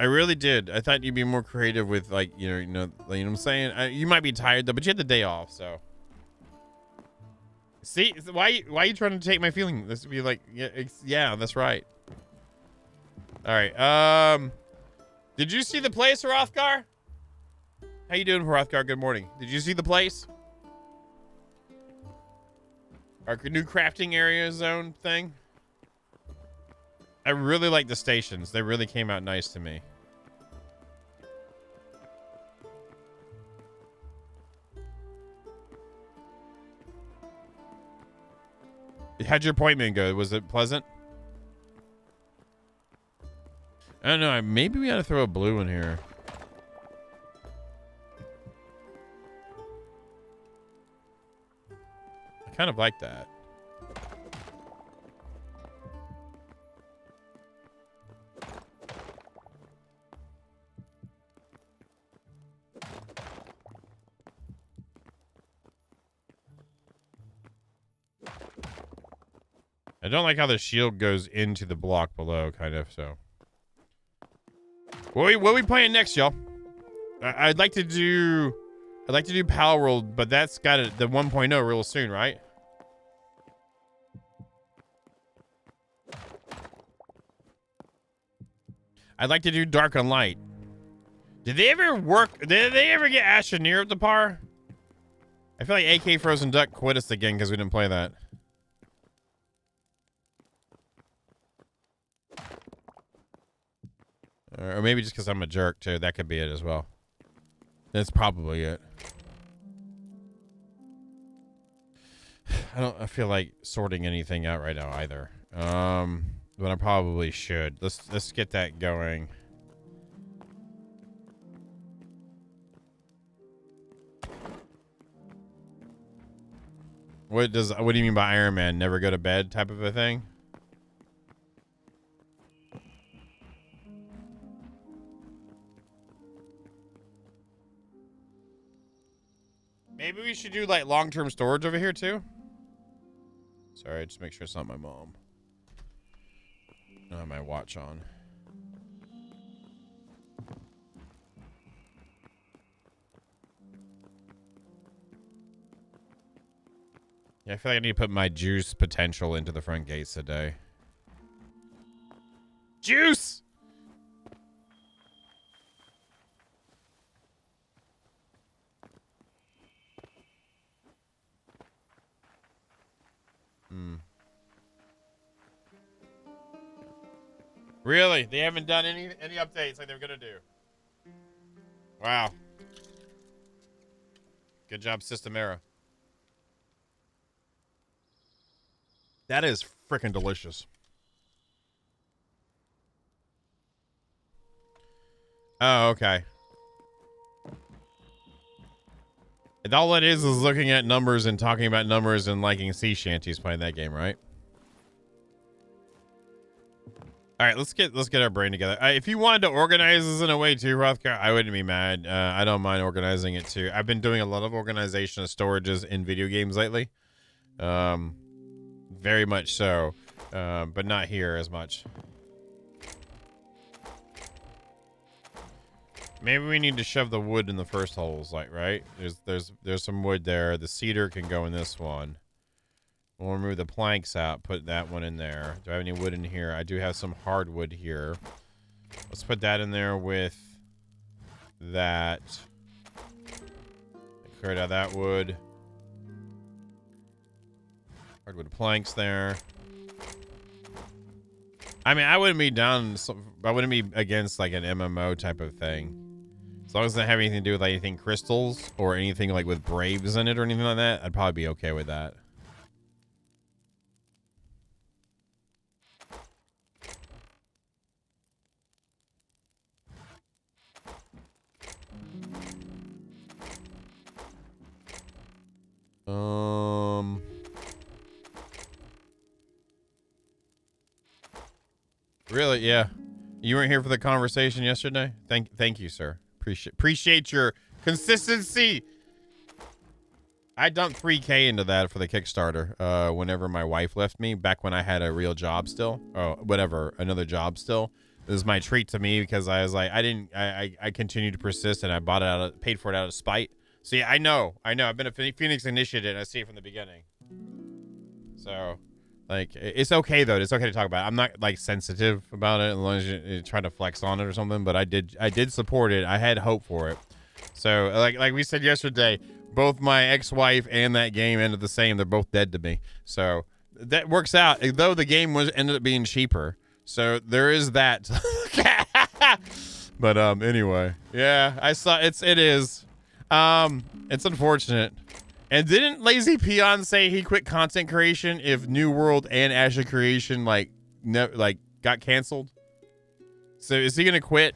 I really did. I thought you'd be more creative with like, you know what I'm saying? You might be tired though, but you had the day off, so. See, why are you trying to take my feeling? This would be like, yeah, that's right. All right. Did you see the place, Hrothgar? How you doing, Hrothgar? Good morning. Did you see the place? Our new crafting area zone thing? I really like the stations. They really came out nice to me. How'd your appointment go? Was it pleasant? I don't know. Maybe we ought to throw a blue in here. I kind of like that. I don't like how the shield goes into the block below, kind of, so. What are we playing next, y'all? I'd like to do Power World, but that's got the 1.0 real soon, right? I'd like to do Dark and Light. Did they ever get Astroneer up to par? I feel like AK Frozen Duck quit us again because we didn't play that. Or maybe just because I'm a jerk, too. That could be it as well. That's probably it. I feel like sorting anything out right now either. But I probably should. Let's get that going. What do you mean by Iron Man? Never go to bed type of a thing? Maybe we should do like long-term storage over here too. Sorry, just make sure it's not my mom. I don't have my watch on. Yeah, I feel like I need to put my juice potential into the front gates today. Juice! Really? They haven't done any updates like they were gonna do. Wow. Good job, System Era. That is freaking delicious. Oh, okay. And all it is looking at numbers and talking about numbers and liking sea shanties playing that game, right? All right, let's get our brain together. If you wanted to organize this in a way too, Rothgar, I wouldn't be mad. I don't mind organizing it too. I've been doing a lot of organization of storages in video games lately. Very much so, but not here as much. Maybe we need to shove the wood in the first holes, like, right? There's some wood there. The cedar can go in this one. We'll remove the planks out, put that one in there. Do I have any wood in here? I do have some hardwood here. Let's put that in there with that. Cleared out that wood. Hardwood planks there. I mean, I wouldn't be against like an MMO type of thing. As long as it doesn't have anything to do with like, anything crystals or anything like with braves in it or anything like that, I'd probably be okay with that. Really? Yeah. You weren't here for the conversation yesterday? Thank you, sir. Appreciate your consistency. I dumped $3K into that for the Kickstarter whenever my wife left me, back when I had a real job still. Oh, whatever, another job still. It was my treat to me because I was like, I continued to persist and I bought it paid for it out of spite. See, I know. I've been a Phoenix initiated and I see it from the beginning. So, like, it's okay though. It's okay to talk about it. I'm not like sensitive about it as long as you try to flex on it or something. But I did support it. I had hope for it. So, like we said yesterday, both my ex-wife and that game ended the same. They're both dead to me. So that works out. Though the game ended up being cheaper. So there is that. But anyway, yeah, I saw it is. It's unfortunate. And didn't Lazy Peon say he quit content creation if New World and Ashes Creation got canceled? So is he gonna quit?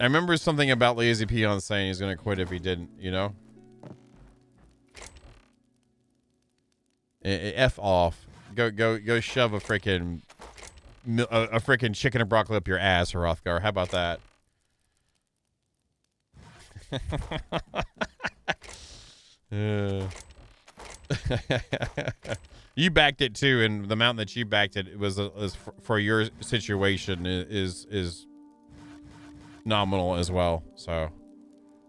I remember something about Lazy Peon saying he's gonna quit if he didn't. You know? F off. Go shove a freaking chicken and broccoli up your ass, Hrothgar. How about that? You backed it too, and the amount that you backed it was for your situation is nominal as well. So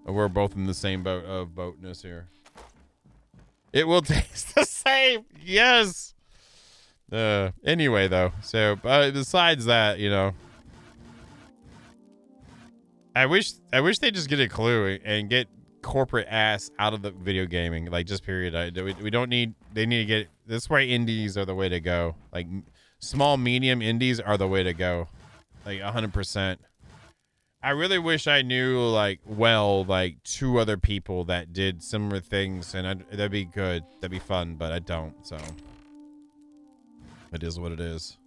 we're both in the same boat of boatness here. It will taste the same. Yes. Anyway, though, so besides that, you know, I wish they just get a clue and get corporate ass out of the video gaming, like, just period. We don't need. They need to get. That's why indies are the way to go. Like small, medium indies are the way to go. Like 100%. I really wish I knew like 2 other people that did similar things, and that'd be good. That'd be fun, but I don't. So it is what it is.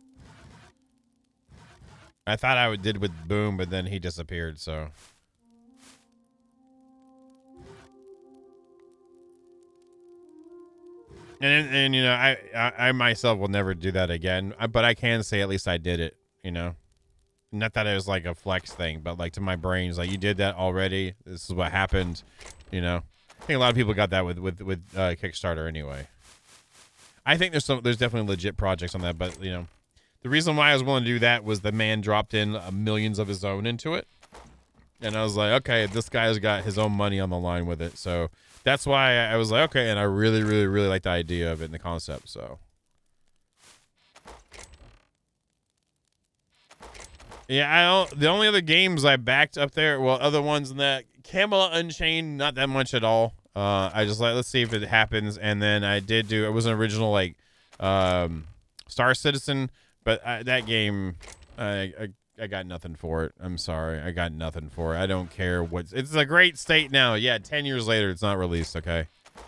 I thought I did with Boom, but then he disappeared. So. And you know, I myself will never do that again. But I can say at least I did it. You know. Not that it was like a flex thing, but like to my brains, like, you did that already. This is what happened, you know. I think a lot of people got that with Kickstarter anyway. I think there's definitely legit projects on that, but you know, the reason why I was willing to do that was the man dropped in millions of his own into it, and I was like, okay, this guy's got his own money on the line with it, so that's why I was like, okay, and I really, really, really like the idea of it and the concept, so. Yeah, the only other games I backed up there, well, other ones in that Camelot Unchained, not that much at all. I just like, let's see if it happens, and then I did do. It was an original like Star Citizen, but that game, I got nothing for it. I'm sorry, I got nothing for it. I don't care what. It's a great state now. Yeah, 10 years later, it's not released. Okay,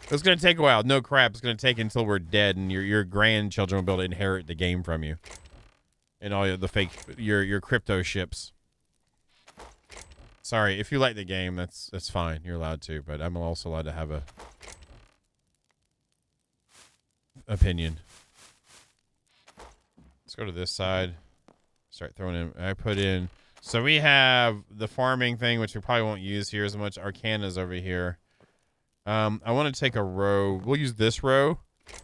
it's gonna take a while. No crap, it's gonna take until we're dead, and your grandchildren will be able to inherit the game from you. And all the fake your crypto ships. Sorry, if you like the game, that's fine. You're allowed to, but I'm also allowed to have a opinion. Let's go to this side. Start throwing in. I put in. So we have the farming thing, which we probably won't use here as much. Arcana's over here. I want to take a row. We'll use this row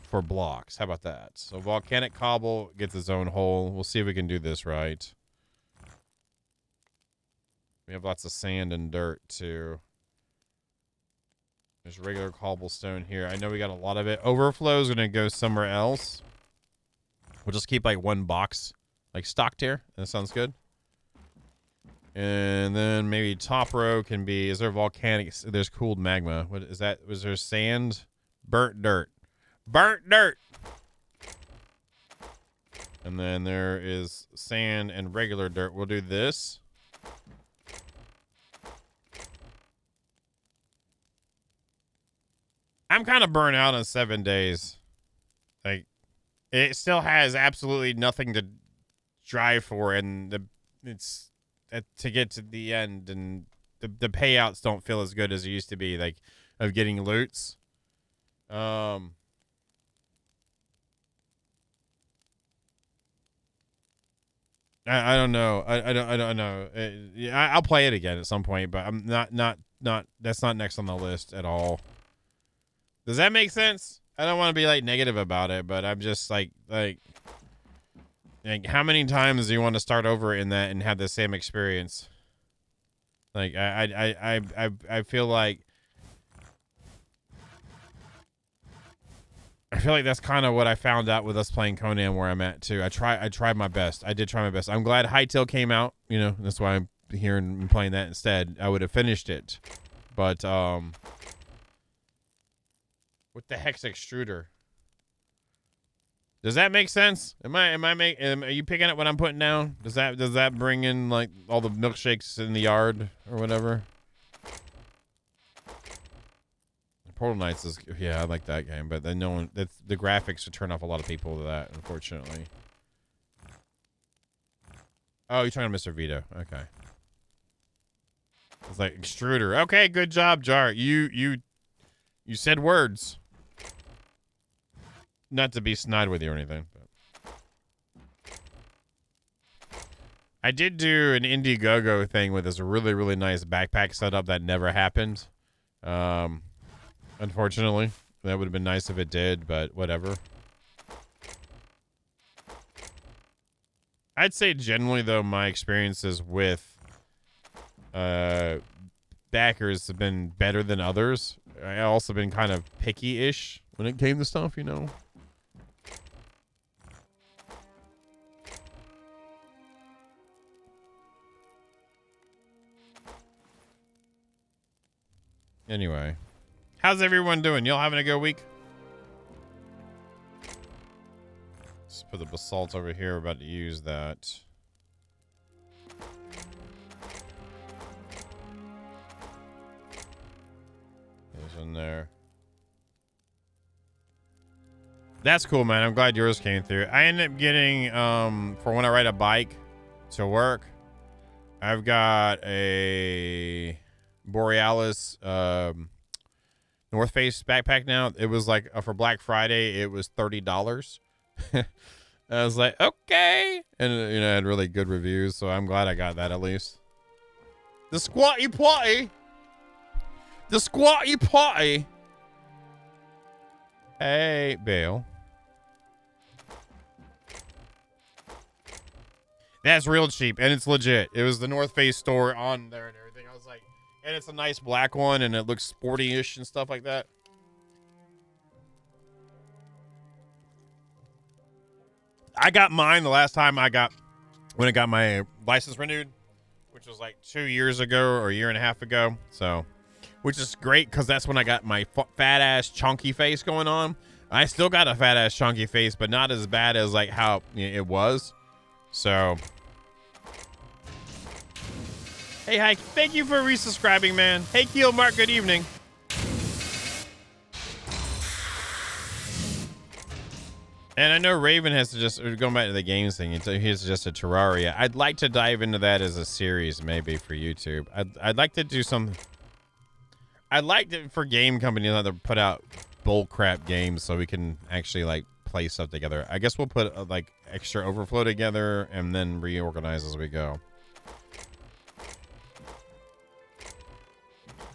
for blocks. How about that? So volcanic cobble gets its own hole. We'll see if we can do this right. We have lots of sand and dirt too. There's regular cobblestone here. I know we got a lot of it. Overflow is going to go somewhere else. We'll just keep like one box like stocked here. That sounds good. And then maybe top row can be, is there volcanic? There's cooled magma. What is that? Was there sand? Burnt dirt. Burnt dirt. And then there is sand and regular dirt. We'll do this. I'm kind of burnt out on 7 days. Like, it still has absolutely nothing to drive for, and it's to get to the end, and the payouts don't feel as good as it used to be, like, of getting loots. I don't know. I don't know. I'll play it again at some point, but I'm not. That's not next on the list at all. Does that make sense? I don't want to be like negative about it, but I'm just like Like, how many times do you want to start over in that and have the same experience? Like, I feel like that's kind of what I found out with us playing Conan where I'm at too. I tried my best. I did try my best. I'm glad Hytale came out. You know, that's why I'm here and playing that instead. I would have finished it, but what the heck's extruder? Does that make sense? Are you picking up what I'm putting down? Does that bring in like all the milkshakes in the yard or whatever? Portal Knights is, yeah, I like that game, but then no one, the graphics would turn off a lot of people to that, unfortunately. Oh, you're talking to Mr. Vito. Okay. It's like extruder. Okay, good job, Jar. You said words. Not to be snide with you or anything, but I did do an Indiegogo thing with this really, really nice backpack setup that never happened. Unfortunately, that would have been nice if it did, but whatever. I'd say generally, though, my experiences with backers have been better than others. I also been kind of picky-ish when it came to stuff, you know. Anyway, how's everyone doing? Y'all having a good week? Let's put the basalt over here. We're about to use that. There's in there. That's cool, man. I'm glad yours came through. I ended up getting, for when I ride a bike to work, I've got a Borealis North Face backpack now. It was like, for Black Friday, it was $30. I was like, okay. And, you know, it had really good reviews, so I'm glad I got that at least. The squatty potty. The squatty potty. Hey, Bale. That's real cheap, and it's legit. It was the North Face store on there and everything. I was like, and it's a nice black one, and it looks sporty-ish and stuff like that. I got mine the last time when I got my license renewed, which was like 2 years ago or a year and a half ago. So, which is great because that's when I got my fat ass chunky face going on. I still got a fat ass chunky face, but not as bad as like how it was. So, hey, Hike, thank you for resubscribing, man. Hey, Keel Mark, good evening. And I know Raven has to just, going back to the games thing, he's just a Terraria. I'd like to dive into that as a series, maybe, for YouTube. I'd like to do some, I'd like to, for game companies, not to put out bullcrap games so we can actually, like, play stuff together. I guess we'll put, like, extra overflow together and then reorganize as we go.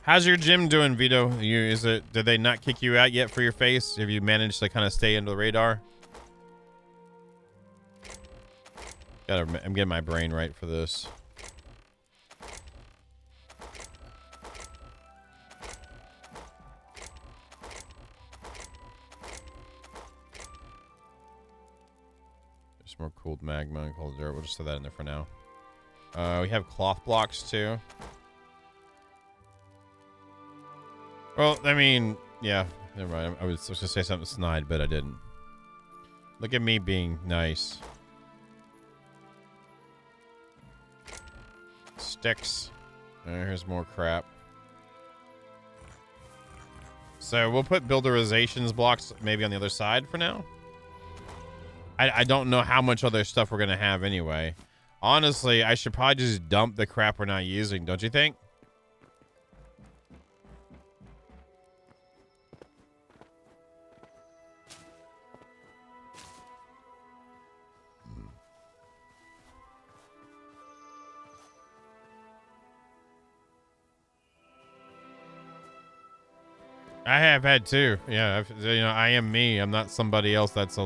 How's your gym doing, Vito? Did they not kick you out yet for your face? Have you managed to kind of stay under the radar? I'm getting my brain right for this. There's more cooled magma and cold dirt. We'll just throw that in there for now. We have cloth blocks too. Well, I mean, yeah, never mind. I was supposed to say something snide, but I didn't. Look at me being nice. Sticks. Here's more crap. So we'll put builderizations blocks maybe on the other side for now. I don't know how much other stuff we're going to have anyway. Honestly, I should probably just dump the crap we're not using, don't you think? I have had two. Yeah, you know, I am me. I'm not somebody else that's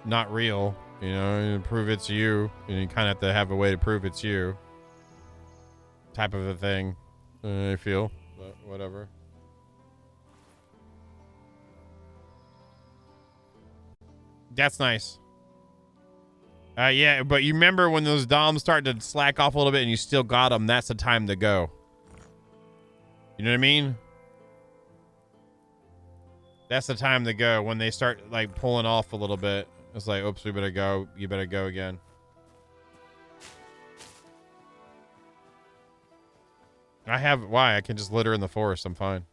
not real. You know, and prove it's you. And you kind of have to have a way to prove it's you. Type of a thing, I feel. But whatever. That's nice. Yeah, but you remember when those DOMs start to slack off a little bit and you still got them, that's the time to go. You know what I mean? That's the time to go when they start like pulling off a little bit. It's like, oops, we better go. You better go again. Why? I can just litter in the forest. I'm fine.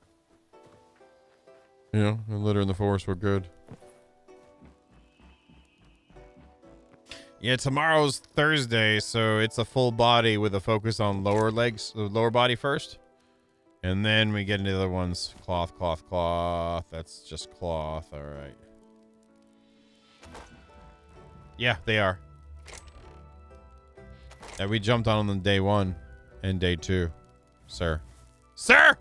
You know, litter in the forest. We're good. Yeah, tomorrow's Thursday, so it's a full body with a focus on lower legs, lower body first. And then we get into the other ones. Cloth, cloth, cloth. That's just cloth. All right. Yeah, they are. Yeah, we jumped on them day 1 and day 2. Sir. Sir!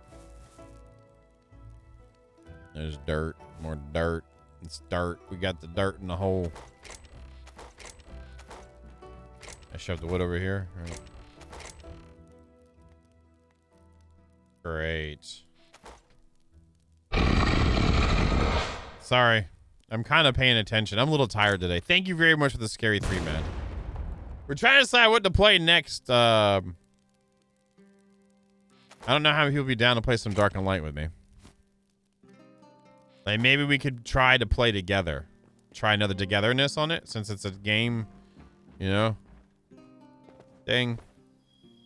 There's dirt. More dirt. It's dirt. We got the dirt in the hole. I shoved the wood over here. All right. Great. Sorry. I'm kind of paying attention. I'm a little tired today. Thank you very much for the scary 3, man. We're trying to decide what to play next. I don't know how many people will be down to play some Dark and Light with me. Like, maybe we could try to play together. Try another togetherness on it, since it's a game, you know? Dang.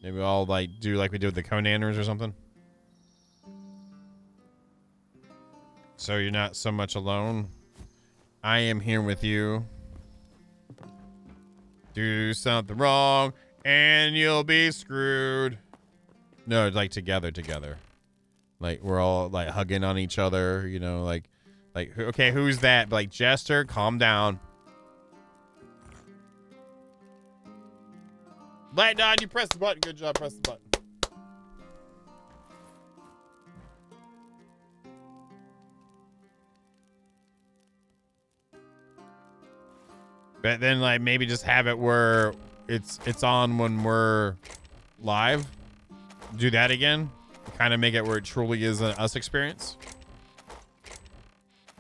Maybe I'll, like, do like we did with the Conaners or something. So you're not so much alone. I am here with you. Do something wrong, and you'll be screwed. No, like together. Like we're all like hugging on each other, you know, like okay, who's that? Like Jester, calm down. Light on, you press the button. Good job, press the button. But then like maybe just have it where it's on when we're live. Do that again. Kind of make it where it truly is an us experience.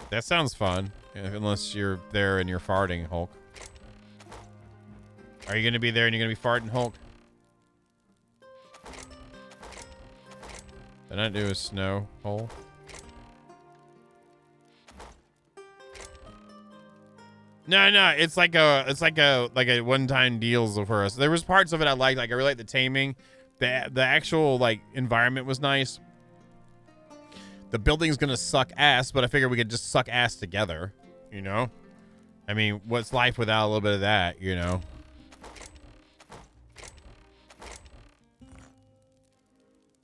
That sounds fun. Unless you're there and you're farting, Hulk. Are you going to be there and you're going to be farting, Hulk? Did I do a snow hole? No, it's like a one-time deals for us. There was parts of it I liked. Like I really liked the taming. The actual like environment was nice. The building's gonna suck ass, but I figured we could just suck ass together, you know? I mean, what's life without a little bit of that, you know?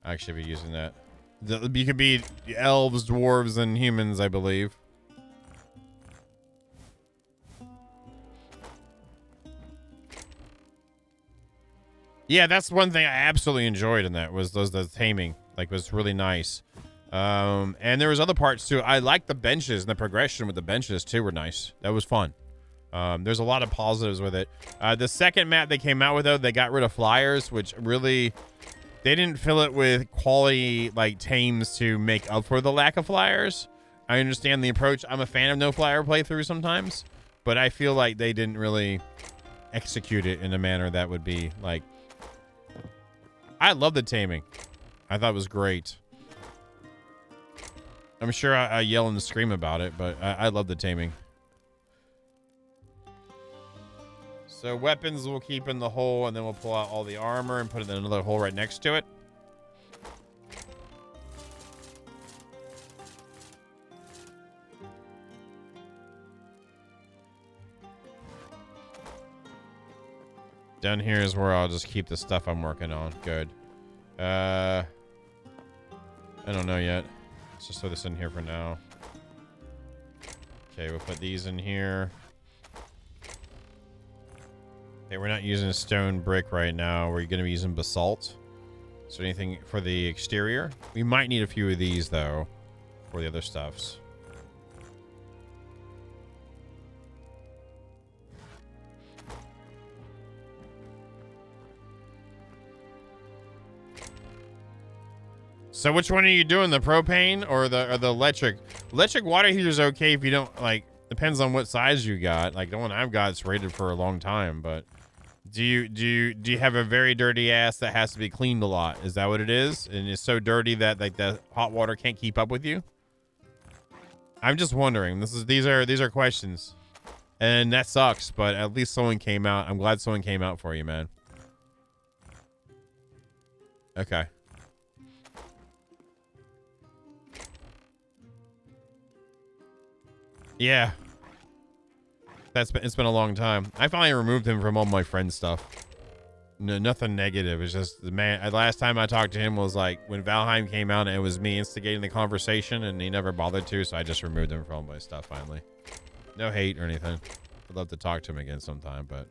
I should be using that. You could be elves, dwarves, and humans, I believe. Yeah, that's one thing I absolutely enjoyed in that was the taming. Like, was really nice. And there was other parts too. I liked the benches and the progression with the benches too were nice. That was fun. There's a lot of positives with it. The second map they came out with, though, they got rid of flyers, which really, they didn't fill it with quality like tames to make up for the lack of flyers. I understand the approach. I'm a fan of no flyer playthrough sometimes, but I feel like they didn't really execute it in a manner that would be like. I love the taming. I thought it was great. I'm sure I yell and scream about it, but I love the taming. So weapons we'll keep in the hole, and then we'll pull out all the armor and put it in another hole right next to it. Down here is where I'll just keep the stuff I'm working on. Good. I don't know yet. Let's just throw this in here for now. Okay, we'll put these in here. Okay, we're not using stone brick right now. We're going to be using basalt. So anything for the exterior? We might need a few of these, though, for the other stuffs. So which one are you doing? The propane or the electric? Electric water heater's okay if you don't like. Depends on what size you got. Like the one I've got, it's rated for a long time. But do you have a very dirty ass that has to be cleaned a lot? Is that what it is? And it's so dirty that like the hot water can't keep up with you? I'm just wondering. These are questions, and that sucks. But at least someone came out. I'm glad someone came out for you, man. Okay. Yeah. It's been a long time. I finally removed him from all my friend's stuff. No, nothing negative. It's just the man. Last time I talked to him was like when Valheim came out, and it was me instigating the conversation, and he never bothered to, so I just removed him from all my stuff finally. No hate or anything. I'd love to talk to him again sometime, but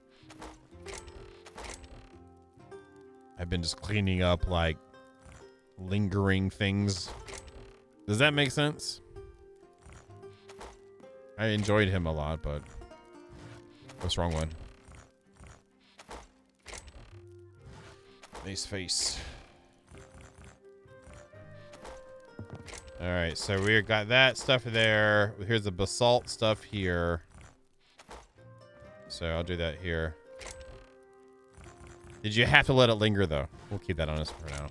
I've been just cleaning up like lingering things. Does that make sense? I enjoyed him a lot, but what's wrong one? Nice face. All right, so we got that stuff there. Here's the basalt stuff here. So I'll do that here. Did you have to let it linger though? We'll keep that on us for now.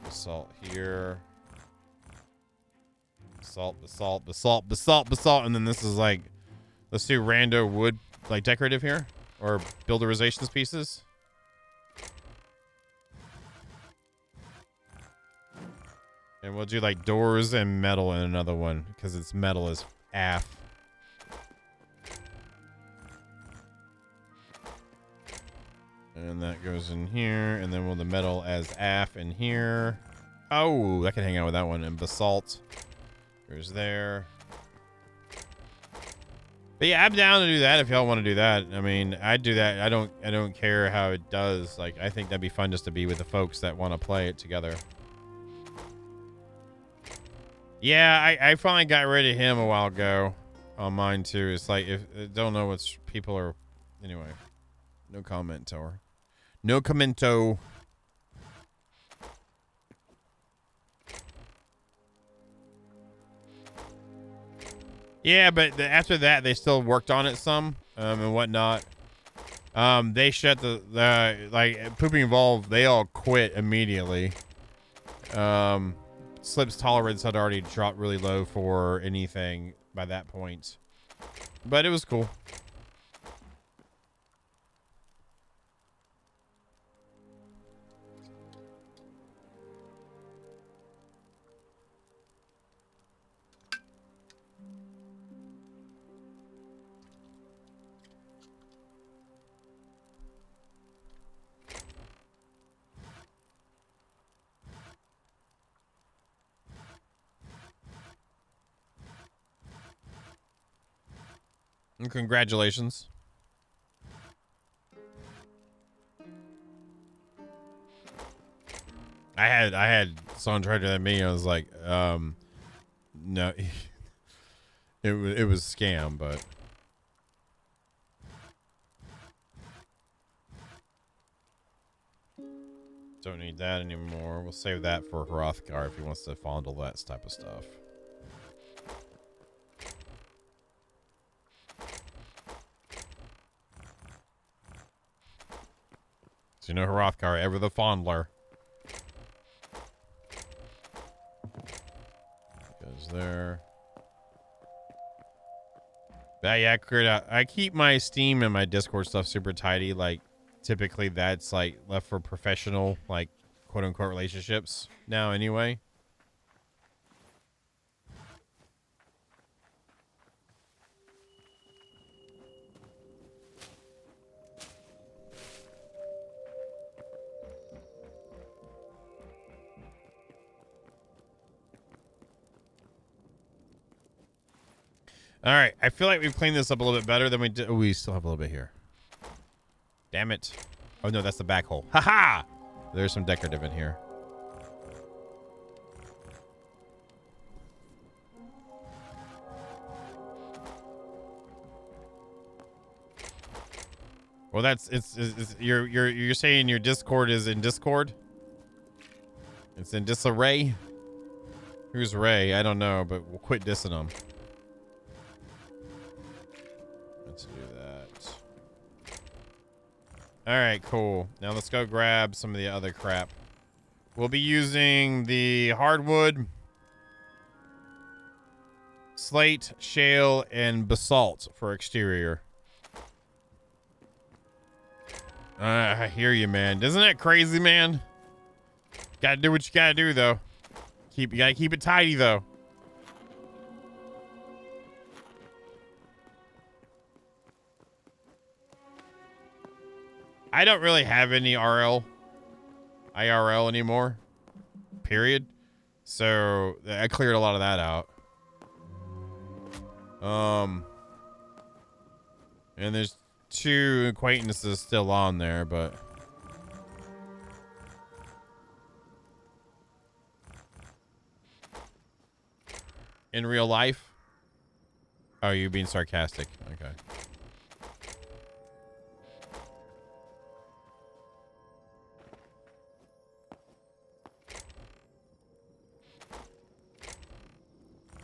Basalt here. Basalt. And then this is like, let's do rando wood, like decorative here, or builderizations pieces. And we'll do like doors and metal in another one because it's metal as af. And that goes in here, and then we'll the metal as af in here. Oh, that can hang out with that one. And basalt goes there. But yeah, I'm down to do that if y'all want to do that. I mean, I'd do that. I don't care how it does. Like, I think that'd be fun just to be with the folks that want to play it together. Yeah, I finally got rid of him a while ago on mine too. It's like, if I don't know what's people are. Anyway, no comment, or no commento. Yeah, but after that, they still worked on it some and whatnot. They shut the like Pooping Evolve. They all quit immediately. Slip's tolerance had already dropped really low for anything by that point, but it was cool. And congratulations. I had someone try to do that to me. I was like, no, it was scam, but don't need that anymore. We'll save that for Hrothgar if he wants to fondle that type of stuff. So you know Hrothgar, ever the fondler. Goes there. But yeah, I keep my Steam and my Discord stuff super tidy. Like, typically that's like left for professional, like, quote unquote relationships now anyway. All right, I feel like we've cleaned this up a little bit better than we did. Oh, we still have a little bit here. Damn it. Oh, no, that's the back hole. Ha-ha! There's some decorative in here. Well, you're saying your Discord is in Discord? It's in disarray? Who's Ray? I don't know, but we'll quit dissing them. Let's do that. Alright, cool. Now let's go grab some of the other crap. We'll be using the hardwood, slate, shale, and basalt for exterior. I hear you, man. Isn't that crazy, man? Gotta do what you gotta do, though. You gotta keep it tidy, though. I don't really have any IRL anymore. Period. So I cleared a lot of that out. And there's 2 acquaintances still on there, but in real life. Oh, you being sarcastic. Okay.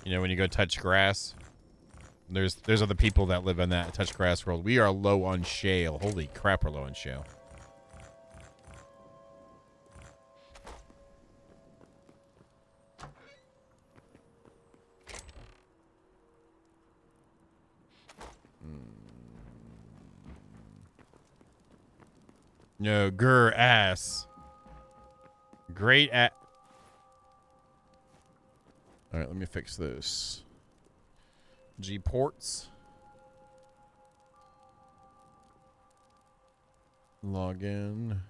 You know, when you go touch grass, there's other people that live in that touch grass world. We are low on shale. Holy crap, we're low on shale. No, ass. Great at. All right, let me fix this. G ports. Log in.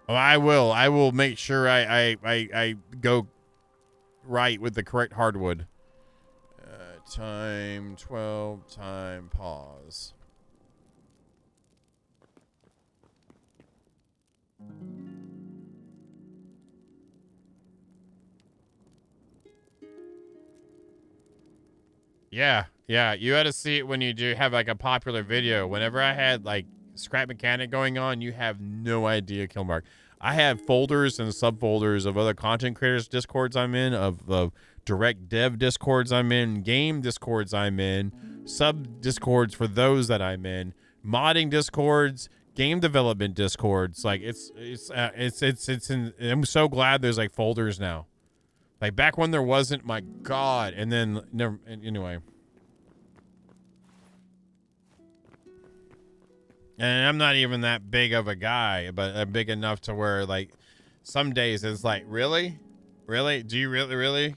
Oh, I will make sure I go right with the correct hardwood. Time 12, time pause. Yeah, you had to see it when you do have like a popular video. Whenever I had like Scrap Mechanic going on, you have no idea, Killmark. I have folders and subfolders of other content creators Discords I'm in, of the direct dev Discords I'm in, game Discords I'm in, sub Discords for those that I'm in, modding Discords, game development Discords. Like it's in, I'm so glad there's like folders now. Like back when there wasn't, my God. And then never, anyway. And I'm not even that big of a guy, but big enough to where like some days it's like, really? Do you really?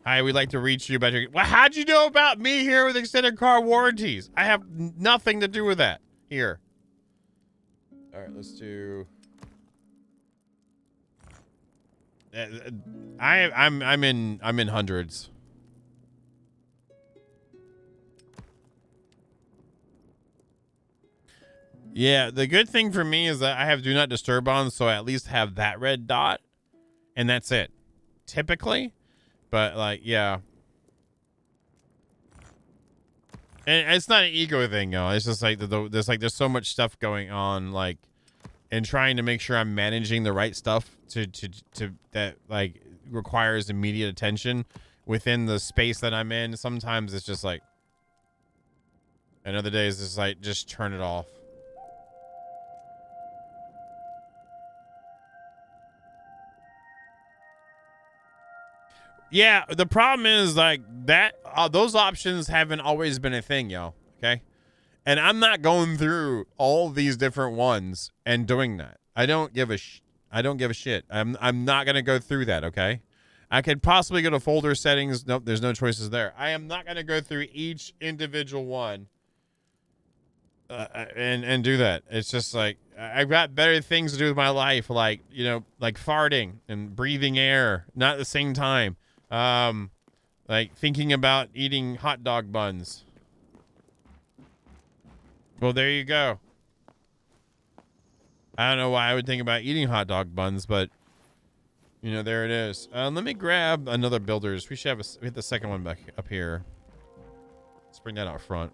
Hi, we'd like to reach you about your. Well, how'd you know about me here with extended car warranties? I have nothing to do with that here. All right, let's do. I'm in hundreds. Yeah, the good thing for me is that I have do not disturb on, so I at least have that red dot, and that's it. Typically, but like, yeah. And it's not an ego thing, though. It's just like there's so much stuff going on, like, and trying to make sure I'm managing the right stuff to that like requires immediate attention within the space that I'm in. Sometimes it's just like, and other days it's like just turn it off. Yeah, the problem is like that those options haven't always been a thing, yo. Okay, and I'm not going through all these different ones and doing that. I don't give a shit. I'm not gonna go through that. Okay, I could possibly go to folder settings. Nope, there's no choices there. I am not gonna go through each individual one and do that. It's just like I've got better things to do with my life, like like farting and breathing air, not at the same time. Like thinking about eating hot dog buns. Well, there you go. I don't know why I would think about eating hot dog buns, but you know, there it is. Let me grab another builders. We should have we have the second one back up here. Let's bring that out front.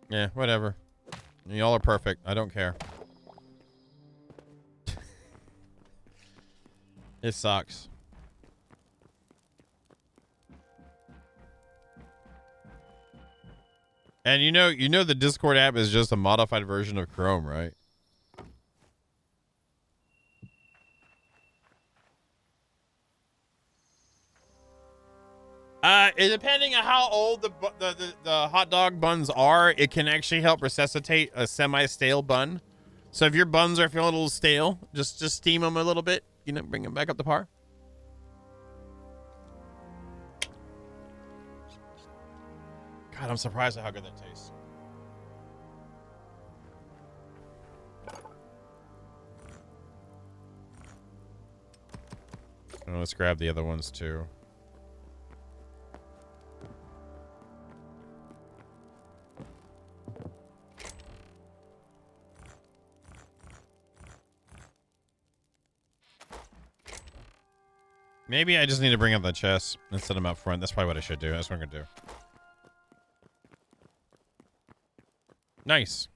Yeah, whatever. Y'all are perfect. I don't care. It sucks. And you know the Discord app is just a modified version of Chrome, right? Depending on how old the hot dog buns are, it can actually help resuscitate a semi-stale bun. So if your buns are feeling a little stale, just steam them a little bit, you know, bring them back up to par. God, I'm surprised at how good that tastes. Oh, let's grab the other ones too. Maybe I just need to bring up the chest and set them up front. That's probably what I should do. That's what I'm going to do. Nice.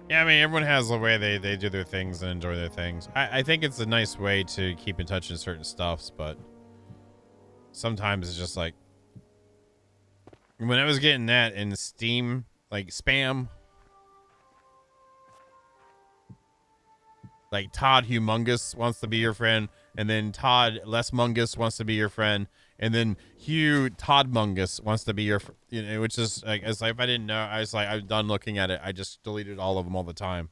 Yeah, I mean, everyone has the way they do their things and enjoy their things. I think it's a nice way to keep in touch with certain stuffs, but sometimes it's just like... When I was getting that in Steam, like spam... Like Todd Humongous wants to be your friend, and then Todd Less Mungus wants to be your friend, and then Hugh Todd Mungus wants to be your, you know, which is like, it's like if I didn't know, I was like, I'm done looking at it. I just deleted all of them all the time.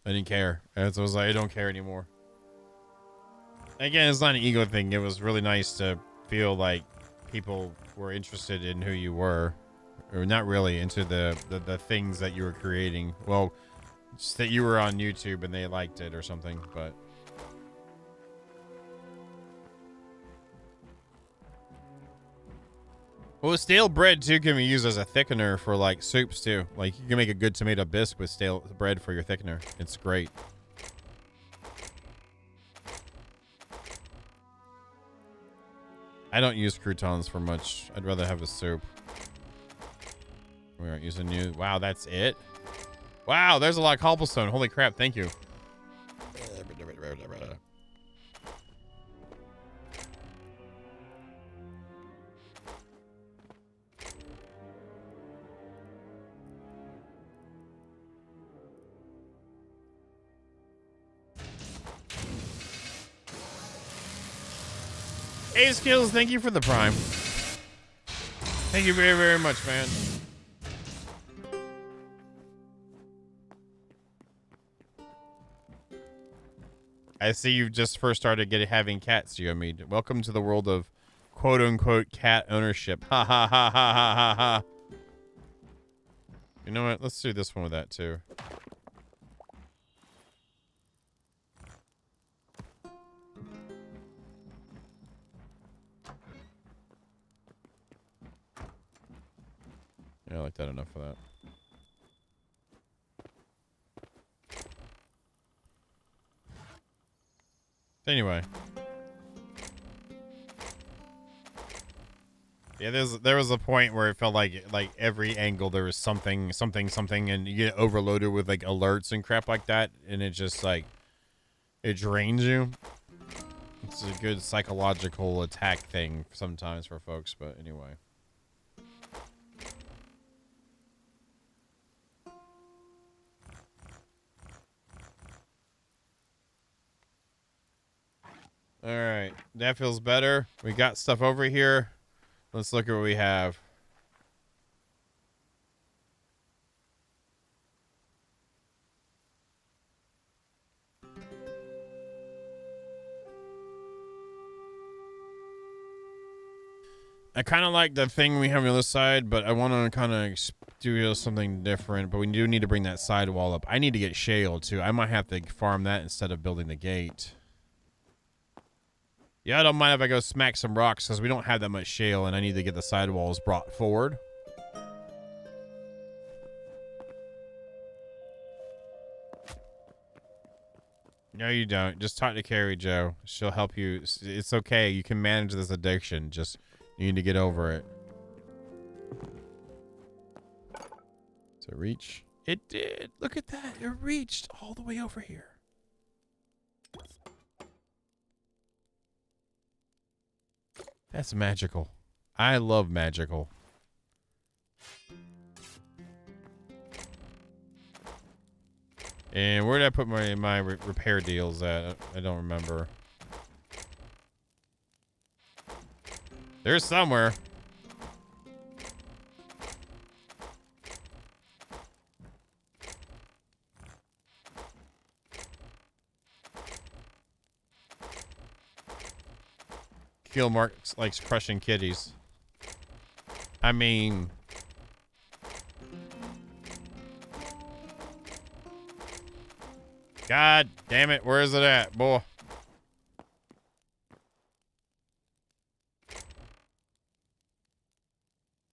I didn't care, and so I was like, I don't care anymore. Again, it's not an ego thing. It was really nice to feel like people were interested in who you were, or not really into the things that you were creating. Well. Just that you were on YouTube and they liked it or something, but... Well, stale bread, too, can be used as a thickener for, like, soups, too. Like, you can make a good tomato bisque with stale bread for your thickener. It's great. I don't use croutons for much. I'd rather have a soup. We aren't using new... Wow, that's it? Wow, there's a lot of cobblestone. Holy crap, thank you. Hey, Skills, thank you for the prime. Thank you very, very much, man. I see you just first started having cats, you and me. Welcome to the world of quote-unquote cat ownership. Ha ha ha ha ha ha ha. You know what? Let's do this one with that, too. Yeah, I like that enough for that. Anyway. Yeah, there was a point where it felt like every angle there was something, and you get overloaded with like alerts and crap like that, and it just like it drains you. It's a good psychological attack thing sometimes for folks, but anyway. All right, that feels better. We got stuff over here. Let's look at what we have. I kind of like the thing we have on the other side, but I want to kind of do something different, but we do need to bring that sidewall up. I need to get shale too. I might have to farm that instead of building the gate. Yeah, I don't mind if I go smack some rocks because we don't have that much shale and I need to get the sidewalls brought forward. No, you don't. Just talk to Carrie, Joe. She'll help you. It's okay. You can manage this addiction. Just you need to get over it. So reach. It did. Look at that. It reached all the way over here. That's magical. I love magical. And where did I put my repair deals at? I don't remember. There's somewhere. Kill Mark likes crushing kitties. I mean... God damn it, where is it at, boy?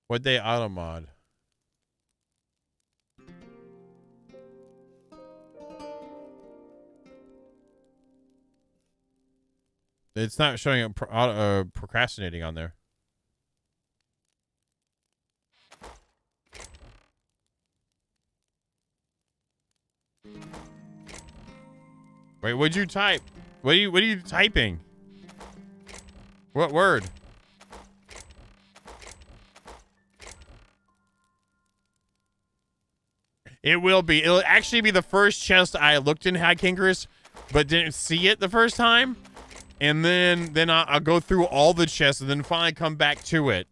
What'd they auto mod? It's not showing up procrastinating on there. Wait, what'd you type? What are you typing? What word? It will be. It'll actually be the first chest I looked in High Kinkerus, but didn't see it the first time. And then I'll go through all the chests and then finally come back to it.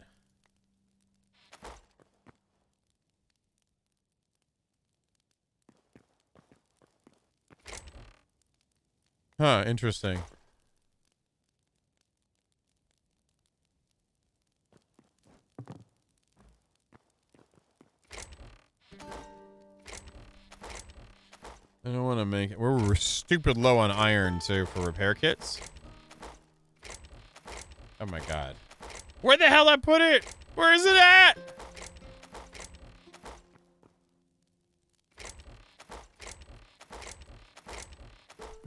Huh, interesting. I don't want to make it. We're stupid low on iron, too, for repair kits. Oh, my God. Where the hell I put it? Where is it at?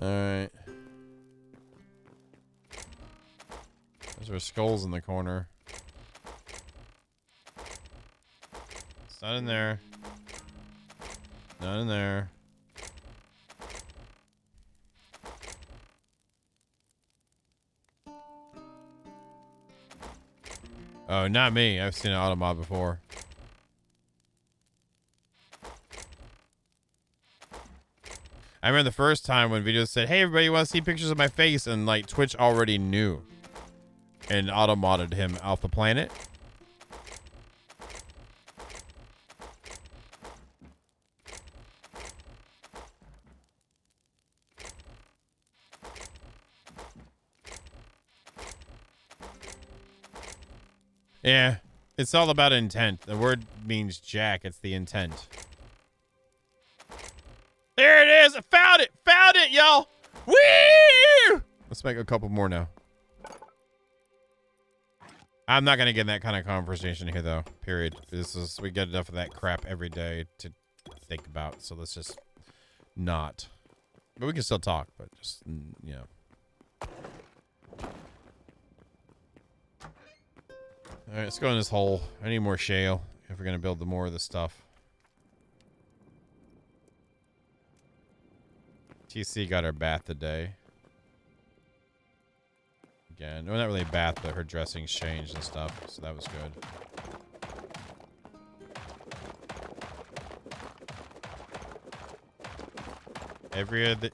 All right. Those are skulls in the corner. It's not in there. Not in there. Oh, not me. I've seen an auto mod before. I remember the first time when videos said, hey, everybody want to see pictures of my face? And, like, Twitch already knew. And auto-modded him off the planet. Yeah, it's all about intent. The word means jack. It's the intent. There it is. I found it. Found it, y'all. Woo! Let's make a couple more now. I'm not going to get in that kind of conversation here, though. Period. We get enough of that crap every day to think about. So let's just not. But we can still talk, but just, you know. All right, let's go in this hole. I need more shale if we're going to build the more of this stuff. TC got her bath today. Again, well, not really a bath, but her dressing's changed and stuff, so that was good.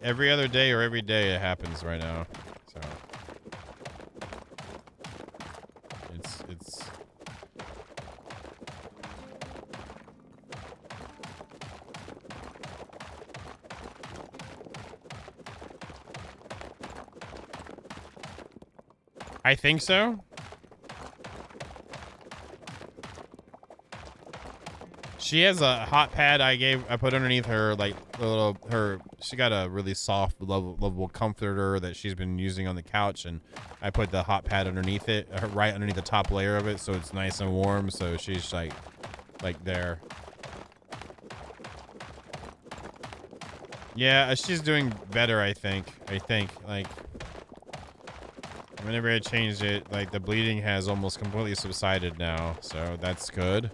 Every other day or every day it happens right now. So it's I think so. She has a hot pad I put underneath her, like she got a really soft, lovable comforter that she's been using on the couch, and I put the hot pad underneath it, right underneath the top layer of it, so it's nice and warm. So she's like there. Yeah, she's doing better, I think. Like, whenever I changed it, like, the bleeding has almost completely subsided now, so that's good.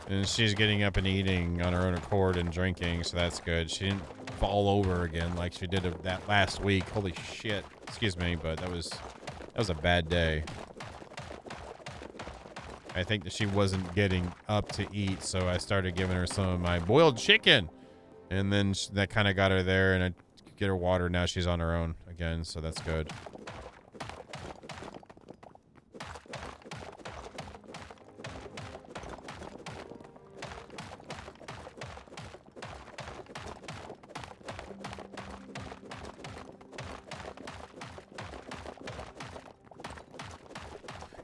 And she's getting up and eating on her own accord and drinking, so that's good. She didn't fall over again like she did that last week. Holy shit. Excuse me, but that was a bad day. I think that she wasn't getting up to eat, so I started giving her some of my boiled chicken. And then that kind of got her there, and I get her water. Now she's on her own again, so that's good.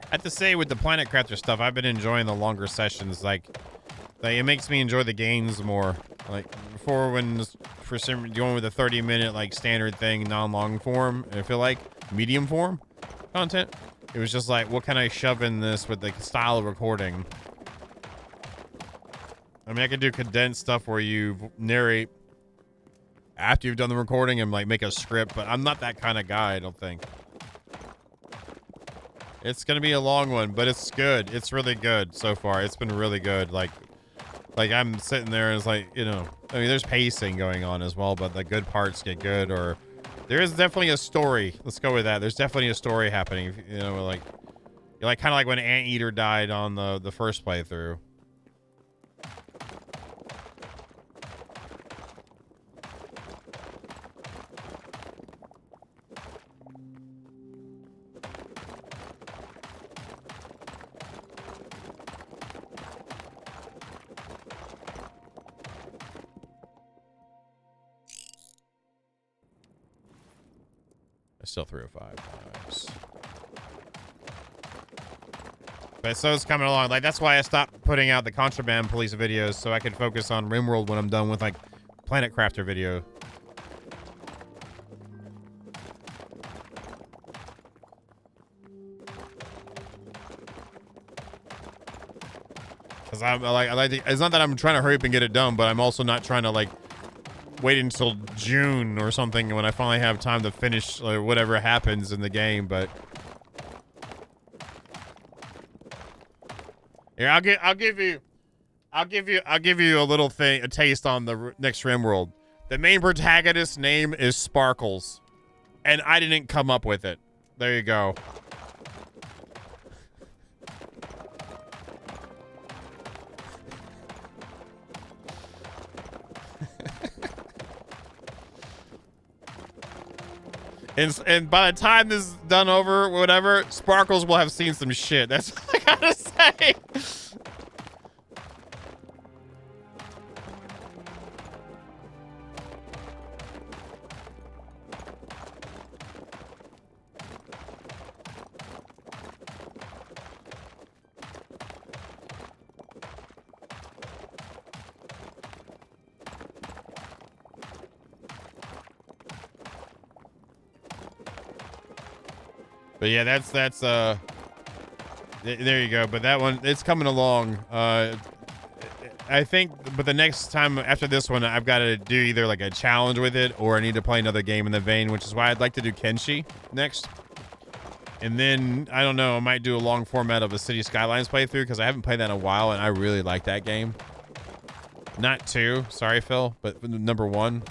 I have to say, with the Planet Crafter stuff, I've been enjoying the longer sessions. Like it makes me enjoy the games more. Like before, when for some going with a 30-minute like standard thing, non-long form, I feel like medium form content. It was just like, what can I shove in this with the style of recording? I mean, I could do condensed stuff where you narrate after you've done the recording and like make a script, but I'm not that kind of guy, I don't think. It's gonna be a long one, but it's good. It's really good so far. It's been really good. Like I'm sitting there and it's like, you know, I mean, there's pacing going on as well, but the good parts get good. Or there is definitely a story. Let's go with that. There's definitely a story happening. You know, like you're like kind of like when Anteater died on the first playthrough. Still 305. Nice. But so it's coming along. Like, that's why I stopped putting out the Contraband Police videos, so I could focus on RimWorld when I'm done with, like, Planet Crafter video. Because I like to, it's not that I'm trying to hurry up and get it done, but I'm also not trying to, like, wait until June or something when I finally have time to finish or whatever happens in the game. But here, I'll give you a little thing, a taste on the next RimWorld. The main protagonist's name is Sparkles, and I didn't come up with it. There you go. And by the time this is done over, whatever, Sparkles will have seen some shit. That's all I gotta say. But yeah, that's there you go. But that one, it's coming along. I think, but the next time after this one, I've got to do either like a challenge with it, or I need to play another game in the vein, which is why I'd like to do Kenshi next. And then I don't know, I might do a long format of a City Skylines playthrough, because I haven't played that in a while, and I really like that game. Not 2, sorry Phil, but number 1.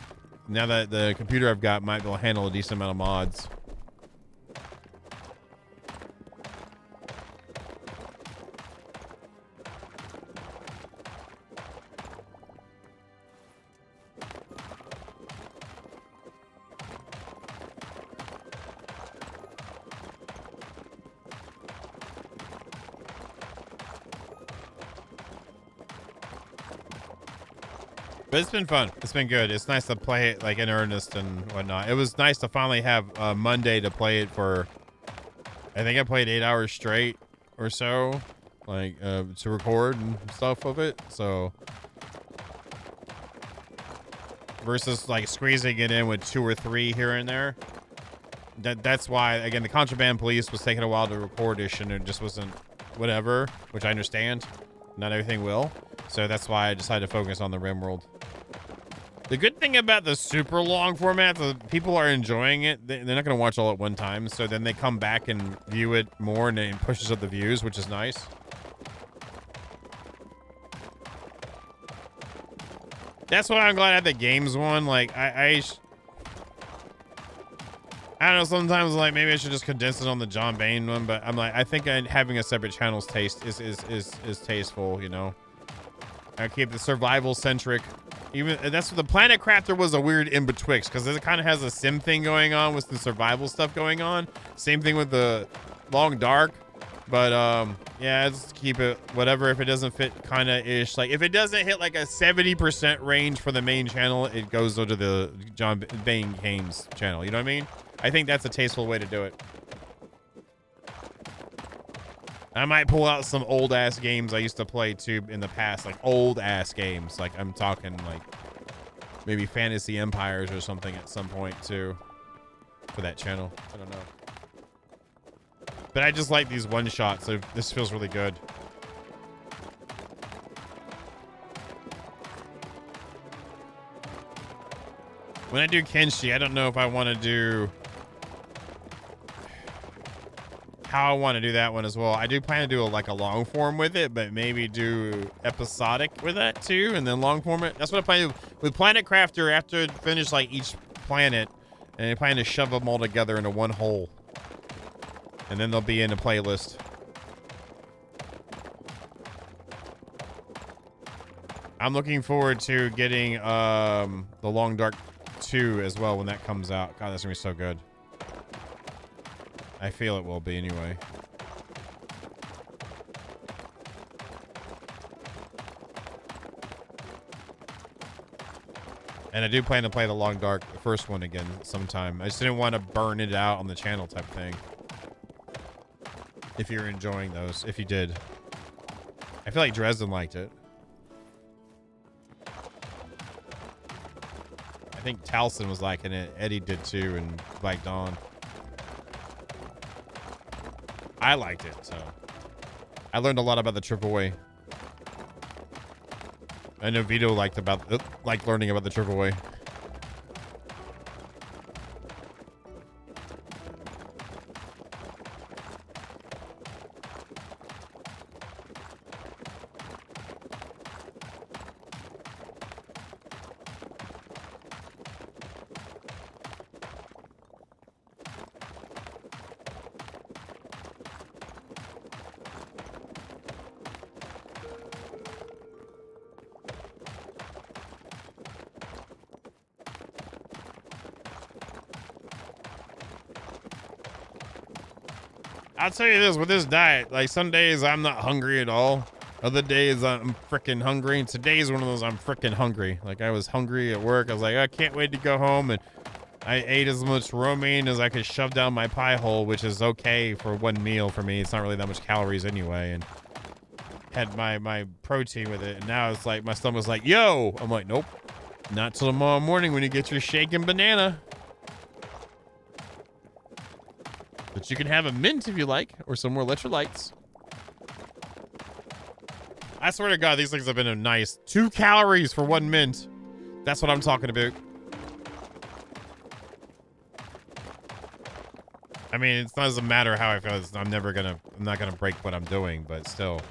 Now that the computer I've got might be able to handle a decent amount of mods. But it's been fun. It's been good. It's nice to play it like in earnest and whatnot. It was nice to finally have Monday to play it for. I think I played 8 hours straight or so, like to record and stuff of it. So versus like squeezing it in with 2 or 3 here and there. That's why, again, the Contraband Police was taking a while to record ish, and it just wasn't whatever, which I understand. Not everything will. So that's why I decided to focus on the RimWorld. The good thing about the super long format, the people are enjoying it. They're not going to watch all at one time. So then they come back and view it more, and it pushes up the views, which is nice. That's why I'm glad I had the games one. Like, I don't know, sometimes like maybe I should just condense it on the John Bain one, but I'm like, I think having a separate channel's taste is tasteful, you know. I keep the survival centric. Even that's what the Planet Crafter was, a weird in betwixt, because it kind of has a sim thing going on with the survival stuff going on. Same thing with the Long Dark. But yeah, just keep it whatever. If it doesn't fit kind of ish, like if it doesn't hit like a 70% range for the main channel, it goes to the John Bain Games channel. You know what I mean? I think that's a tasteful way to do it. I might pull out some old ass games I used to play too in the past, like old ass games. Like I'm talking like maybe Fantasy Empires or something at some point too for that channel. I don't know. But I just like these one shots, so this feels really good. When I do Kenshi, I don't know if I want to do how I want to do that one as well. I do plan to do like a long form with it, but maybe do episodic with that too, and then long form it. That's what I plan to do with Planet Crafter. After I finish like each planet, and I plan to shove them all together into one whole, and then they'll be in a playlist. I'm looking forward to getting the Long Dark 2 as well when that comes out. God, that's gonna be so good. I feel it will be anyway. And I do plan to play the Long Dark, the first one again sometime. I just didn't want to burn it out on the channel type thing. If you're enjoying those, if you did. I feel like Dresden liked it. I think Towson was liking it. Eddie did too, and Black Dawn. I liked it, so I learned a lot about the Triple A. I know Vito liked learning about the Triple A. I'll tell you this, with this diet, like some days I'm not hungry at all. Other days I'm freaking hungry. And today's one of those I'm freaking hungry. Like I was hungry at work. I was like, I can't wait to go home. And I ate as much romaine as I could shove down my pie hole, which is okay for one meal for me. It's not really that much calories anyway. And had my protein with it. And now it's like, my stomach's like, yo. I'm like, nope. Not till tomorrow morning when you get your shake and banana. But you can have a mint if you like, or some more electrolytes. I swear to God, these things have been a nice 2 calories for 1 mint. That's what I'm talking about. I mean, it doesn't matter how I feel. I'm not gonna break what I'm doing, but still.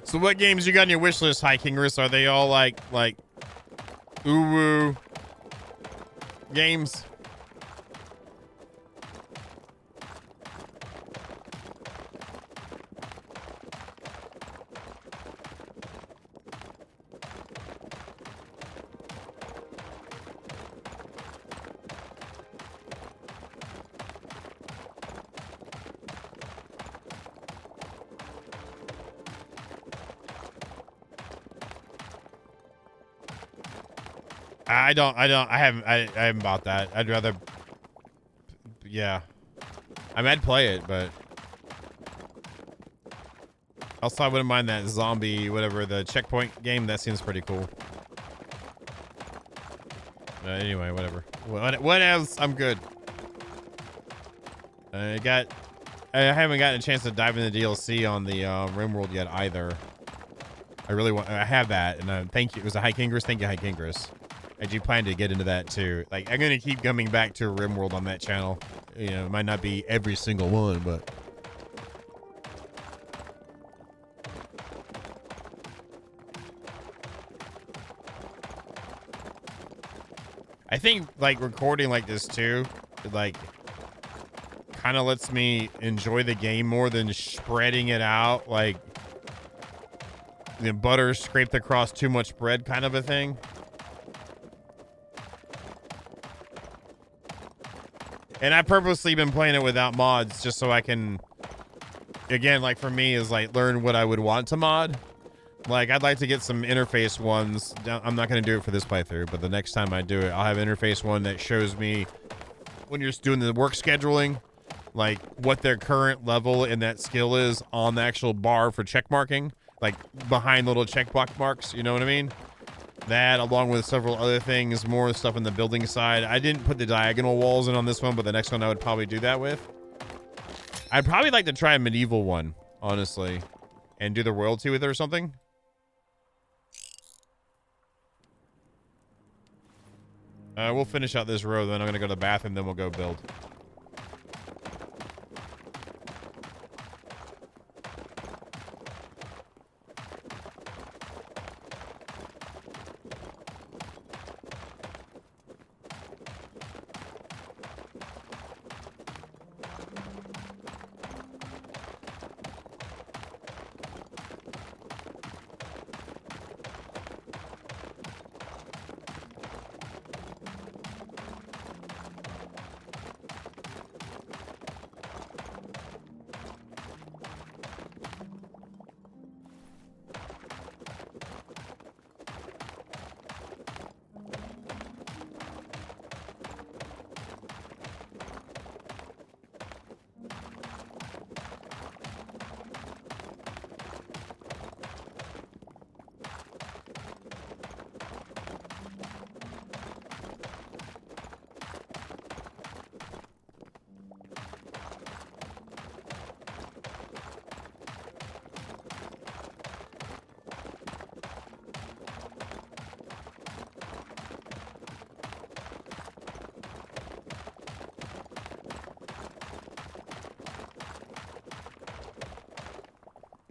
So what games you got on your wish list, High Kingers? Are they all like ooh-woo games? I haven't bought that. I'd rather, yeah. I mean, I'd play it, but Also, I wouldn't mind that zombie, whatever, the checkpoint game. That seems pretty cool. Anyway, whatever. What else? I'm good. I haven't gotten a chance to dive into DLC on the RimWorld yet either. I really want. I have that, and thank you. It was a High Kingers. Thank you, High Kingers. I do plan to get into that too. Like, I'm gonna keep coming back to RimWorld on that channel. You know, it might not be every single one, but. I think like recording like this too, like kind of lets me enjoy the game more than spreading it out like the butter scraped across too much bread kind of a thing. And I purposely been playing it without mods just so I can, again, like for me is like learn what I would want to mod. Like, I'd like to get some interface ones. I'm not going to do it for this playthrough, but the next time I do it, I'll have an interface one that shows me when you're doing the work scheduling, like what their current level in that skill is on the actual bar for check marking, like behind little check block marks, you know what I mean? That, along with several other things, more stuff in the building side. I didn't put the diagonal walls in on this one, but the next one I would probably do that with. I'd probably like to try a medieval one, honestly, and do the royalty with it or something. We'll finish out this row, then I'm going to go to the bathroom, then we'll go build.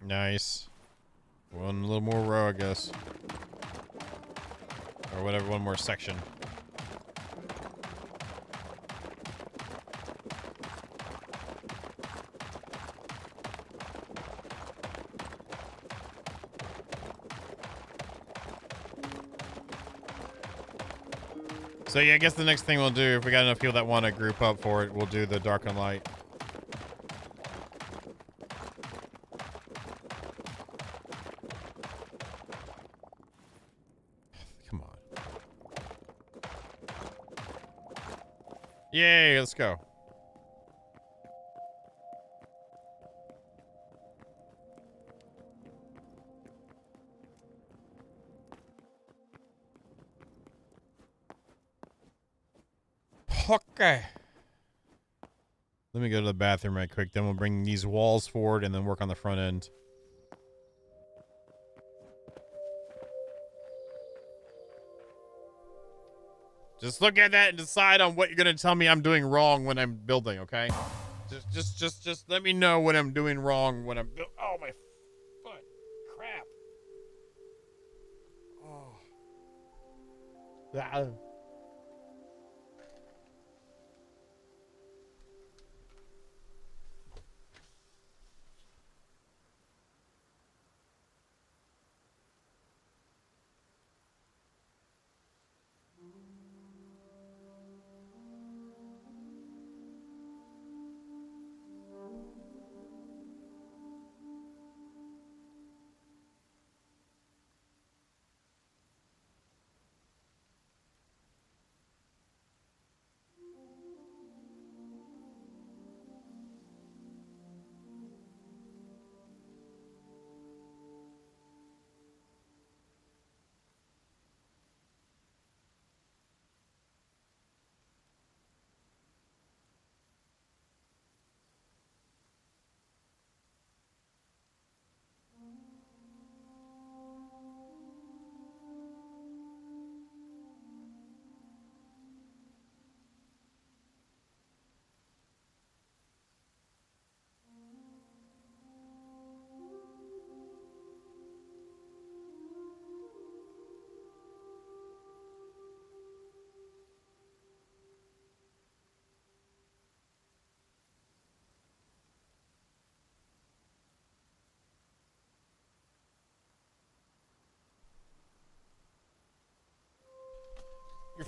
Nice. One little more row, I guess. Or whatever, one more section. So yeah, I guess the next thing we'll do, if we got enough people that want to group up for it, we'll do the dark and light. Yay, let's go. Okay. Let me go to the bathroom right quick. Then we'll bring these walls forward and then work on the front end. Just look at that and decide on what you're going to tell me I'm doing wrong when I'm building, okay? Just let me know what I'm doing wrong when I'm building. Oh, my foot. Crap. Oh. Ah.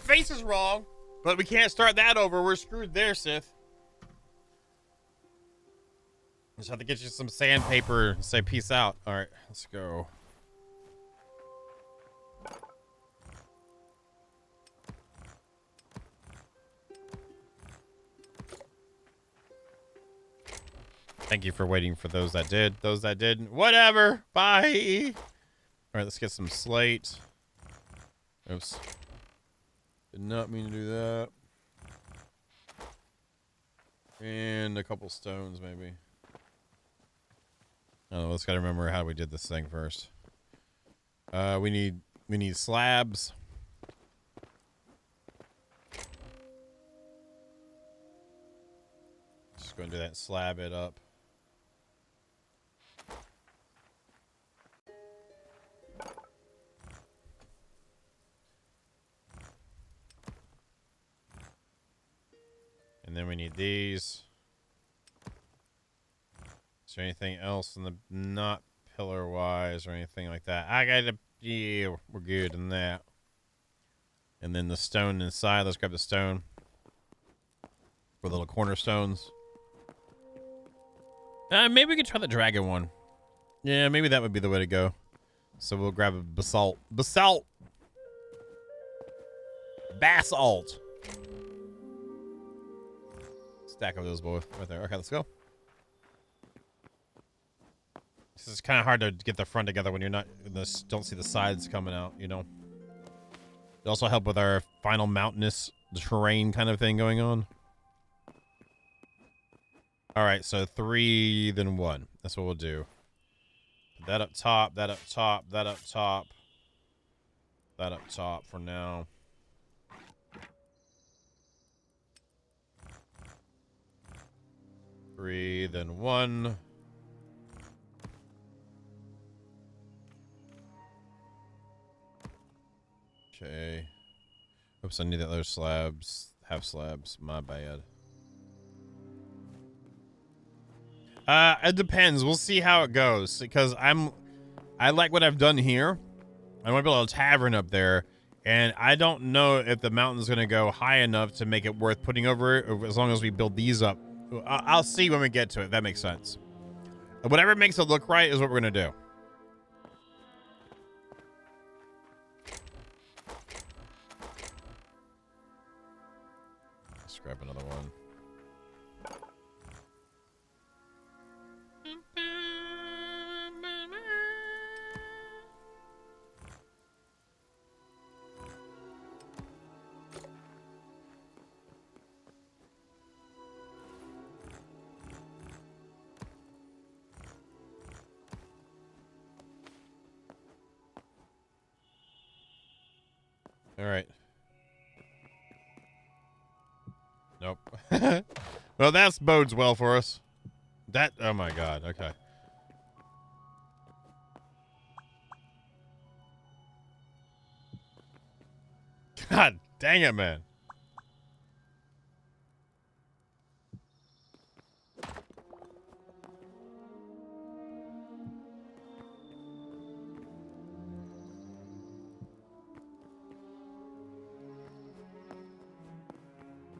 face is wrong, but we can't start that over. We're screwed there, Sith. Just have to get you some sandpaper and say peace out. All right, let's go. Thank you for waiting for those that did. Those that didn't, whatever. Bye. All right, let's get some slate. Oops. Did not mean to do that. And a couple stones, maybe. Oh, let's gotta remember how we did this thing first. We need slabs. Just gonna do that. Slab it up. And then we need these. Is there anything else in the not pillar wise or anything like that? I gotta, yeah, we're good in that. And then the stone inside. Let's grab the stone for little cornerstones. Maybe we could try the dragon one. Yeah, maybe that would be the way to go. So we'll grab a basalt. Basalt! Basalt! Stack of those boys right there. Okay, let's go. This is kind of hard to get the front together when you're not, don't see the sides coming out, you know. It also help with our final mountainous terrain kind of thing going on. All right, so 3, then 1. That's what we'll do. That up top, that up top, that up top. That up top for now. Three, then 1. Okay. Oops, I need that other slabs. Half slabs. My bad. It depends. We'll see how it goes. Because I like what I've done here. I want to build a tavern up there. And I don't know if the mountain's going to go high enough to make it worth putting over it, as long as we build these up. I'll see when we get to it. That makes sense. Whatever makes it look right is what we're going to do. Let's grab another one. All right. Nope. Well, that bodes well for us. That, oh my god, okay. God dang it, man.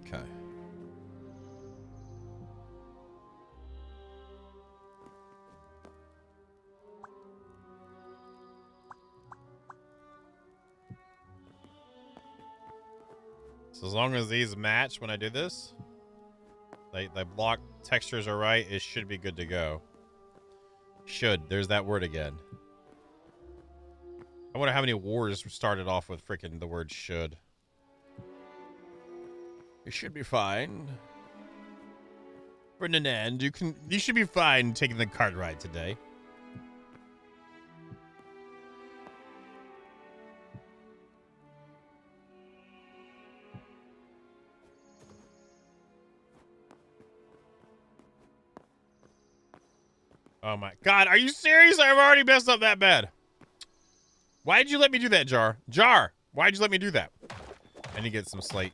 Okay. So as long as these match when I do this, the block textures are right, it should be good to go. Should. There's that word again. I wonder how many wars started off with freaking the word should. You should be fine. Ferdinand, you should be fine taking the cart ride today. Oh my god, are you serious? I've already messed up that bad. Why did you let me do that, Jar? Jar, why did you let me do that? I need to get some slate.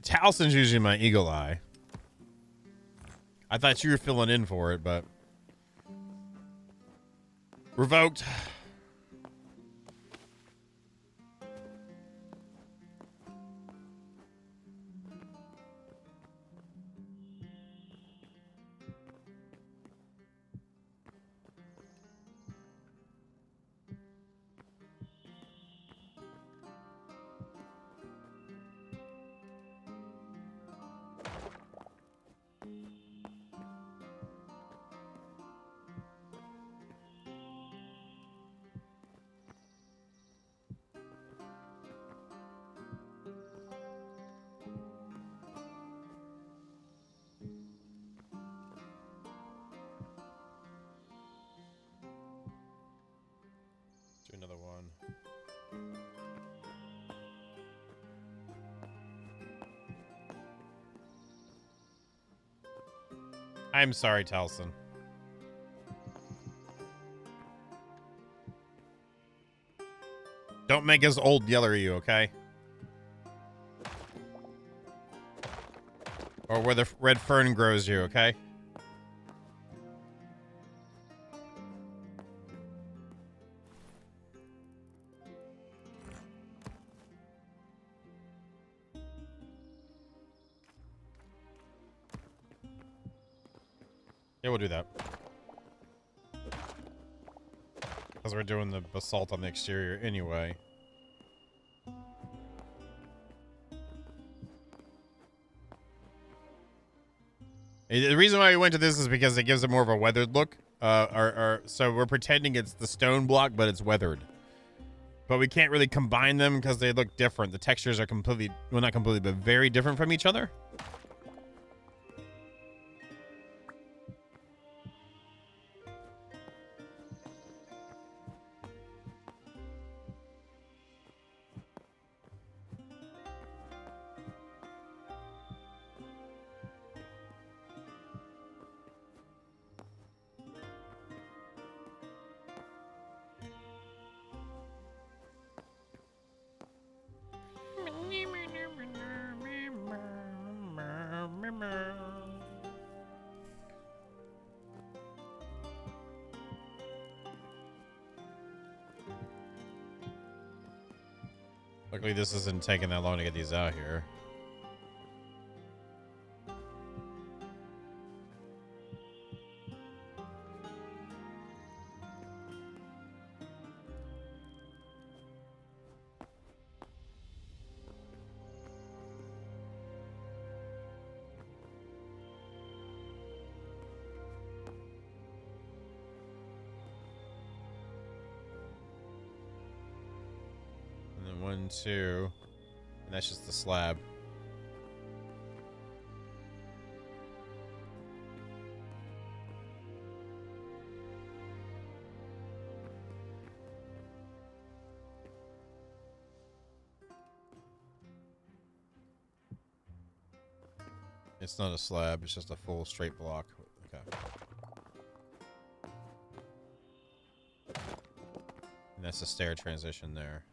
Towson's usually my eagle eye. I thought you were filling in for it, but revoked. Do another one. I'm sorry, Towson. Don't make us old yell at you, okay? Or where the red fern grows you, okay? Yeah, we'll do that. Because we're doing the basalt on the exterior anyway. The reason why we went to this is because it gives it more of a weathered look. So we're pretending it's the stone block, but it's weathered. But we can't really combine them because they look different. The textures are completely, well, not completely, but very different from each other. Luckily, this isn't taking that long to get these out here. And then 1, 2, and that's just the slab. It's not a slab, it's just a full straight block. Okay. And that's the stair transition there.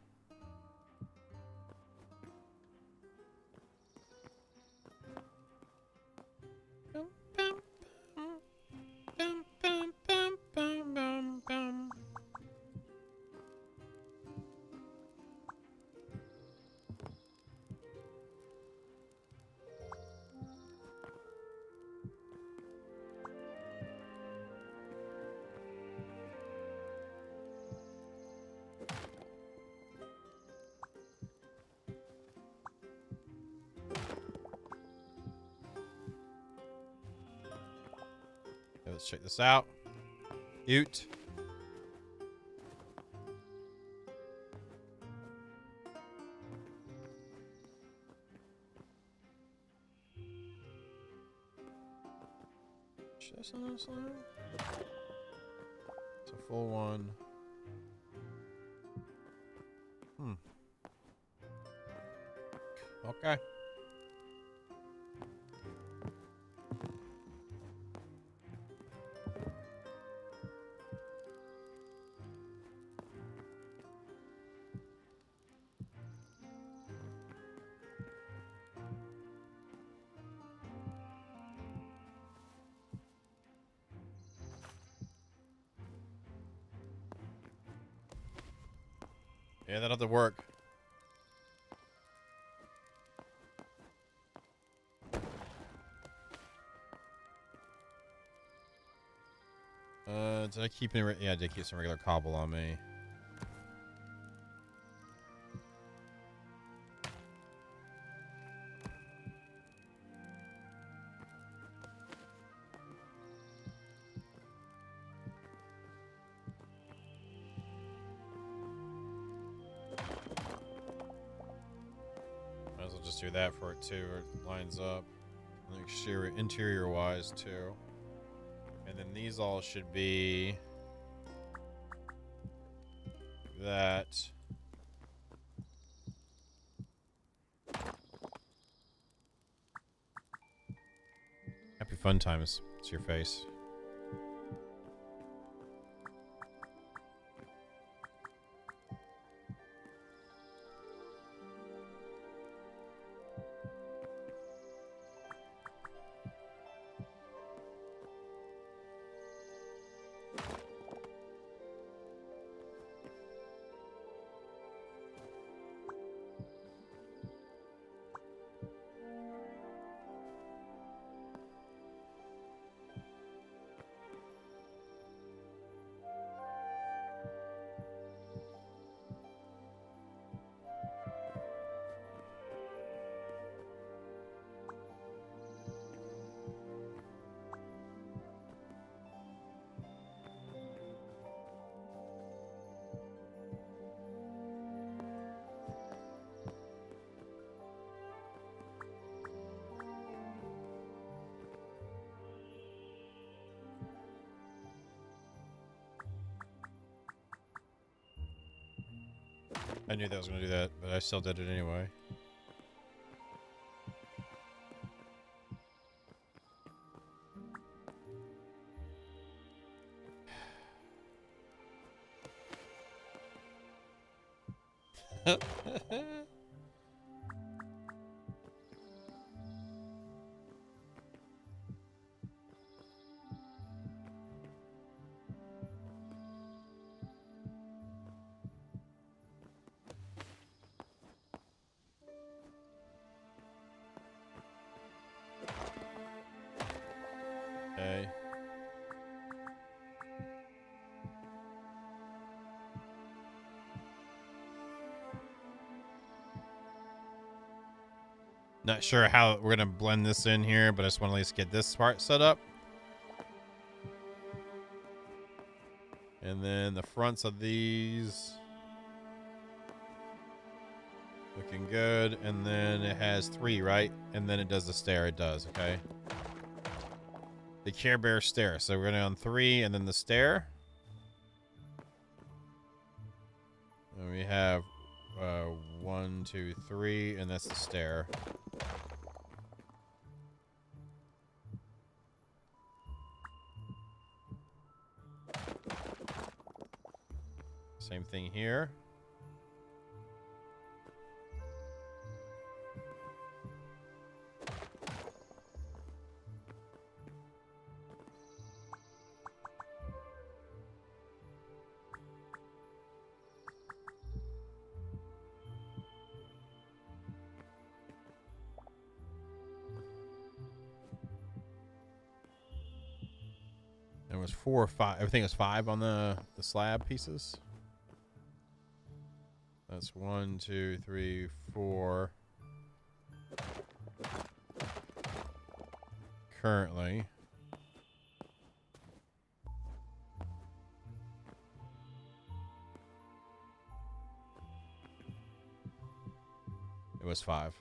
Let's check this out. Ute. It's a full one. Okay. Yeah, that'll have to work. Did I keep any? Yeah, I did keep some regular cobble on me. Might as well just do that for it too, or it lines up. Interior wise too. And then these all should be that. Happy fun times. It's your face. I knew that was going to do that, but I still did it anyway. Okay. Not sure how we're going to blend this in here, but I just want to at least get this part set up. And then the fronts of these looking good. And then it has 3, right? And then it does the stair. It does, okay. The Care Bear stair. So we're going on 3 and then the stair. And we have 1, 2, 3, and that's the stair. Same thing here. It was 4 or 5. Everything was 5 on the slab pieces. That's 1, 2, 3, 4. Currently. It was 5.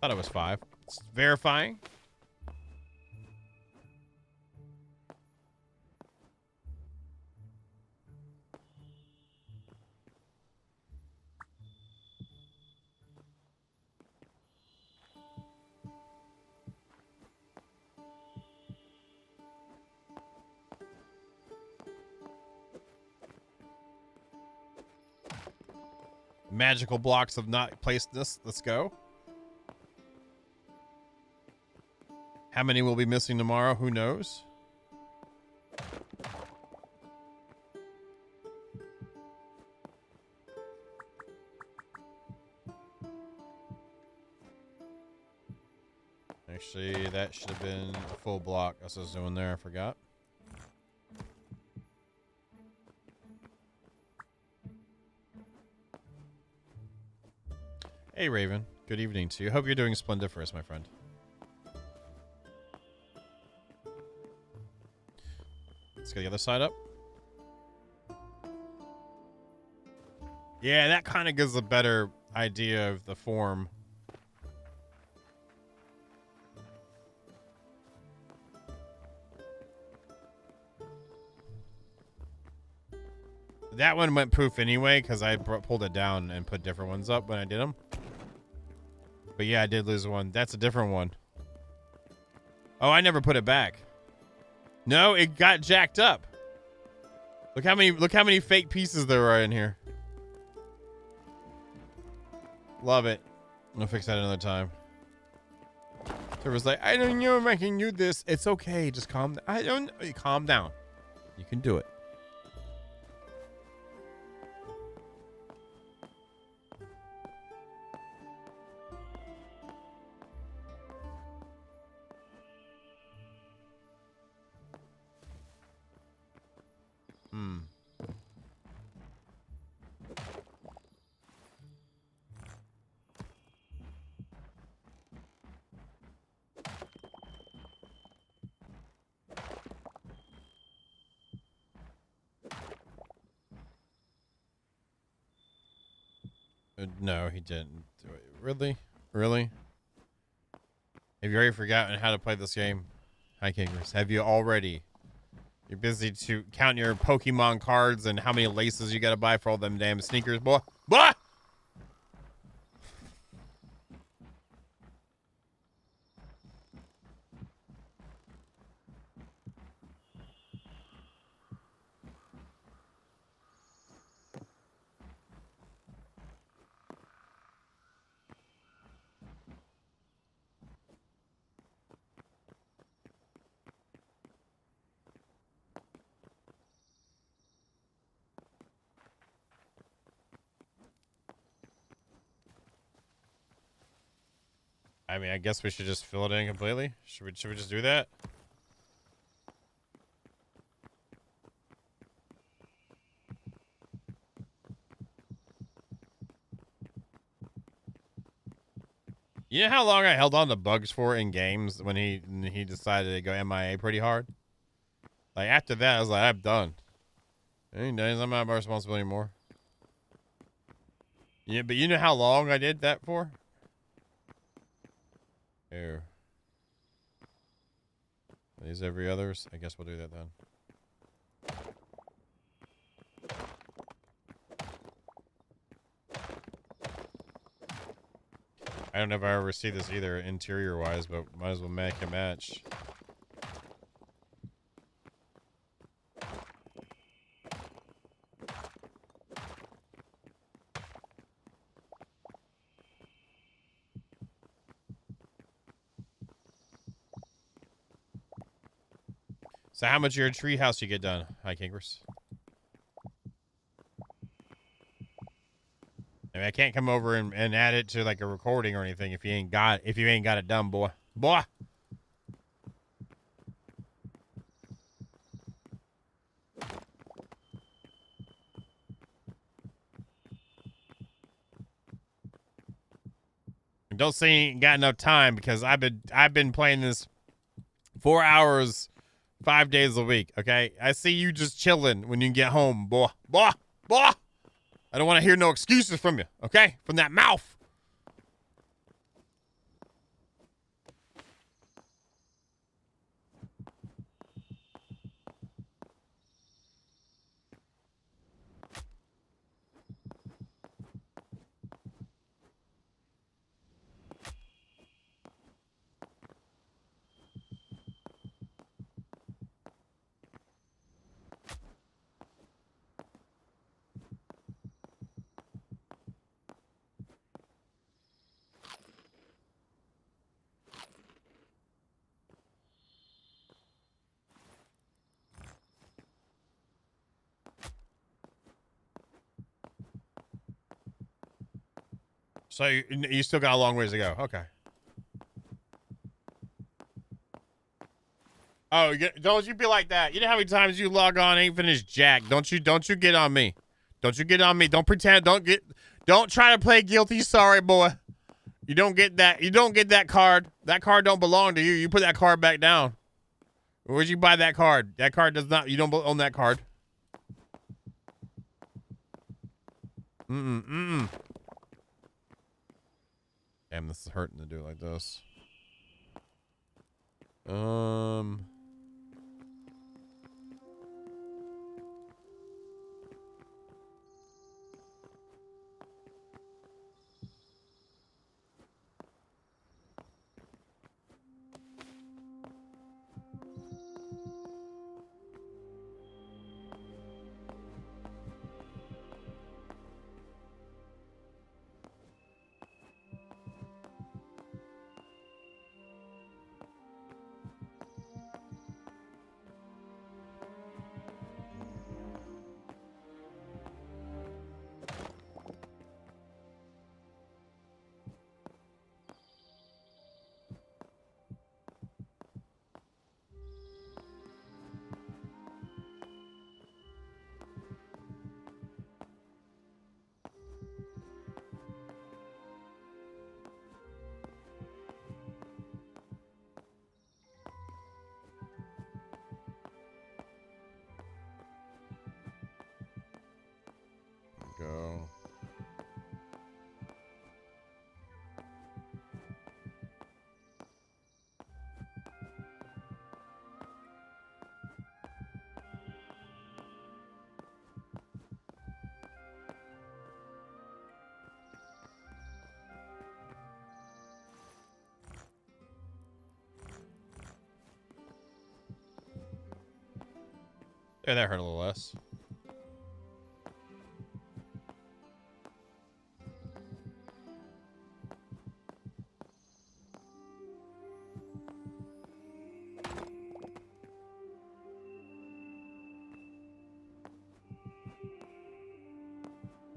Thought it was 5. It's verifying. Magical blocks have not placed this. Let's go. How many will be missing tomorrow? Who knows? Actually, that should have been a full block. That's what I was doing there. I forgot. Hey, Raven. Good evening to you. Hope you're doing splendiferous, my friend. Let's get the other side up. Yeah, that kind of gives a better idea of the form. That one went poof anyway because I pulled it down and put different ones up when I did them. But yeah, I did lose one. That's a different one. Oh, I never put it back. No, it got jacked up. Look how many fake pieces there are in here. Love it. I'll fix that another time. Server's like, I don't know if I can do this. It's okay. Just calm down. Calm down. You can do it. No, he didn't do it. Really? Really? Have you already forgotten how to play this game? Hi, Kingers. Have you already? You're busy to count your Pokemon cards and how many laces you gotta buy for all them damn sneakers, boy. Boy! I mean, I guess we should just fill it in completely. Should we just do that? You know how long I held on to bugs for in games when he decided to go MIA pretty hard? Like, after that, I was like, I'm done. I'm not my responsibility anymore. Yeah, but you know how long I did that for? Here. These every others? I guess we'll do that then. I don't know if I ever see this either interior-wise, but might as well make a match. So how much of your treehouse you get done? Hi, Kingers. I mean, I can't come over and add it to like a recording or anything if you ain't got it done, boy. Boy. And don't say you ain't got enough time because I've been playing this 4 hours 5 days a week, okay? I see you just chilling when you get home, boy. Boy. Boy. I don't want to hear no excuses from you, okay? From that mouth. So you still got a long ways to go. Okay. Oh, don't you be like that. You know how many times you log on ain't finished jack. Don't you get on me. Don't you get on me. Don't pretend. Don't try to play guilty sorry boy. You don't get that. You don't get that card. That card don't belong to you. You put that card back down. Where'd you buy that card? That card does not, you don't own that card. Mm-mm. Damn, this is hurting to do like this. Go. Yeah, that hurt a little less.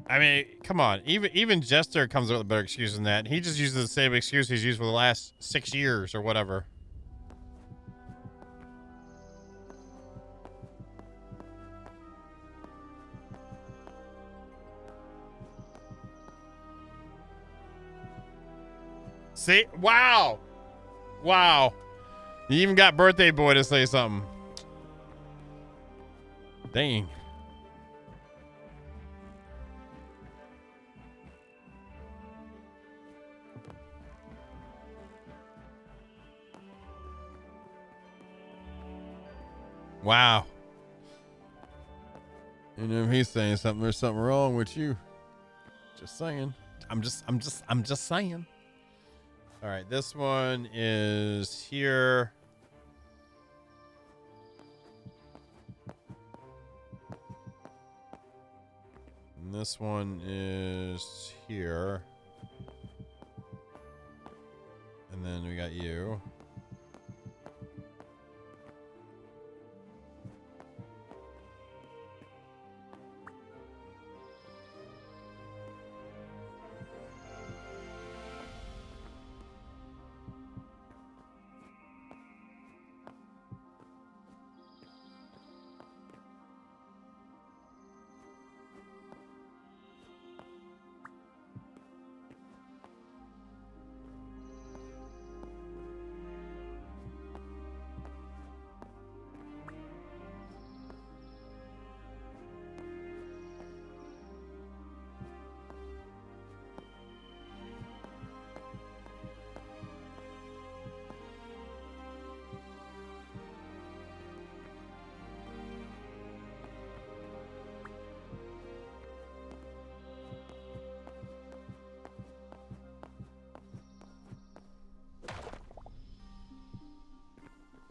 I mean, come on. Even Jester comes up with a better excuse than that. He just uses the same excuse he's used for the last 6 years or whatever. See? Wow. Wow. You even got Birthday Boy to say something. Dang. Wow. You know, he's saying something. There's something wrong with you. Just saying. I'm just saying. All right, this one is here. And this one is here. And then we got you.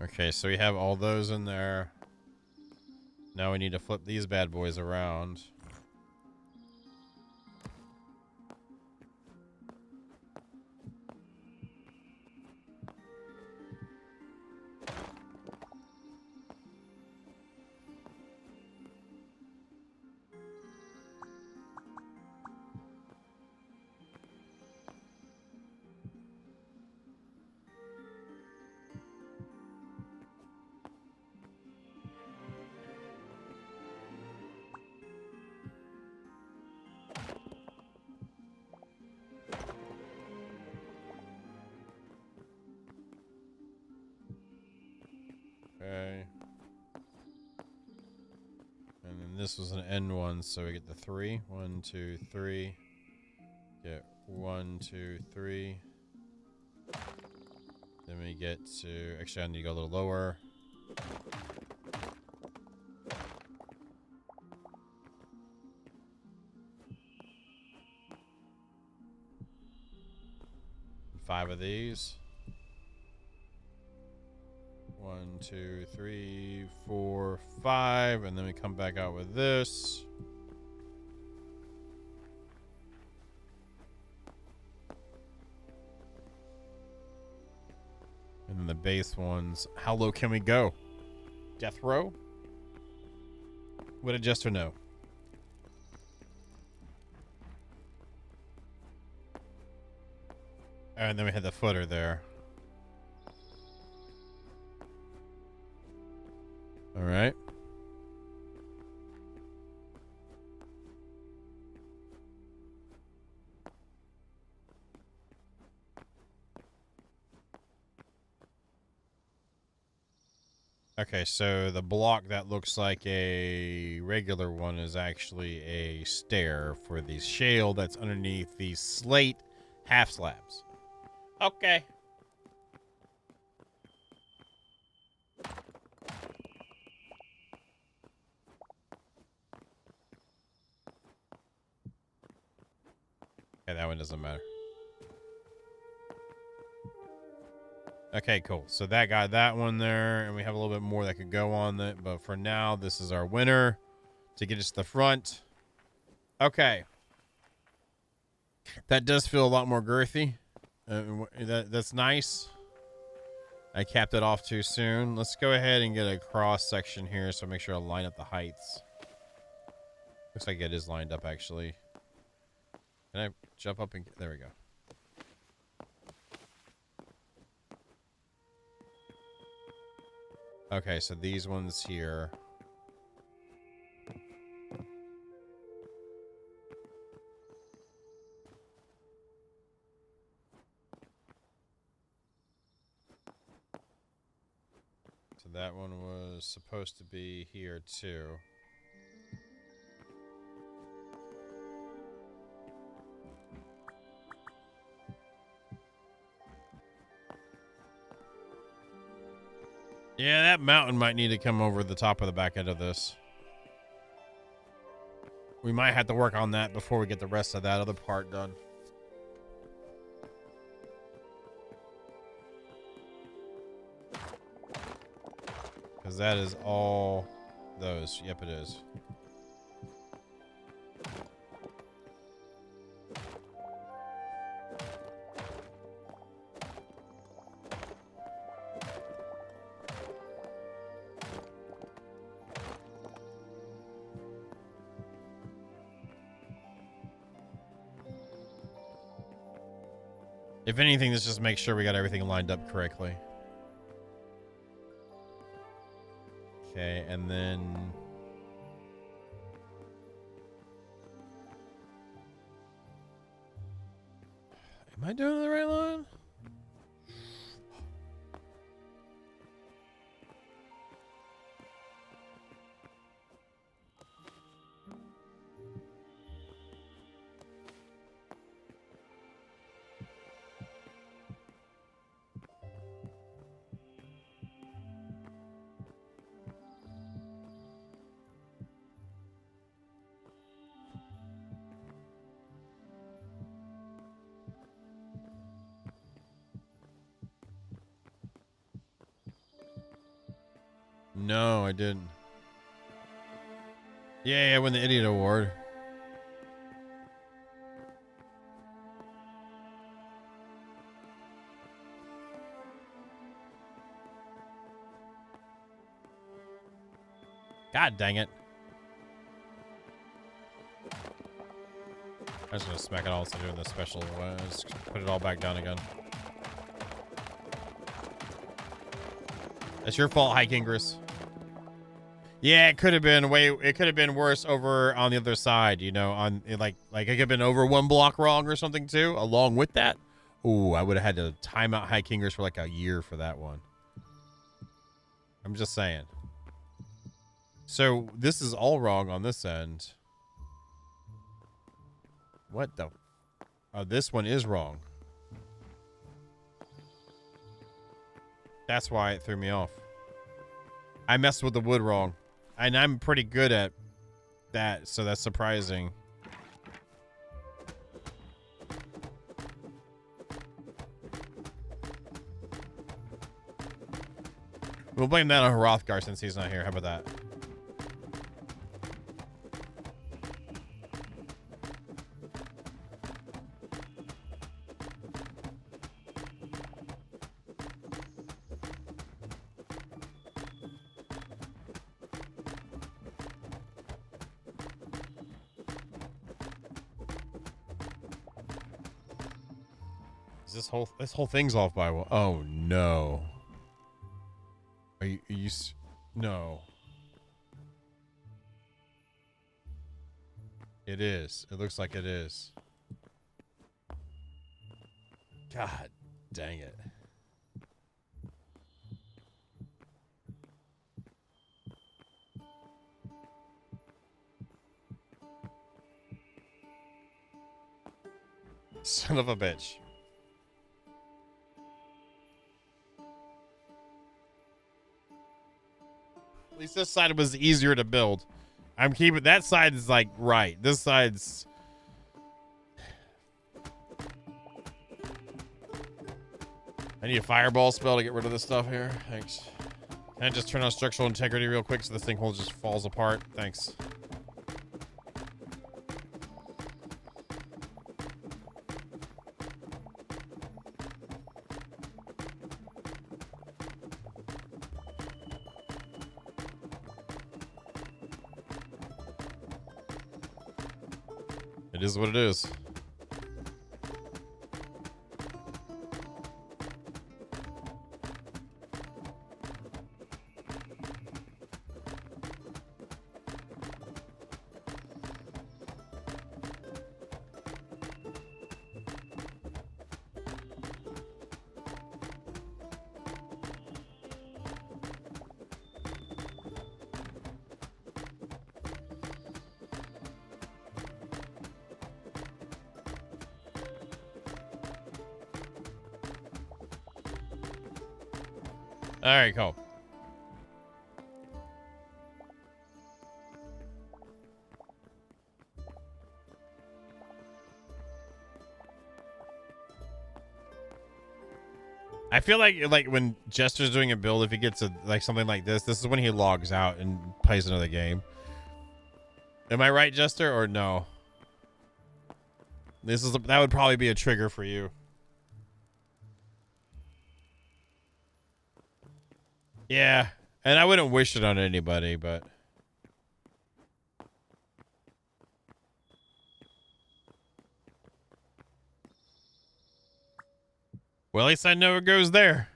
Okay, so we have all those in there. Now we need to flip these bad boys around. Okay. And then this was an end one, so we get the 3. 1, 2, 3. Get 1, 2, 3. Then we get to... Actually, I need to go a little lower. Five of these. 1, 2, 3, 4, 5. And then we come back out with this. And then the base ones. How low can we go? Death row? Would it just or no? And then we had the footer there. All right. Okay, so the block that looks like a regular one is actually a stair for the shale that's underneath the slate half slabs. Okay. Okay, that one doesn't matter. Okay, cool. So that got that one there, and we have a little bit more that could go on that. But for now, this is our winner to get us to the front. Okay. That does feel a lot more girthy. That's nice. I capped it off too soon. Let's go ahead and get a cross section here, so make sure I line up the heights. Looks like it is lined up, actually. Can I jump up and... There we go. Okay, so these ones here. So that one was supposed to be here too. Yeah, that mountain might need to come over the top of the back end of this. We might have to work on that before we get the rest of that other part done. Because that is all those. Yep, it is. If anything, let's just make sure we got everything lined up correctly. Okay, and then... Am I doing the right line? No, I didn't. Yeah, I won the Idiot Award. God dang it. I'm just going to smack it all instead of doing the special. Just put it all back down again. That's your fault, High Kingress. Yeah, it could have been it could have been worse over on the other side, you know, on like it could have been over one block wrong or something too, along with that. Ooh, I would have had to time out High Kingress for like a year for that one. I'm just saying. So this is all wrong on this end. What the? Oh, this one is wrong. That's why it threw me off. I messed with the wood wrong. And I'm pretty good at that, so that's surprising. We'll blame that on Hrothgar since he's not here. How about that? This whole thing's off by one. Oh no. Are you no. It is. It looks like it is. God dang it. Son of a bitch. At least this side was easier to build. I'm keeping that side is like right. This side's I need a fireball spell to get rid of this stuff here. Thanks. Can I just turn on structural integrity real quick so this thing just falls apart? Thanks. It is what it is. All right, cool. I feel like when Jester's doing a build, if he gets like something like this is when he logs out and plays another game. Am I right, Jester, or no? That would probably be a trigger for you. Yeah, and I wouldn't wish it on anybody, but well, at least I know it goes there.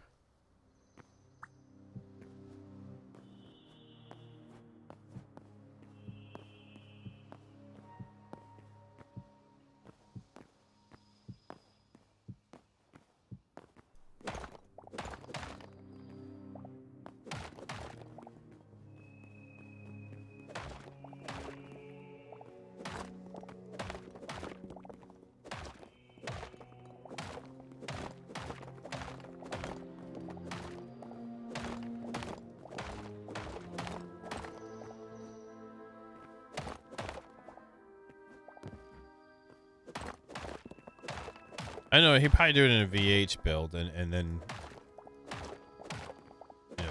I know, he'd probably do it in a VH build and then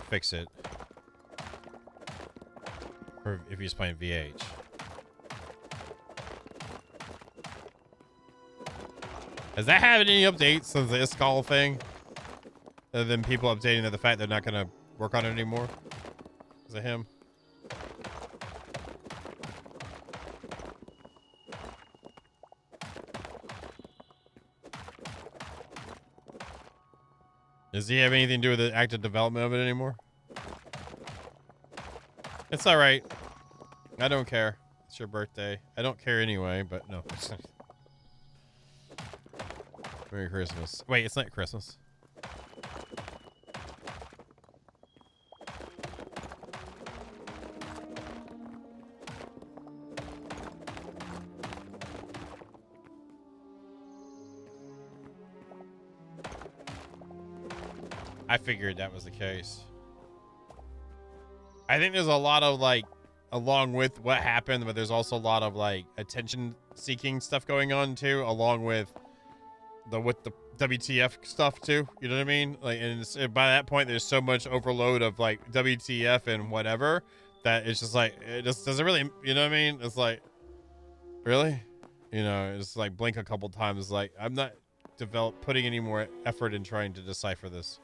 fix it. Or if he's playing VH. Has that had any updates since the Iskall thing? Other than people updating that the fact they're not going to work on it anymore? Is it him? Does he have anything to do with the active development of it anymore? It's all right. I don't care. It's your birthday. I don't care anyway, but no. Merry Christmas. Wait, it's not Christmas. I figured that was the case. I think there's a lot of like, along with what happened, but there's also a lot of like attention-seeking stuff going on too, along with the WTF stuff too. You know what I mean? Like, and by that point, there's so much overload of like WTF and whatever that it's just like it just doesn't really. You know what I mean? It's like, really, you know, it's like blink a couple times. It's like I'm not putting any more effort in trying to decipher this.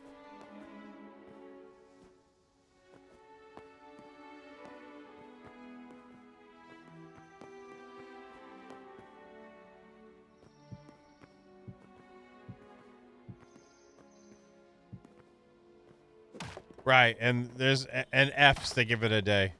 Right, and there's an F's to give it a day.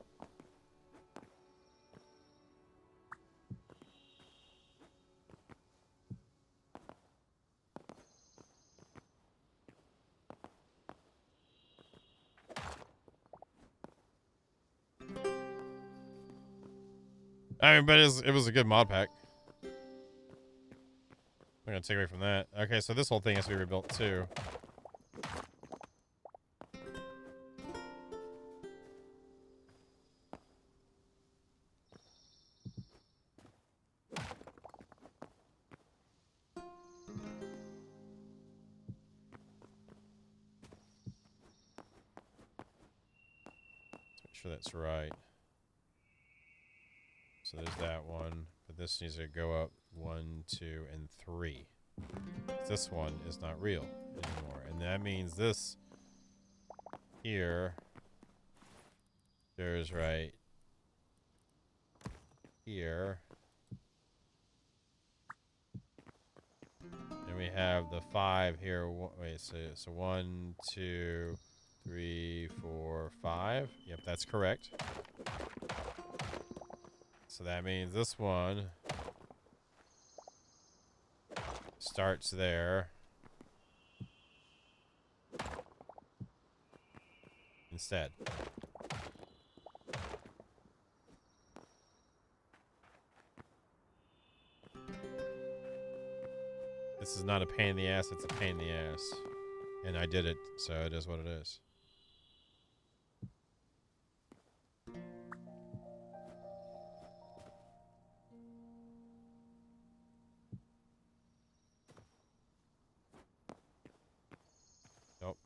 I mean, but it was a good mod pack. I'm gonna take away from that. Okay, so this whole thing has to be rebuilt too. Let's make sure that's right. So there's that one, but this needs to go up 1, 2, and 3. This one is not real anymore, and that means this here goes right here, and we have the 5 here. Wait, so 1, 2, 3, 4, 5. Yep, that's correct. So that means this one starts there instead. This is not a pain in the ass, it's a pain in the ass. And I did it, so it is what it is. Nope.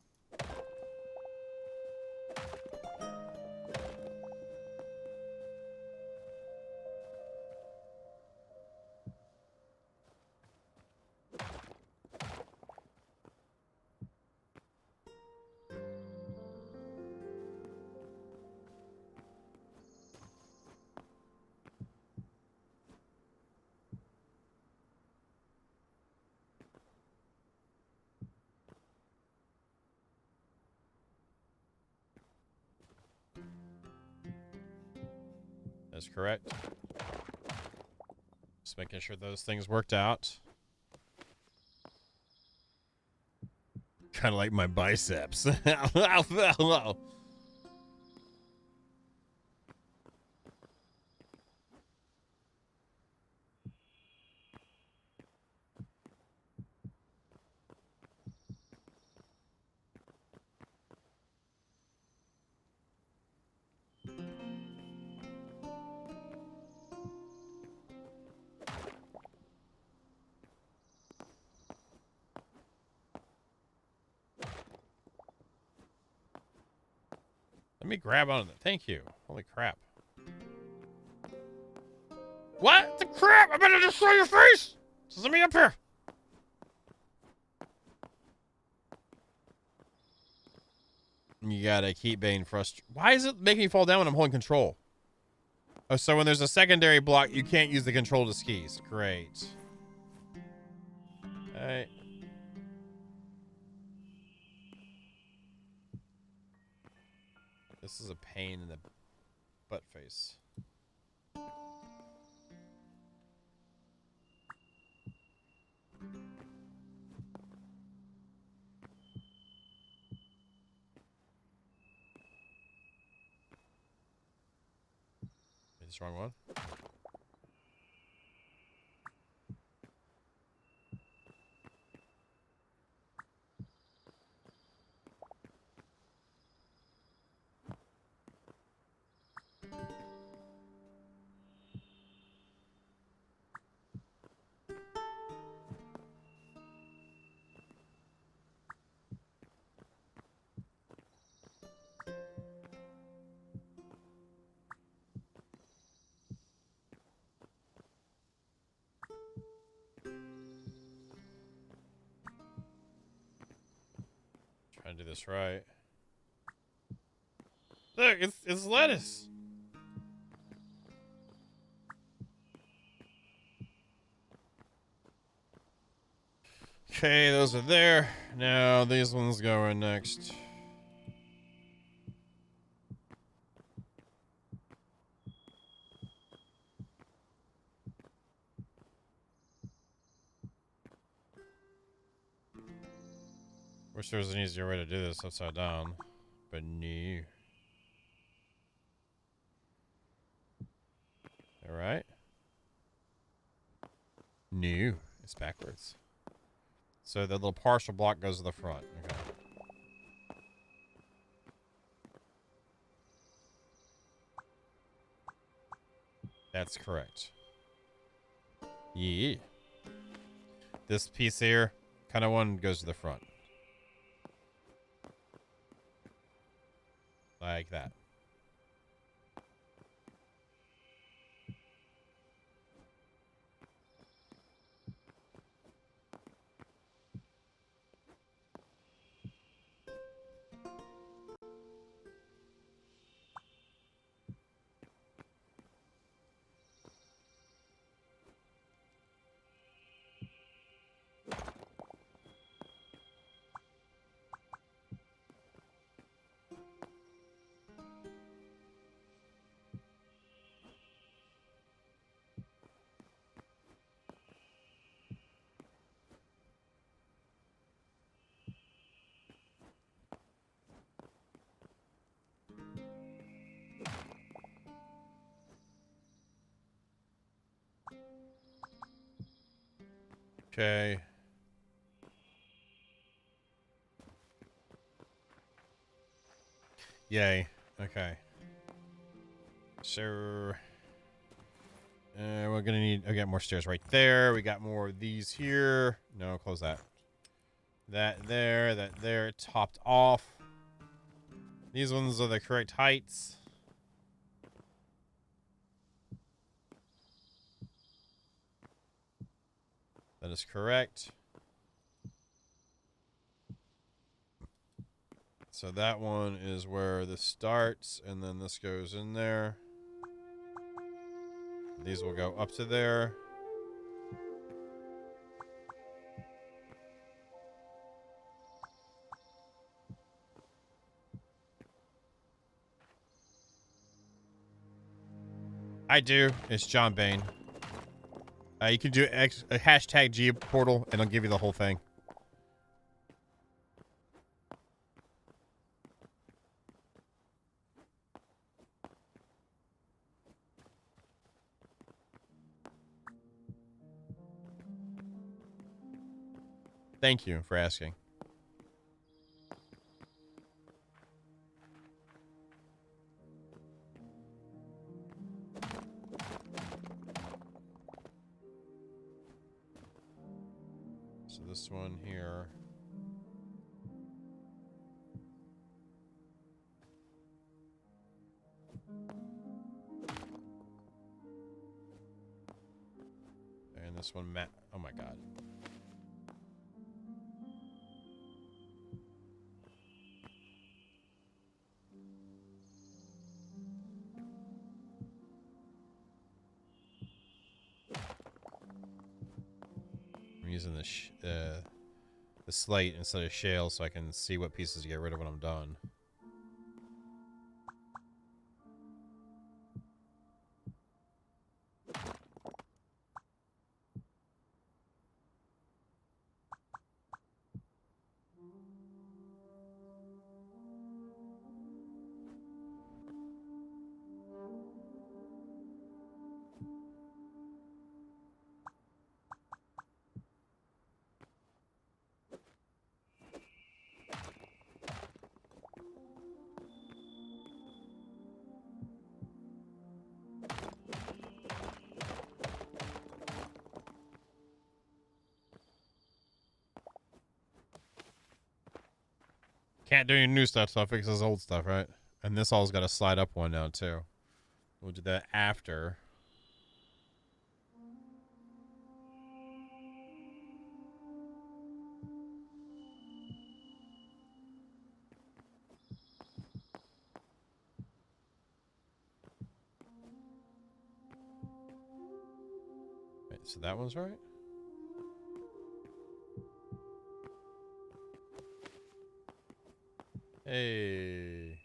That's correct. Just making sure those things worked out. Kind of like my biceps. Let me grab on it. Thank you. Holy crap. What the crap? I better destroy your face! So let me up here. You gotta keep being frustrated. Why is it making me fall down when I'm holding control? Oh, so when there's a secondary block, you can't use the control to skis. Great. Alright. This is a pain in the butt face. It's the wrong one. Trying to do this right. Look, it's lettuce. Okay, those are there. Now these ones go in next. Wish there was an easier way to do this upside down, but no. All right. No, it's backwards. So the little partial block goes to the front. Okay. That's correct. Yeah. This piece here, kind of one goes to the front. Like that. Okay. Yay. Okay. So we're gonna need. I got more stairs right there. We got more of these here. No, close that. That there. Topped off. These ones are the correct heights. That is correct. So that one is where this starts, and then this goes in there. These will go up to there. I do. It's John Bain. You can do a hashtag G portal, and I'll give you the whole thing. Thank you for asking. So this one here. And this one, Matt. Oh my god. I'm using the slate instead of shale so I can see what pieces to get rid of when I'm done. Can't do any new stuff, so I'll fix this old stuff, right? And this all's got a slide up one now, too. We'll do that after. Wait, so that one's right? Hey.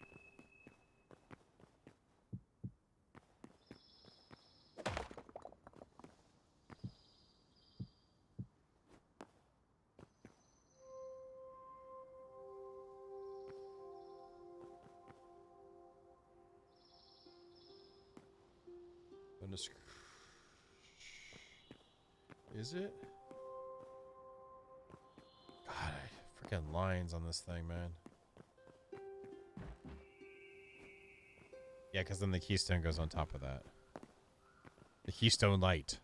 Is it? God, freaking lines on this thing, man. Yeah, because then the keystone goes on top of that. The keystone light.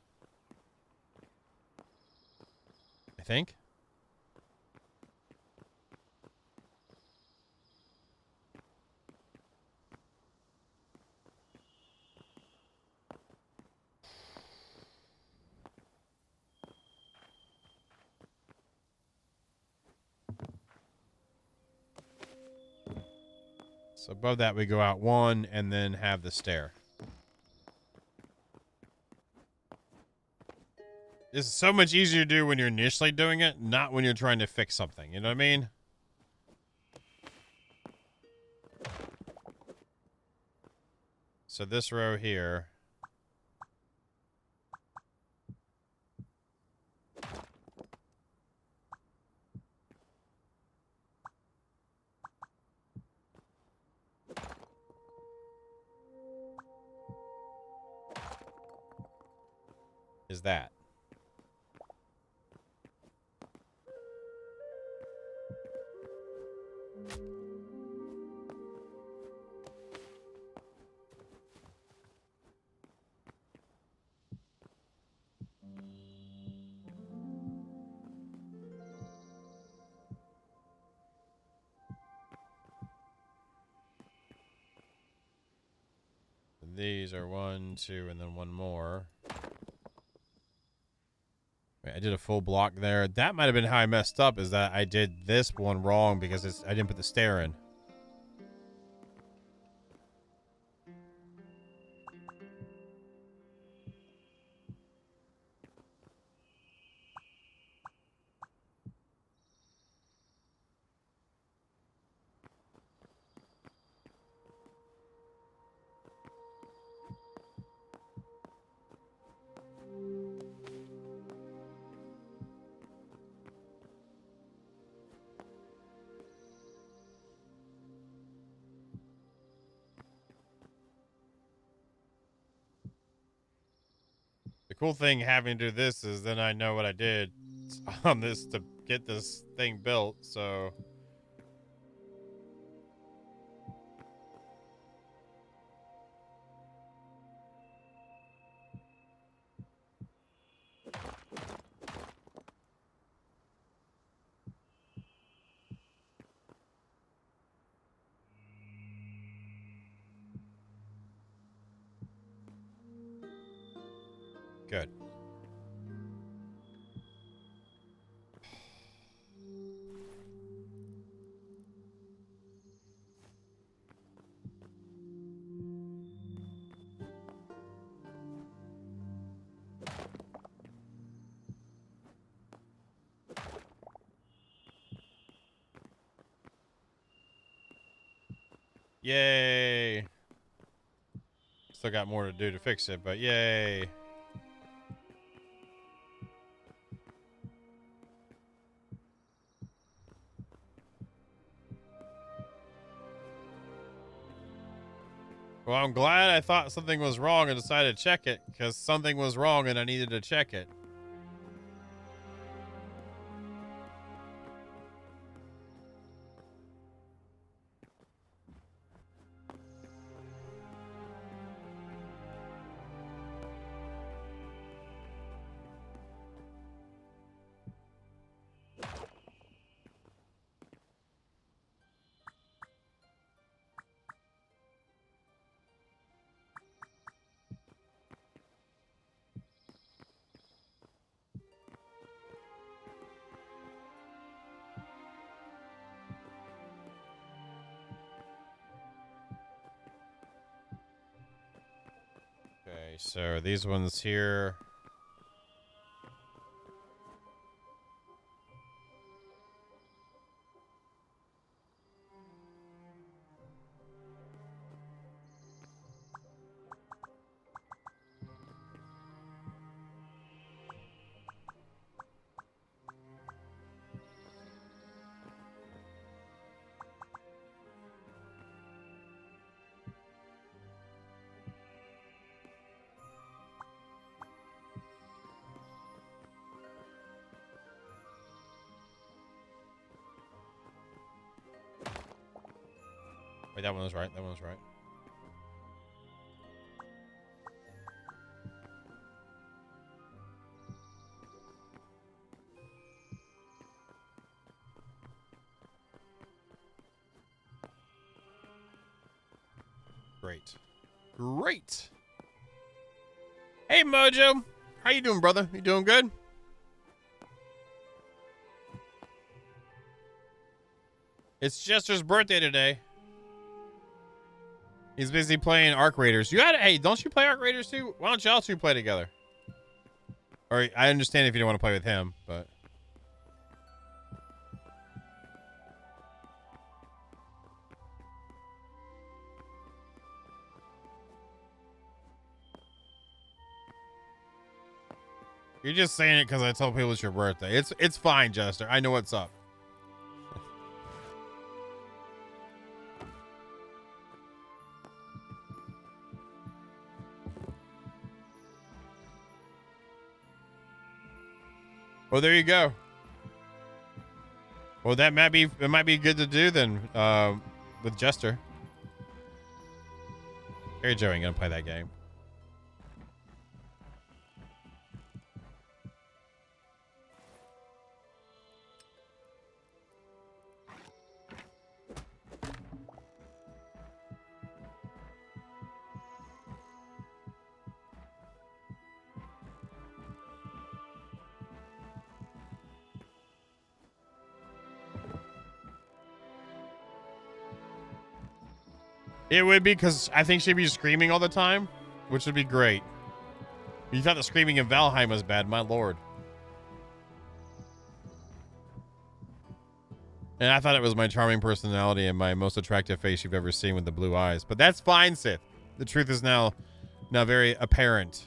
I think. So above that, we go out one and then have the stair. This is so much easier to do when you're initially doing it, not when you're trying to fix something. You know what I mean? So this row here. Is that. These are 1, 2, and then one more. Wait, I did a full block there. That might have been how I messed up, is that I did this one wrong because I didn't put the stair in. The cool thing having to do this is then I know what I did on this to get this thing built, so... Good. Yay! Still got more to do to fix it, but yay! Well, I'm glad I thought something was wrong and decided to check it, because something was wrong and I needed to check it. so these ones here. Wait, that one was right. That one was right. Great. Great. Hey, Mojo. How you doing, brother? You doing good? It's Jester's birthday today. He's busy playing Arc Raiders. Hey, don't you play Arc Raiders too? Why don't y'all two play together? Or I understand if you don't want to play with him, but you're just saying it because I told people it's your birthday. It's fine, Jester. I know what's up. Well, there you go. Well, it might be good to do then with Jester. Hey, Joe ain't gonna play that game. It would be because I think she'd be screaming all the time, which would be great. You thought the screaming in Valheim was bad, my lord. And I thought it was my charming personality and my most attractive face you've ever seen with the blue eyes. But that's fine, Sith. The truth is now very apparent.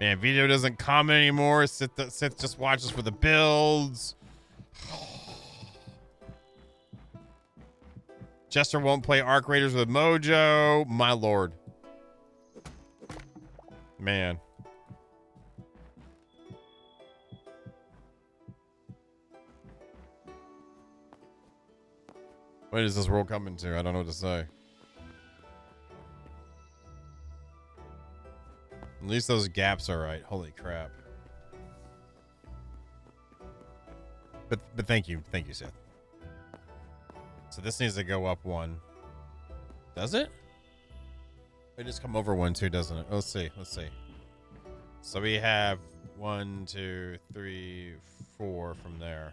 Man, Vito doesn't comment anymore. Sith just watches for the builds. Jester won't play Arc Raiders with Mojo. My lord. Man. What is this world coming to? I don't know what to say. At least those gaps are right. Holy crap. But thank you, Seth. So this needs to go up one. Does it? It just come over one too, doesn't it? Let's see. So we have 1, 2, 3, 4 from there.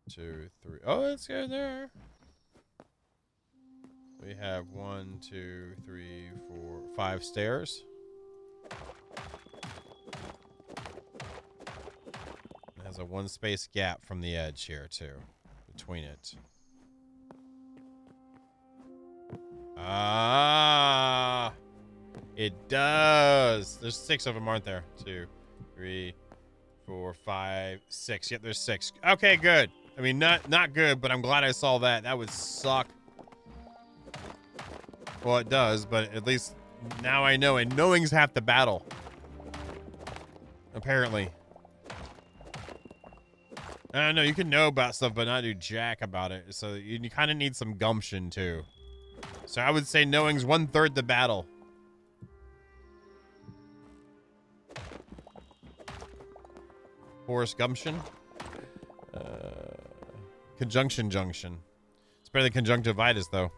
Two, three. Oh, let's go there. We have 1, 2, 3, 4, 5 stairs. It has a 1 space gap from the edge here too, between it. Ah, it does. There's 6 of them, aren't there? 2, 3, 4, 5, 6. Yep, there's 6. Okay, good. I mean, not good, but I'm glad I saw that. That would suck. Well, it does, but at least now I know. And knowing's half the battle. Apparently. I don't know. You can know about stuff, but not do jack about it. So you kind of need some gumption, too. So I would say knowing's 1/3 the battle. Force gumption. Conjunction junction. It's better than conjunctivitis, though.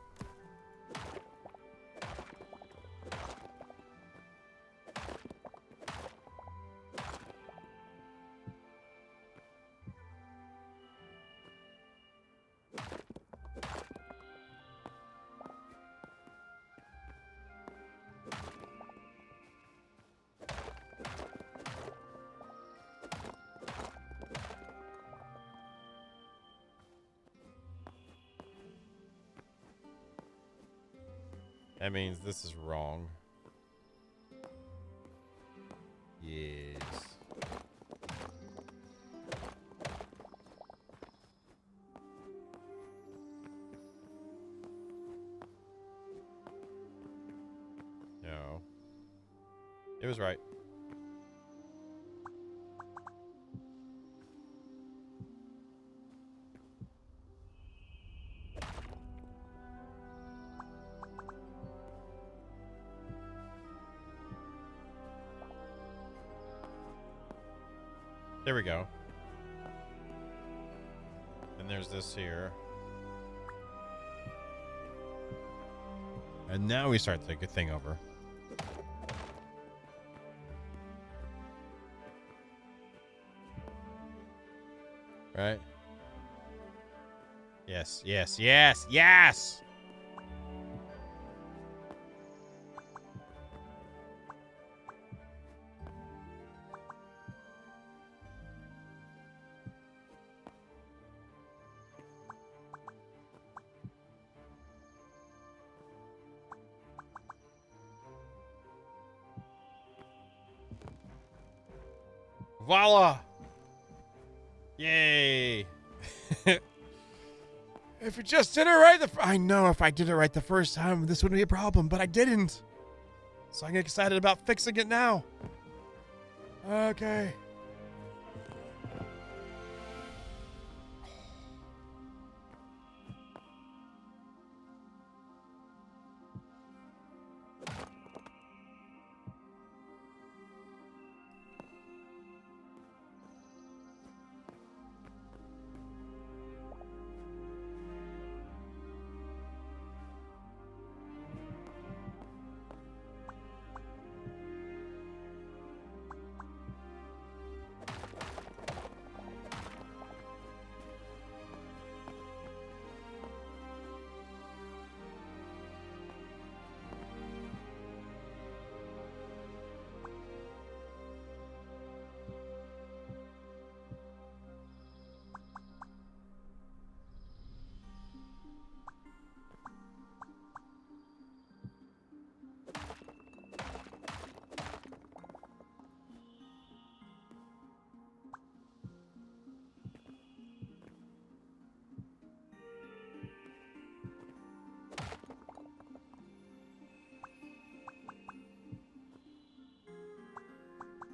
That means this is wrong. Yes. No. It was right. There we go. And there's this here. And now we start the good thing over. Right? Yes, yes, yes, yes! Voila! Yay! If you just did it right, I know if I did it right the first time, this wouldn't be a problem, but I didn't. So I get excited about fixing it now. Okay.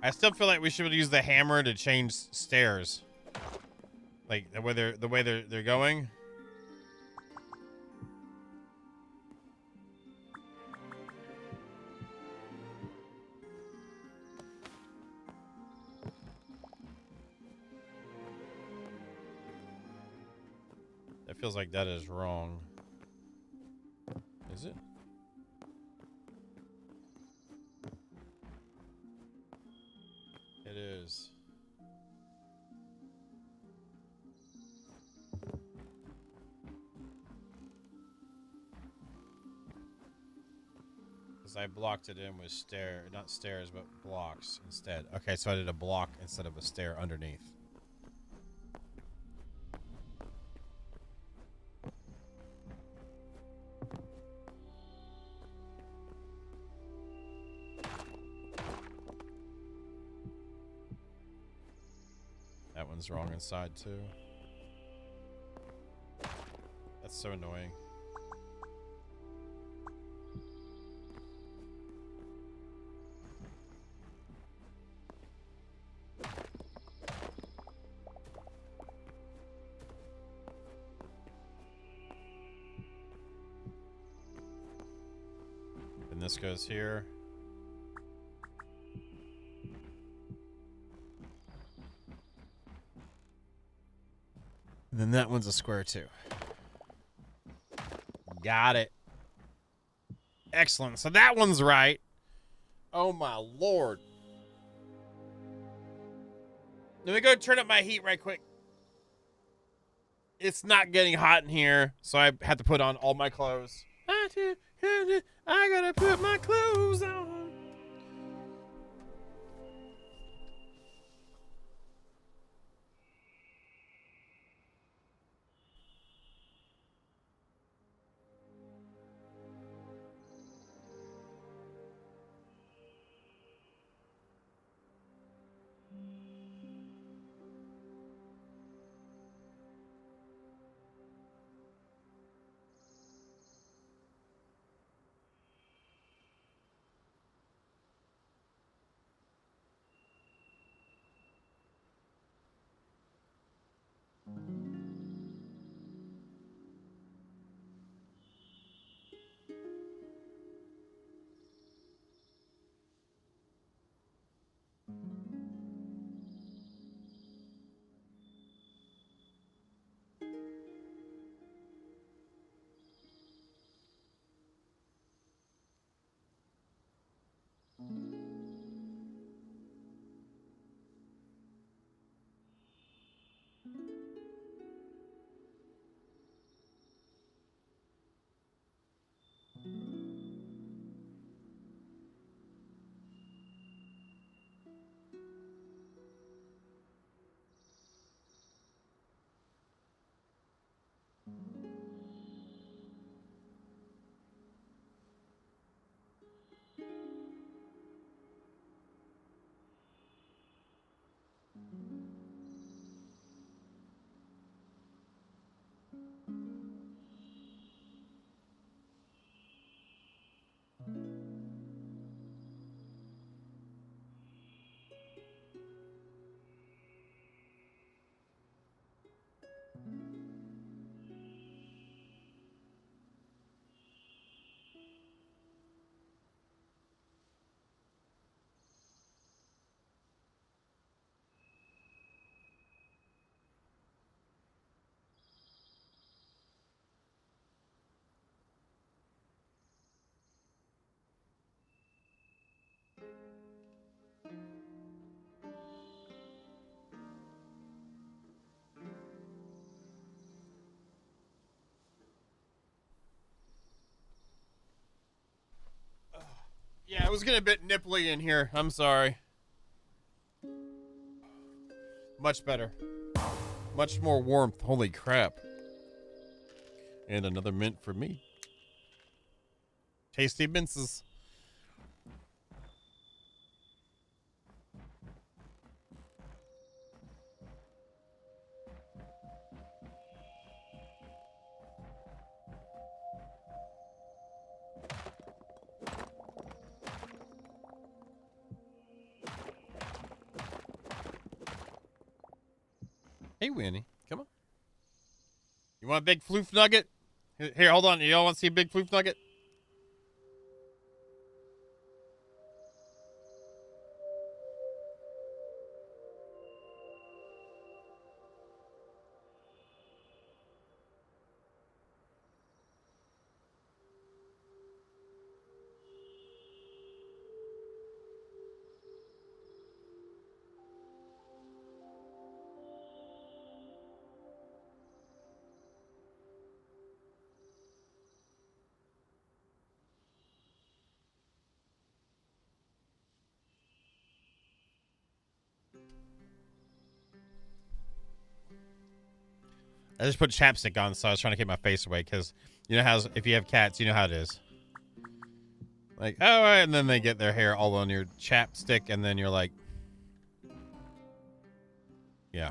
I still feel like we should use the hammer to change stairs. Like the way they're going. That feels like that is wrong. Is it? It is. Because I blocked it in with not stairs, but blocks instead. Okay, so I did a block instead of a stair underneath. That one's wrong inside too. That's so annoying. And this goes here. And then that one's a square too. Got it. Excellent. So that one's right. Oh my lord. Let me go turn up my heat right quick. It's not getting hot in here, so I had to put on all my clothes. I gotta put my clothes on. Yeah, it was getting a bit nipply in here. I'm sorry. Much better. Much more warmth. Holy crap. And another mint for me. Tasty minces. Hey, Winnie. Come on. You want a big floof nugget? Here, hold on. You all want to see a big floof nugget? I just put chapstick on, so I was trying to keep my face away, because you know how, if you have cats, you know how it is. Like, oh, and then they get their hair all on your chapstick, and then you're like, yeah.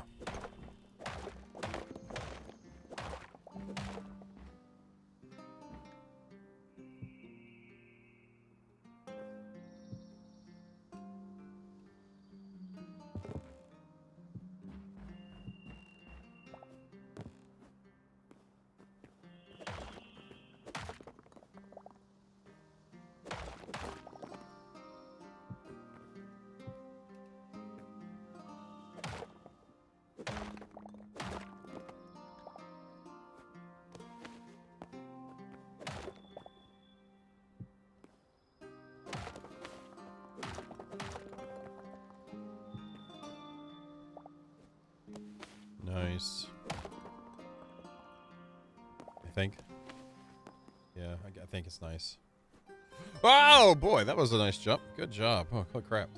nice. I think. Yeah, I think it's nice. Oh boy, that was a nice jump. Good job. Oh crap.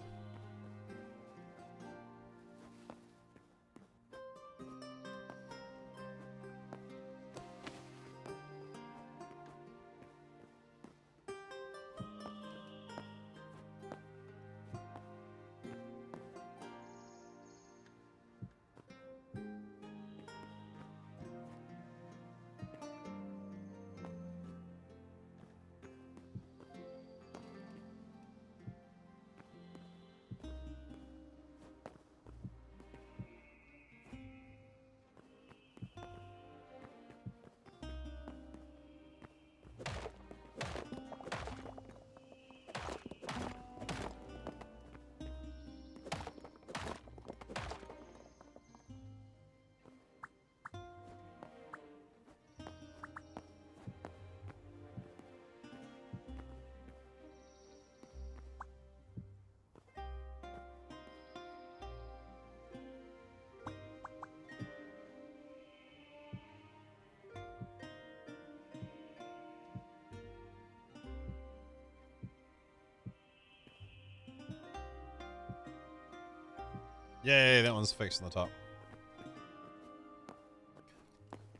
Yay, that one's fixed on the top.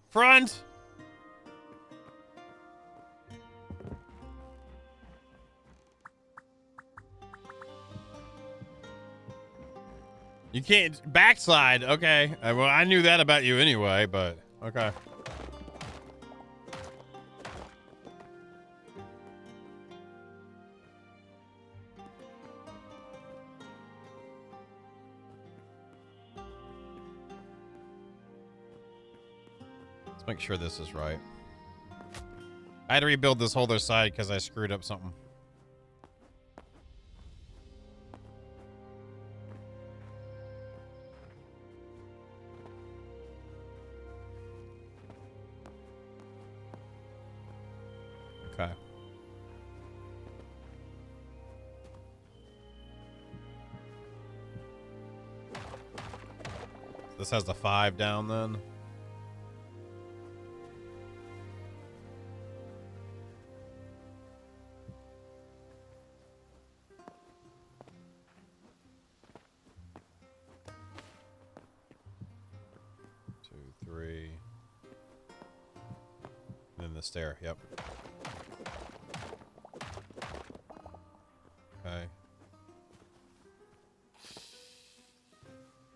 Front! You can't backside. Okay. Well, I knew that about you anyway, but okay. Let's make sure this is right. I had to rebuild this whole other side because I screwed up something. Okay. This has the 5 down then. Stair, yep. Okay.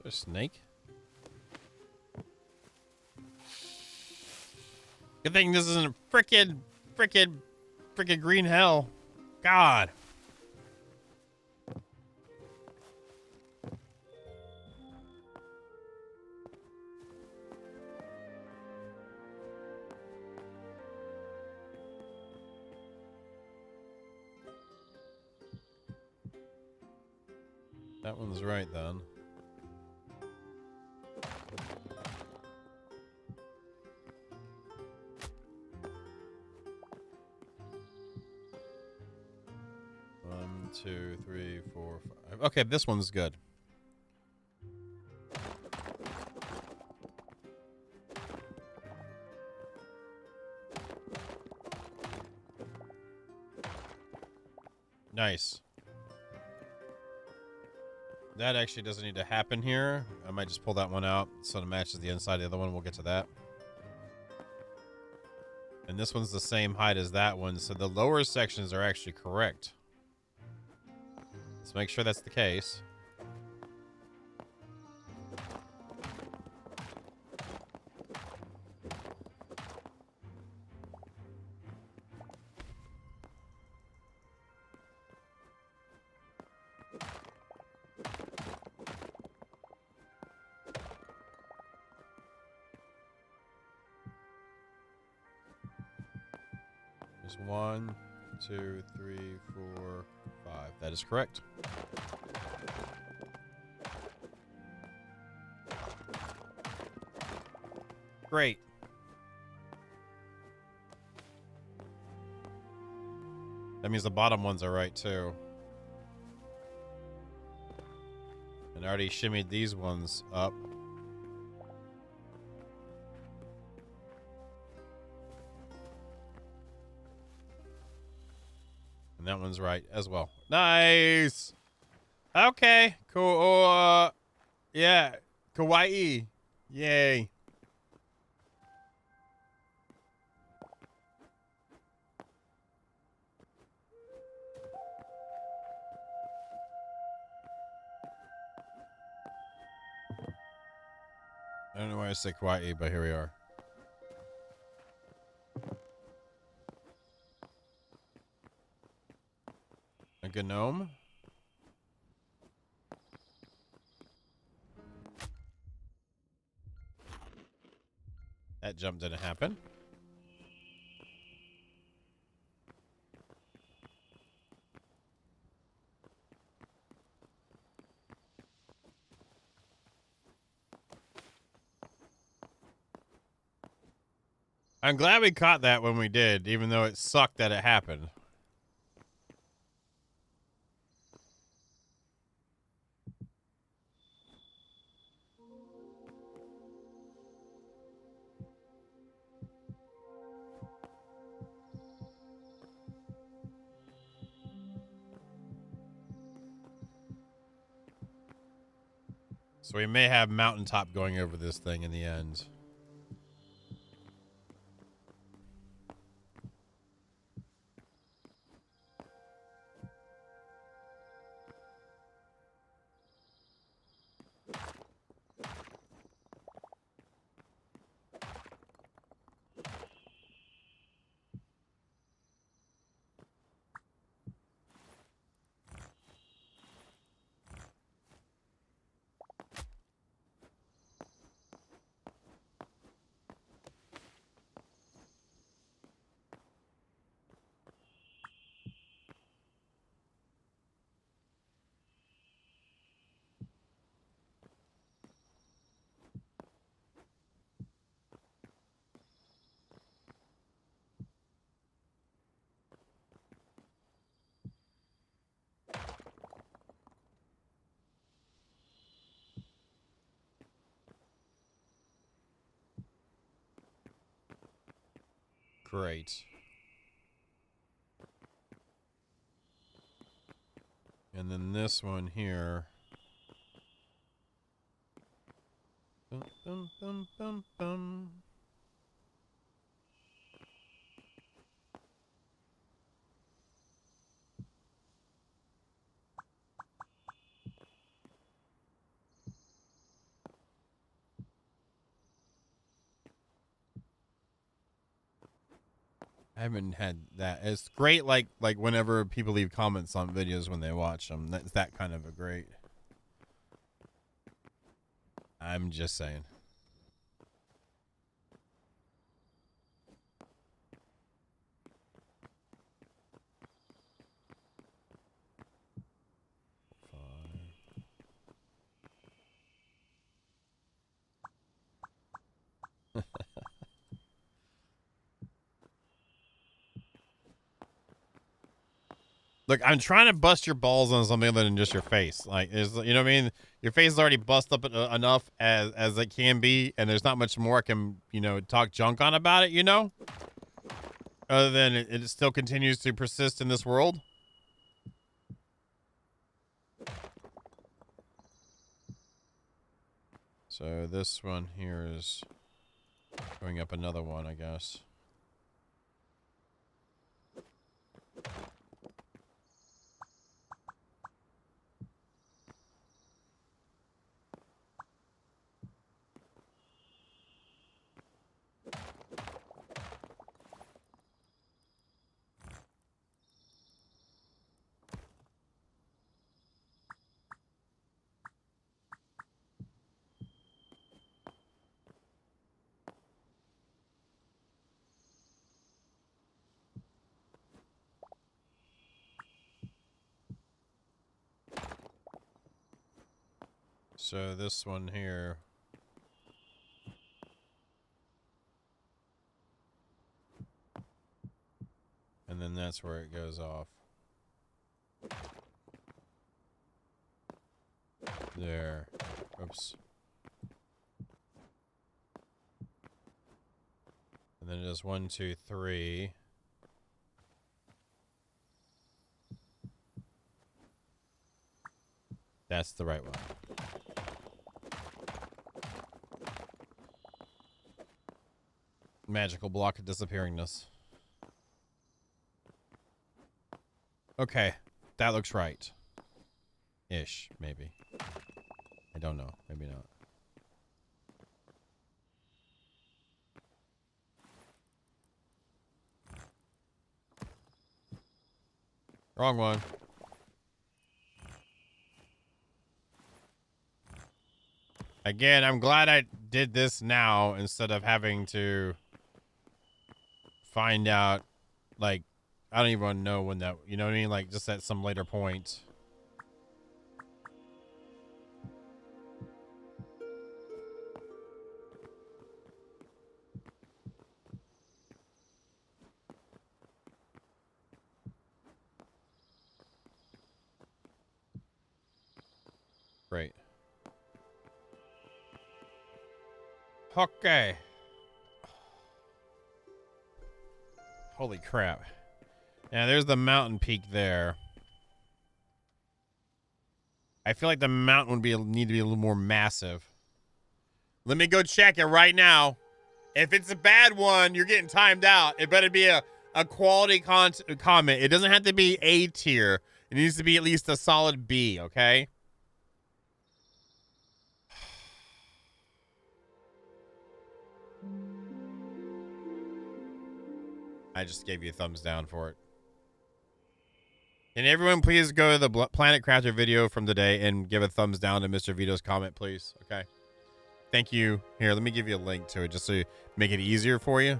There's a snake? Good thing this isn't frickin' green hell. God. That one's right then. One, two, three, four, five. Okay, this one's good. Nice. That actually doesn't need to happen here. I might just pull that one out so it matches the inside of the other one. We'll get to that. And this one's the same height as that one, so the lower sections are actually correct. Let's make sure that's the case. There's 1, 2, 3, 4, 5. That is correct. Great. That means the bottom ones are right too. And I already shimmied these ones up. And that one's right as well. Nice. Okay. Cool. Yeah. Kawaii. Yay. I don't know why I say kawaii, but here we are. A gnome? That jump didn't happen. I'm glad we caught that when we did, even though it sucked that it happened. So we may have mountaintop going over this thing in the end. Great. And then this one here. Bum, bum, bum, bum, bum. I haven't had that. It's great, like whenever people leave comments on videos when they watch them. That's that kind of a great. I'm just saying. Look, I'm trying to bust your balls on something other than just your face. Like, is you know what I mean? Your face is already bust up enough as it can be, and there's not much more I can talk junk on about it. Other than it still continues to persist in this world. So this one here is going up another one, I guess. So this one here. And then that's where it goes off. There. Oops. And then it does 1, 2, 3. That's the right one. Magical block of disappearingness. Okay, that looks right. Ish, maybe. I don't know. Maybe not. Wrong one. Again, I'm glad I did this now instead of having to find out, like, I don't even know when that, you know what I mean? Like, just at some later point. Great. Okay. Holy crap. Yeah, there's the mountain peak there. I feel like the mountain would need to be a little more massive. Let me go check it right now. If it's a bad one, you're getting timed out. It better be a quality comment. It doesn't have to be A tier. It needs to be at least a solid B, okay? I just gave you a thumbs down for it. Can everyone please go to the Planet Crafter video from today and give a thumbs down to Mr. Vito's comment, please? Okay. Thank you. Here, let me give you a link to it just so you make it easier for you.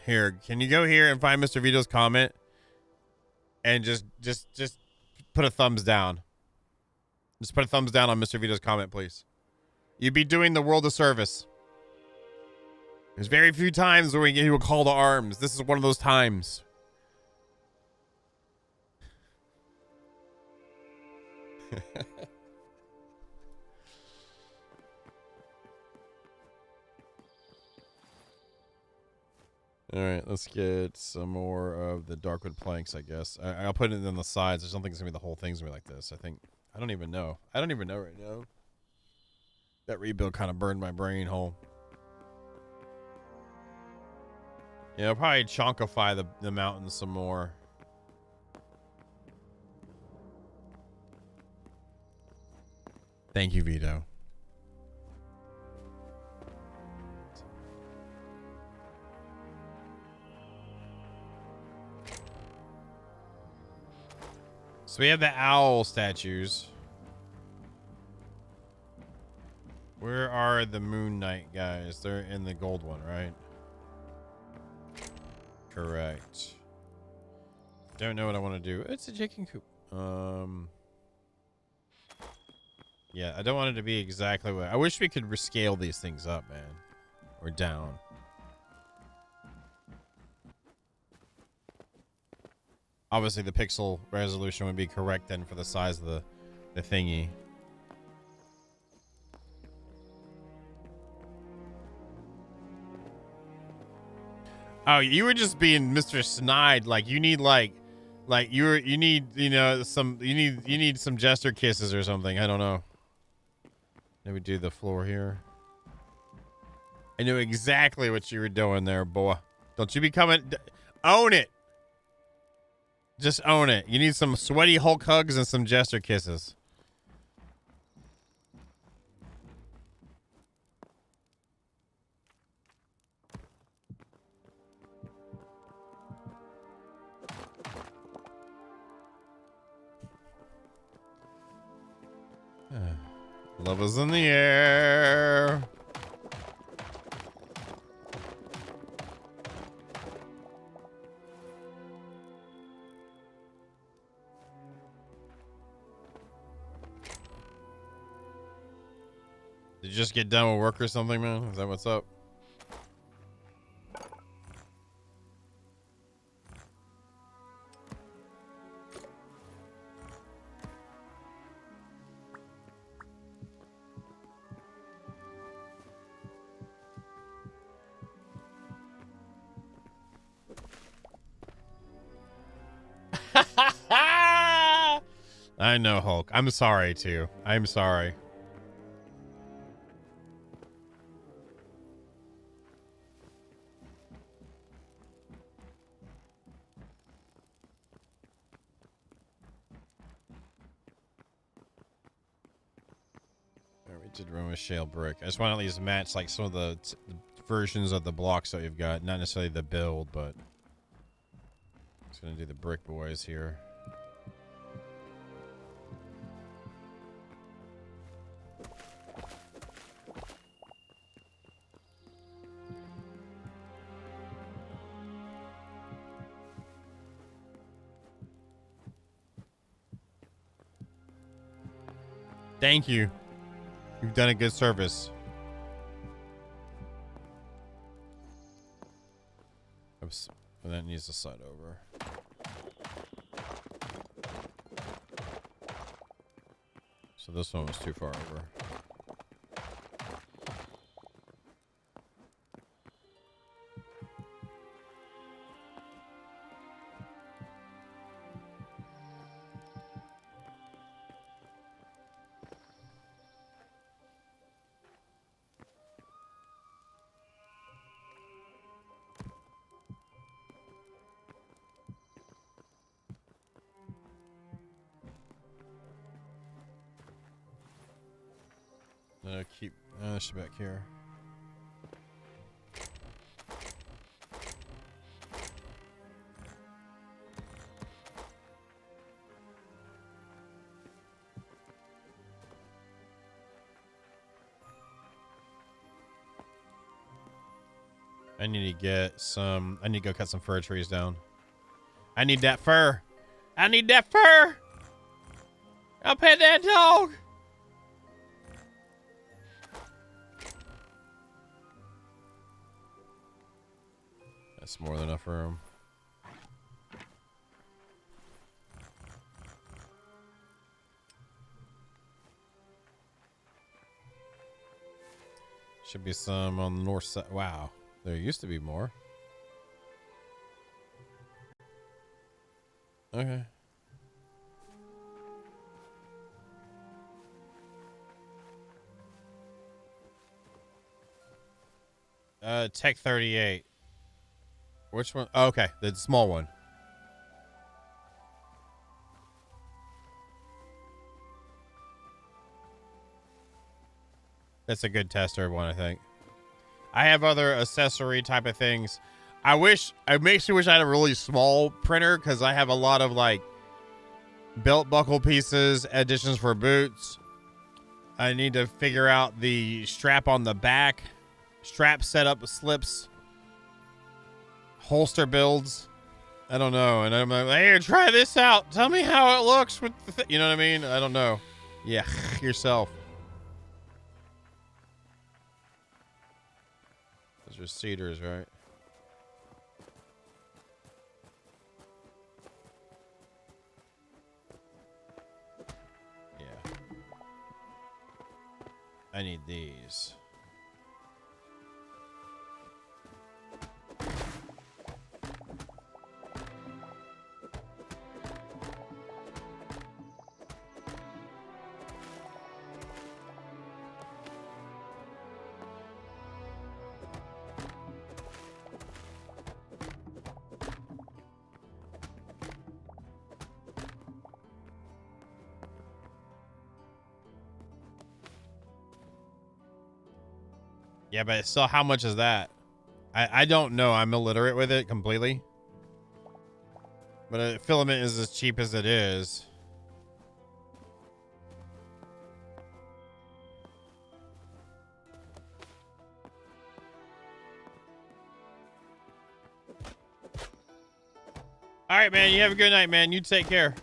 Here, can you go here and find Mr. Vito's comment and just put a thumbs down. Just put a thumbs down on Mr. Vito's comment, please. You'd be doing the world a service. There's very few times where we give you a call to arms. This is one of those times. All right, let's get some more of the darkwood planks, I guess. I'll put it on the sides. I don't think it's going to be the whole thing's going to be like this. I don't even know. I don't even know right now. That rebuild kind of burned my brain hole. Yeah, I'll probably chunkify the mountains some more. Thank you, Vito. So we have the owl statues. Where are the Moon Knight guys? They're in the gold one, right? Correct. Don't know what I want to do. It's a chicken coop. Yeah, I don't want it to be exactly what... I wish we could rescale these things up, man. Or down. Obviously, the pixel resolution would be correct then for the size of the thingy. Oh, you were just being Mr. Snide. Like you need you need you need some jester kisses or something. I don't know. Maybe do the floor here. I knew exactly what you were doing there, boy. Don't you be coming. Own it. Just own it. You need some sweaty Hulk hugs and some jester kisses. Love is in the air. Did you just get done with work or something, man? Is that what's up? I know, Hulk. I'm sorry, too. I'm sorry. We did run with shale brick. I just want to at least match like some of the versions of the blocks that you've got. Not necessarily the build, but I'm just going to do the brick boys here. Thank you. You've done a good service. Oops. And that needs to slide over. So this one was too far over. Keep this back here. I need to get some. I need to go cut some fir trees down. I need that fur. I need that fur. I'll pet that dog. That's more than enough room. Should be some on the north side. Wow, there used to be more. Okay. Tech 38. Which one? Oh, okay, the small one. That's a good tester one, I think. I have other accessory type of things. I makes me wish I had a really small printer because I have a lot of like belt buckle pieces, additions for boots. I need to figure out the strap on the back, strap setup, slips, holster builds. I don't know. And I'm like, hey, try this out. Tell me how it looks with the you know what I mean? I don't know. Yeah, yourself. Those are cedars, right? Yeah. I need these. Yeah, but still, how much is that? I don't know. I'm illiterate with it completely. But a filament is as cheap as it is. All right, man. You have a good night, man. You take care.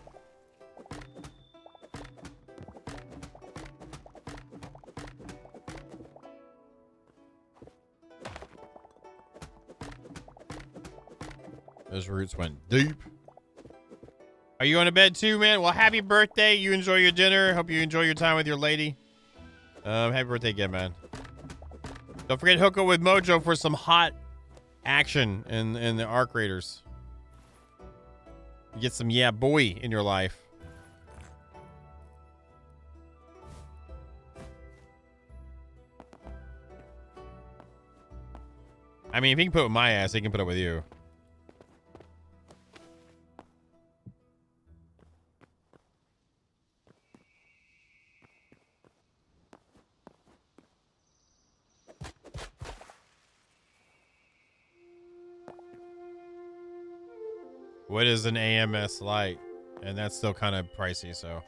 Those roots went deep. Are you going to bed too, man? Well, happy birthday. You enjoy your dinner. Hope you enjoy your time with your lady. Happy birthday again, man. Don't forget to hook up with Mojo for some hot action in the Arc Raiders. You get some yeah boy in your life. I mean, if he can put it with my ass, he can put it with you. What is an AMS light? And that's still kind of pricey, so.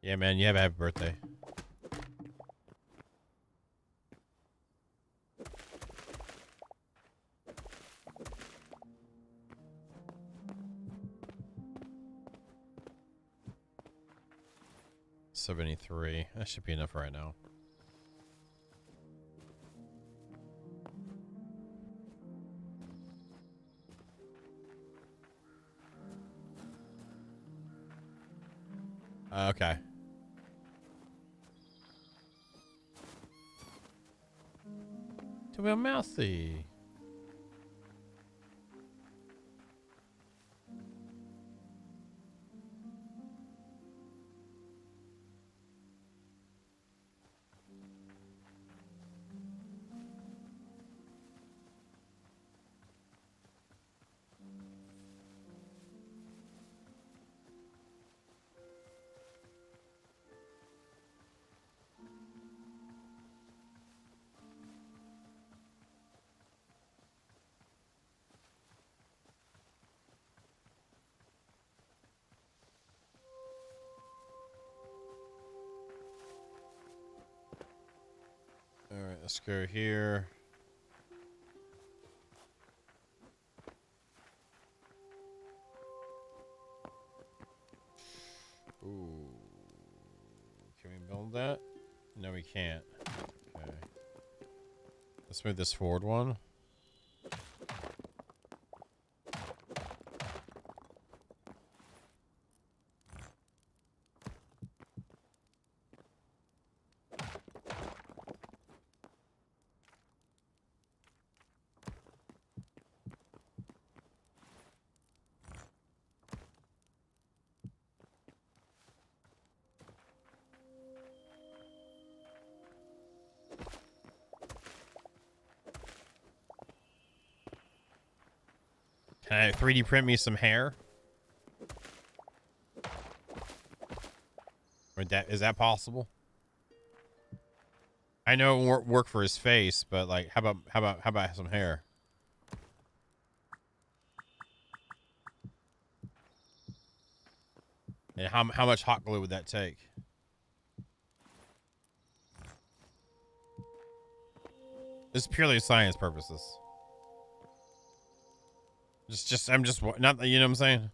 Yeah, man, you have a happy birthday. $73. That should be enough right now. Okay. To be a mouthy. All right, let's go here. Ooh. Can we build that? No, we can't. Okay. Let's move this forward one. Can I 3D print me some hair? Or is that possible? I know it won't work for his face, but like, how about some hair? And how much hot glue would that take? This is purely science purposes. I'm just not, you know what I'm saying?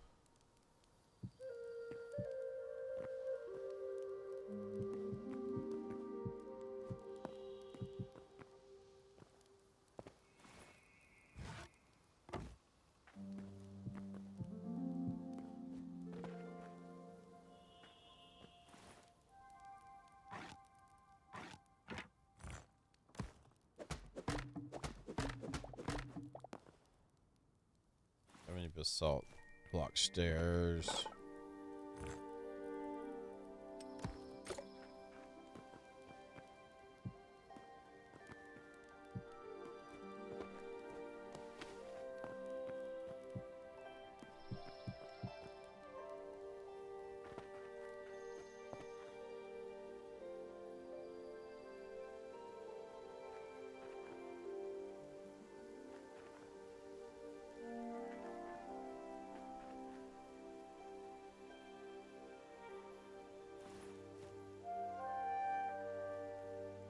How many basalt block stairs?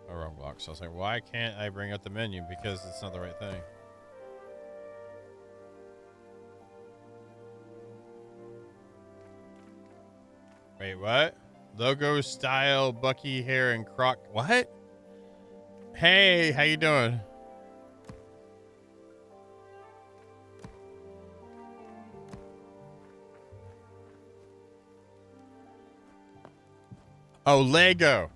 Oh, wrong block. So I was like, why can't I bring up the menu? Because it's not the right thing. Wait, what? Logo style, Bucky hair and croc. What? Hey, how you doing? Oh, Lego.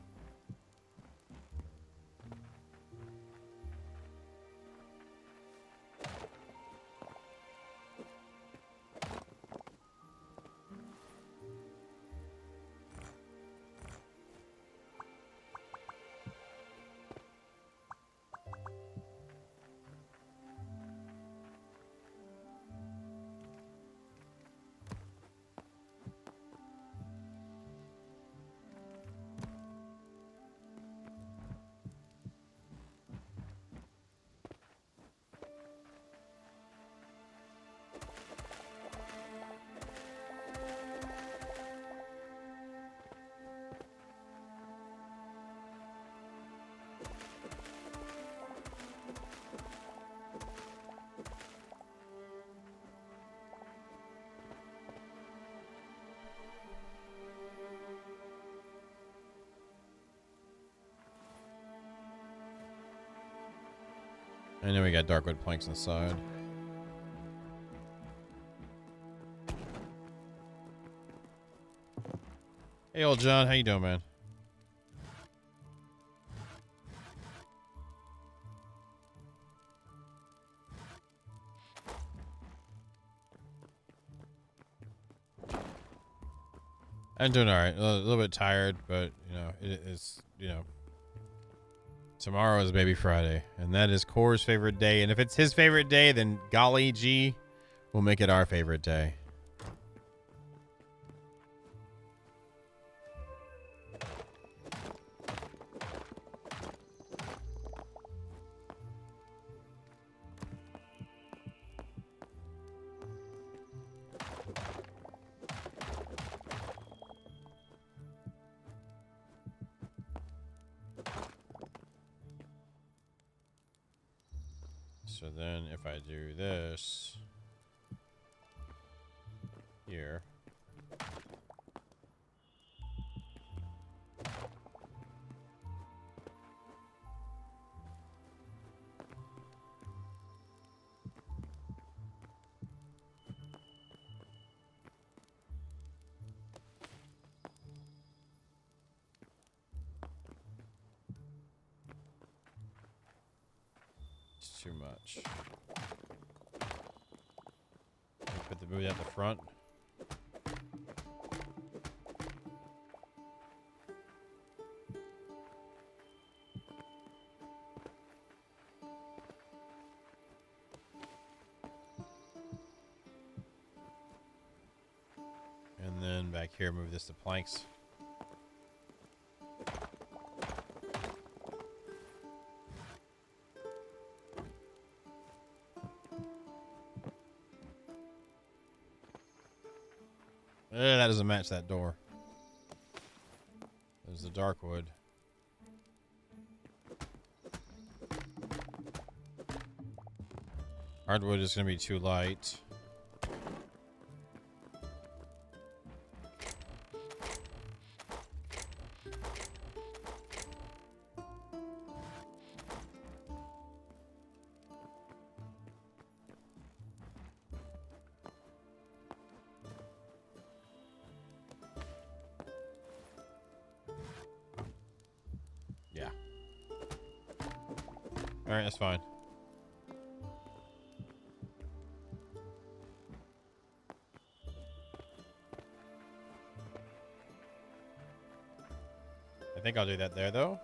And then we got darkwood planks inside. Hey, old John, how you doing, man? I'm doing all right. A little bit tired, but you know, it's tomorrow is Baby Friday, and that is Core's favorite day. And if it's his favorite day, then golly gee, we'll make it our favorite day. So then if I do this here. It's too much. Put the movie at the front. And then back here, move this to planks. That doesn't match that door. There's the dark wood. Hardwood is going to be too light. Yeah. All right, that's fine. I think I'll do that there, though.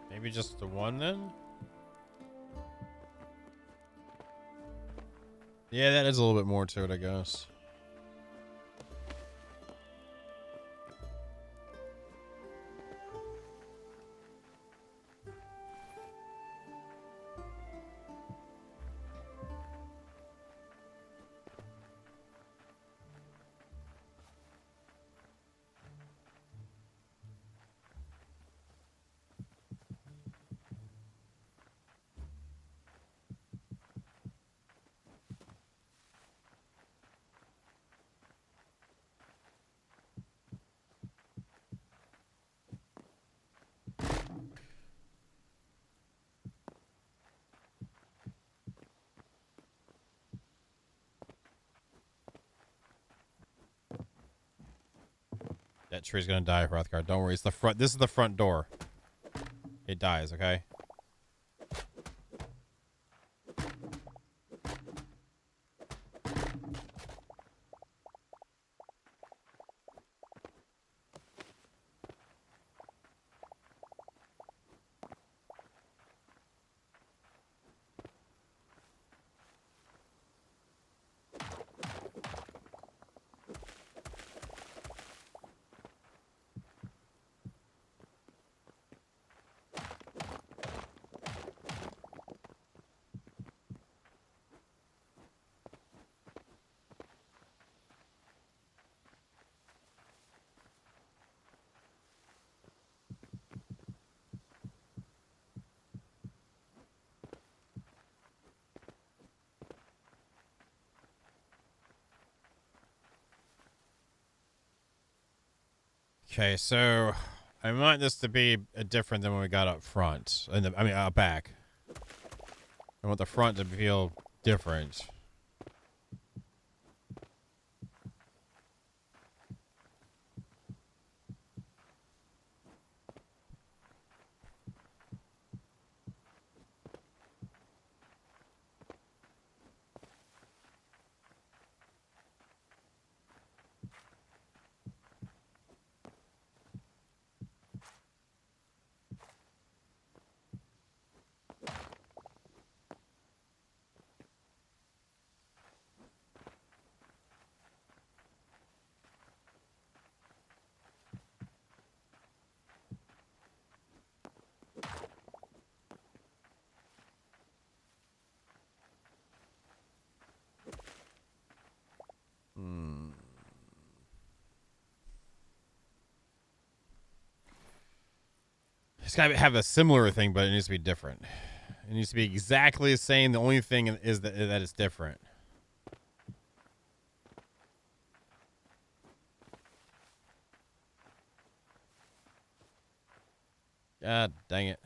Maybe just the one, then? Yeah, that is a little bit more to it, I guess. That tree's gonna die, Hrothgar. Don't worry. It's the front. This is the front door. It dies, okay? Okay, so I want this to be different than what we got up front. I mean, out back. I want the front to feel different. It's got to have a similar thing, but it needs to be different. It needs to be exactly the same. The only thing is that it's different. God dang it.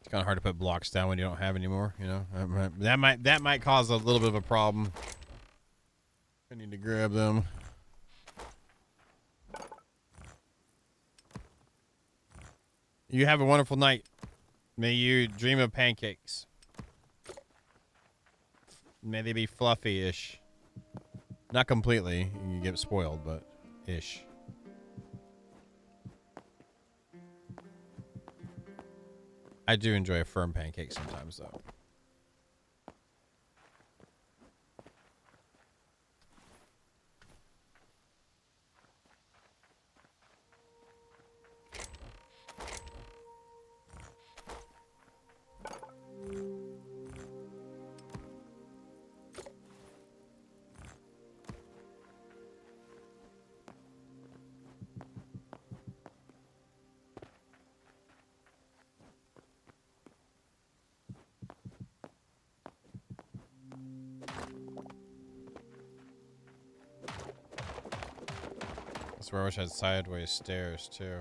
It's kind of hard to put blocks down when you don't have any more, you know. That might cause a little bit of a problem. I need to grab them. You have a wonderful night. May you dream of pancakes. May they be fluffy-ish. Not completely. You get spoiled, but ish. I do enjoy a firm pancake sometimes, though. That's where I wish I had sideways stairs, too.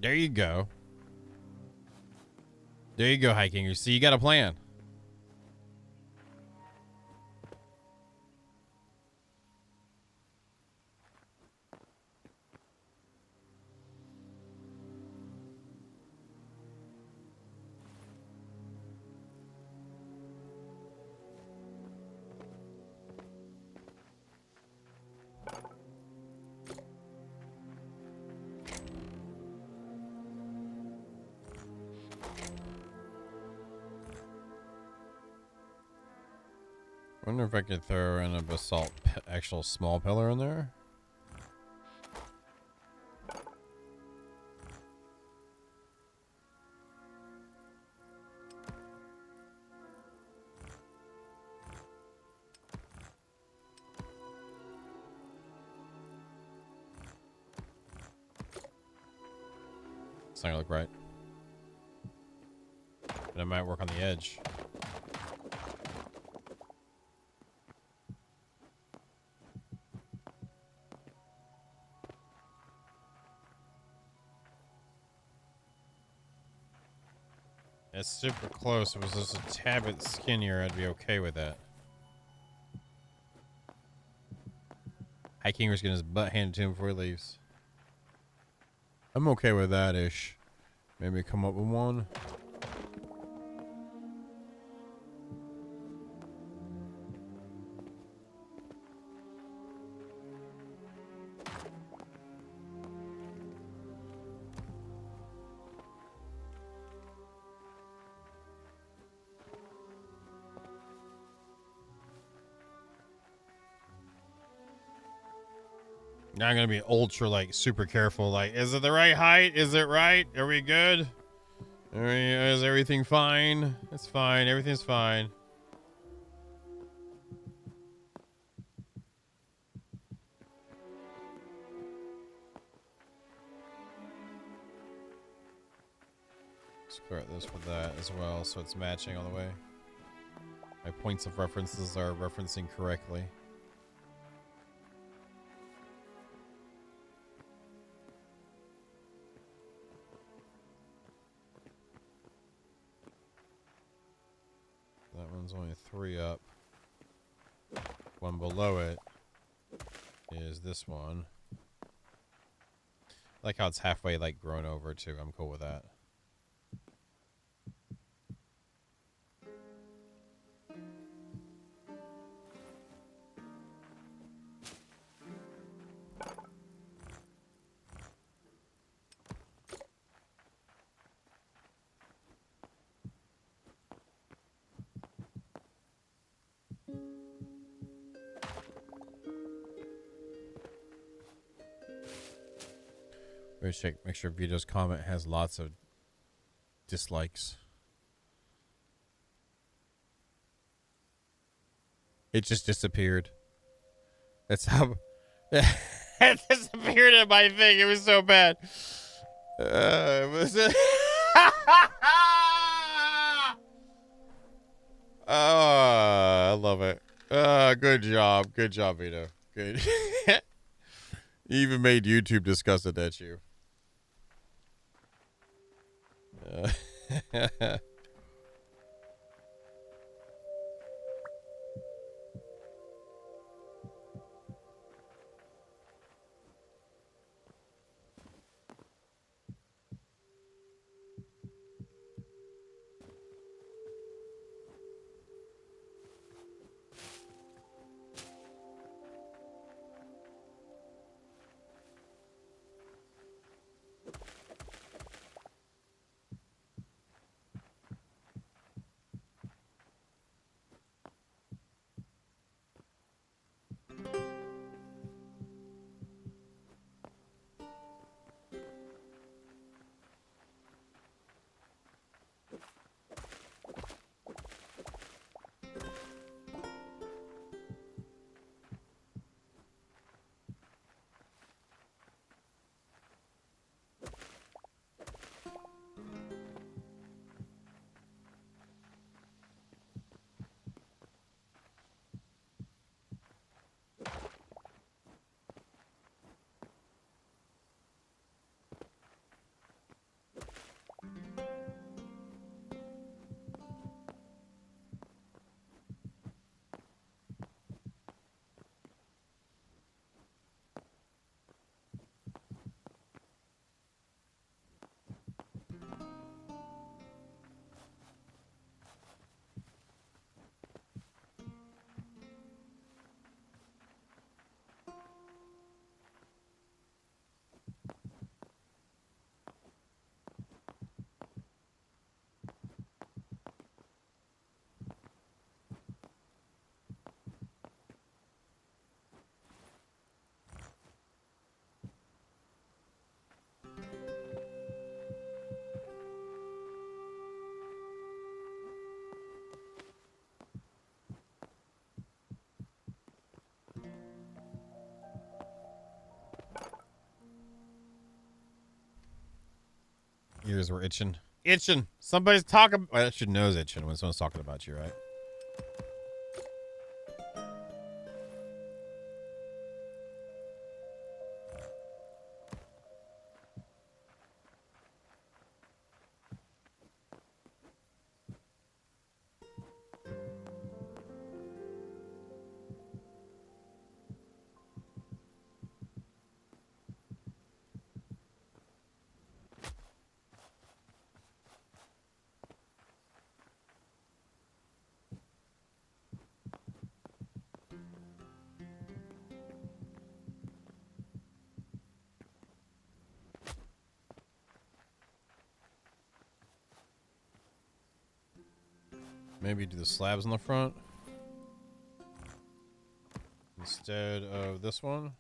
There you go. There you go, Hikinger. See, you got a plan. Wonder if I could throw in a basalt, actual small pillar in there. It's not gonna look right. But it might work on the edge. It's super close. If it was just a tad bit skinnier, I'd be okay with that. Hikinger's getting his butt handed to him before he leaves. I'm okay with that-ish. Maybe come up with one. Now I'm gonna be ultra, like, super careful. Like, is it the right height? Is it right? Are we good? Is everything fine? It's fine. Everything's fine. Square this with that as well, so it's matching all the way. My points of references are referencing correctly. That one's only 3 up. One below it is this one. I like how it's halfway, like, grown over too. I'm cool with that. Make sure Vito's comment has lots of dislikes. It just disappeared. That's how it disappeared in my thing. It was so bad. I love it. Good job. Good job, Vito. Good. You even made YouTube discuss it at you. Ears were itching. Itching. Somebody's talking. Well, that your nose itching when someone's talking about you, right? Maybe do the slabs in the front instead of this one.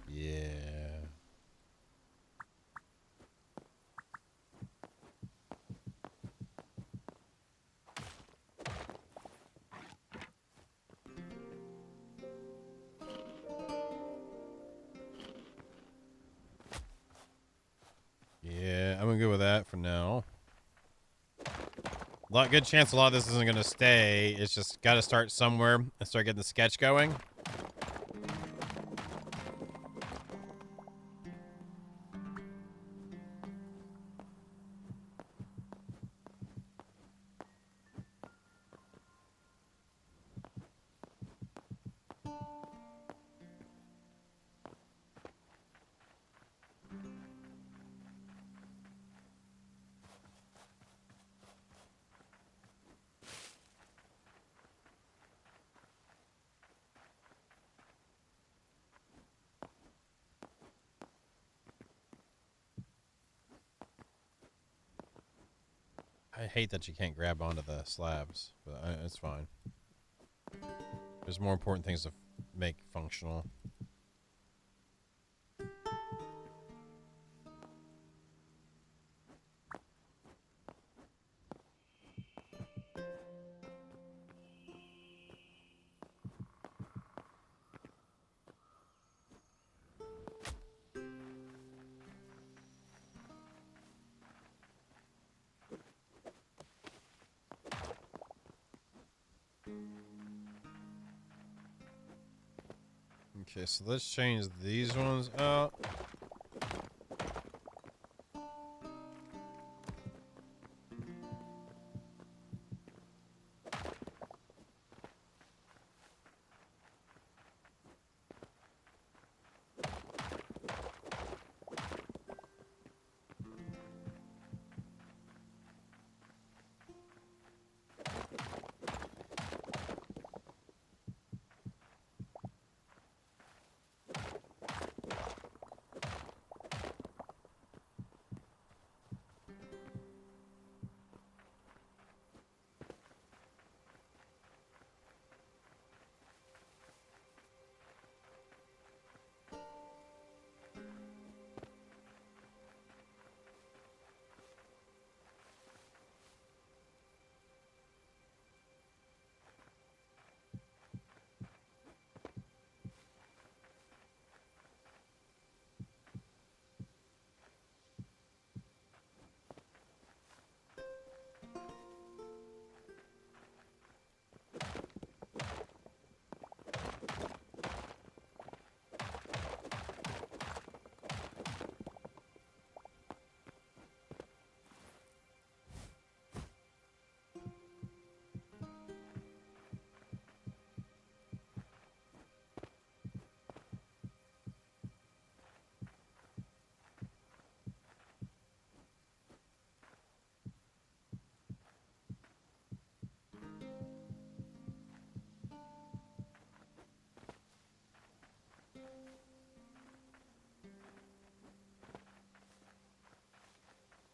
Yeah. Yeah, I'm gonna go with that for now. Good chance a lot of this isn't gonna stay. It's just gotta start somewhere and start getting the sketch going. I hate that you can't grab onto the slabs, but it's fine. There's more important things to make functional. Okay, so let's change these ones out.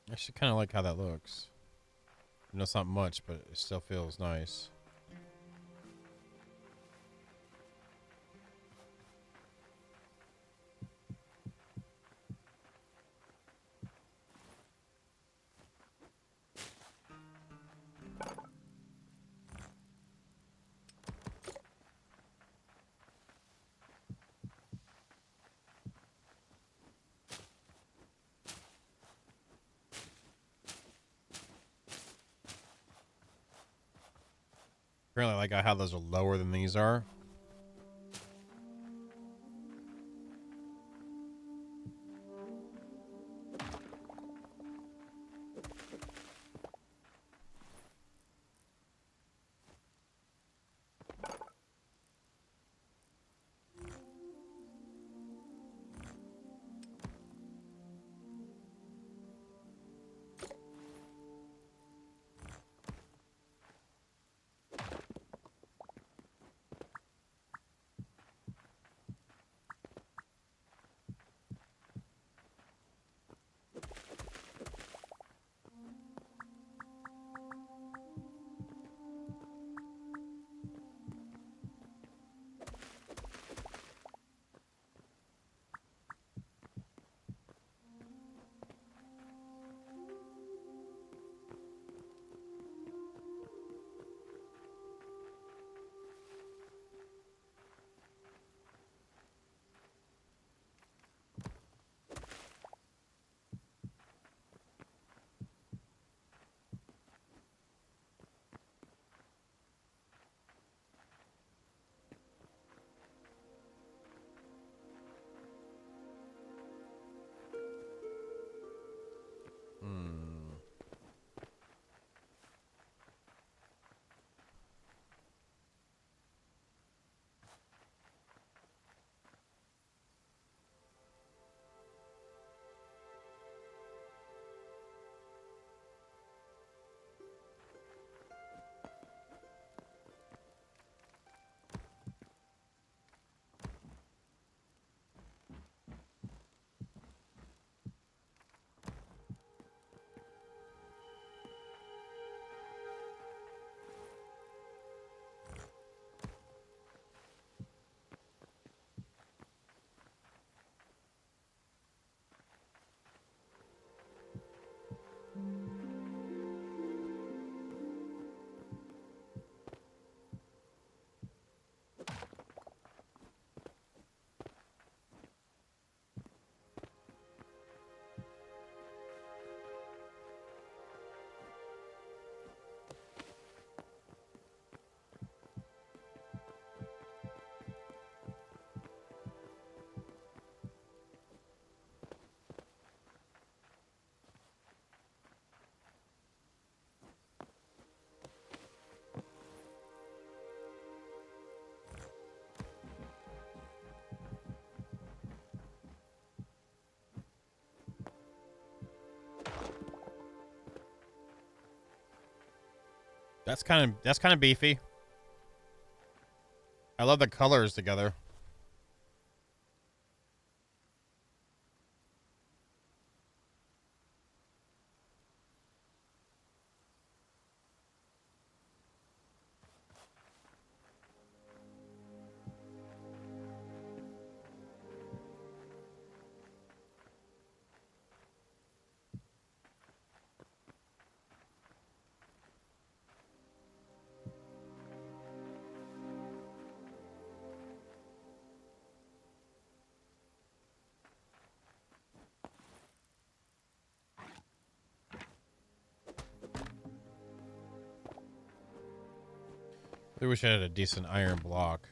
I actually kind of like how that looks. I know it's not much, but it still feels nice. Apparently, I like how those are lower than these are. Hmm. That's kind of beefy. I love the colors together. I wish I had a decent iron block.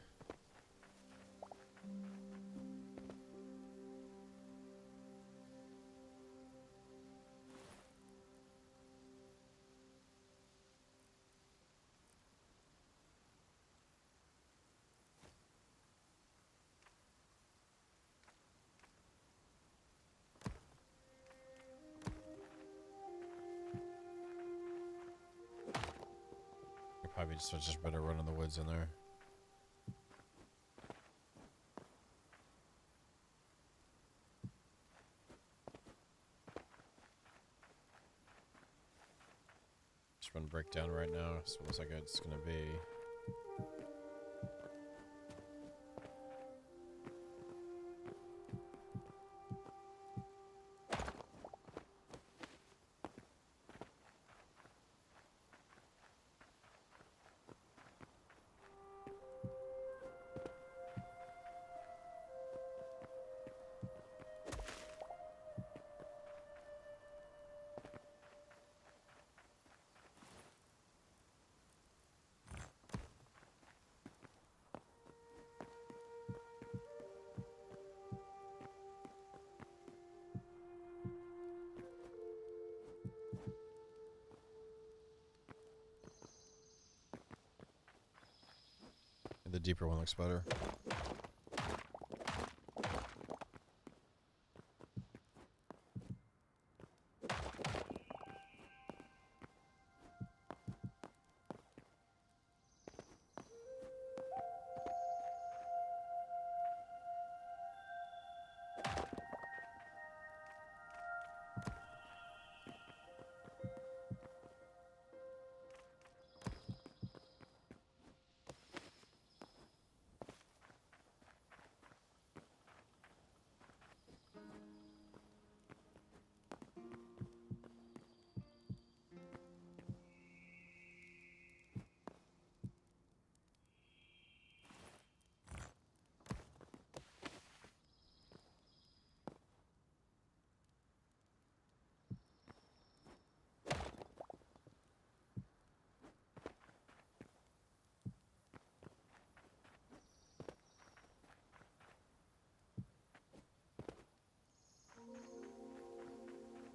Probably just better run in the woods in there. Just run breakdown right now. So it looks like it's gonna be. the deeper one looks better.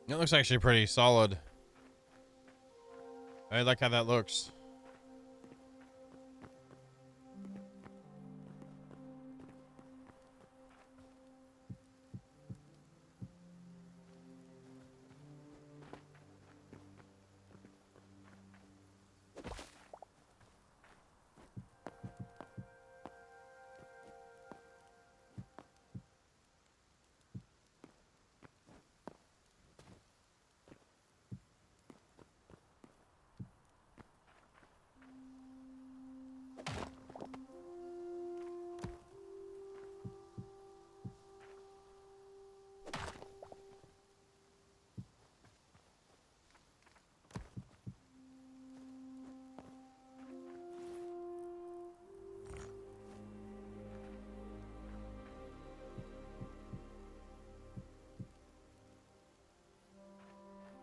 It looks actually pretty solid. I like how that looks.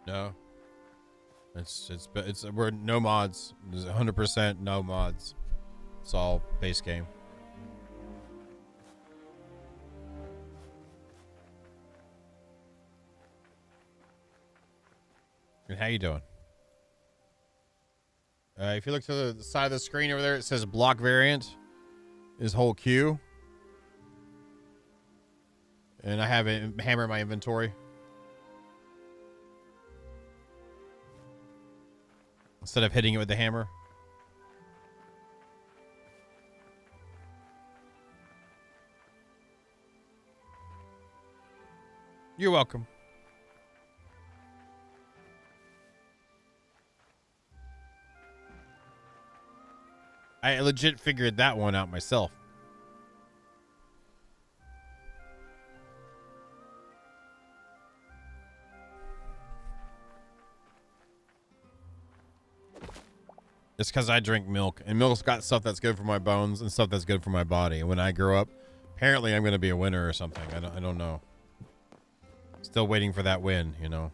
No. We're no mods. There's 100% no mods. It's all base game. And how you doing? If you look to the side of the screen over there, it says block variant is whole queue. And I have a hammer in my inventory. Instead of hitting it with the hammer. You're welcome. I legit figured that one out myself. It's because I drink milk, and milk's got stuff that's good for my bones and stuff that's good for my body. And when I grow up, apparently I'm going to be a winner or something. I don't know. Still waiting for that win, you know.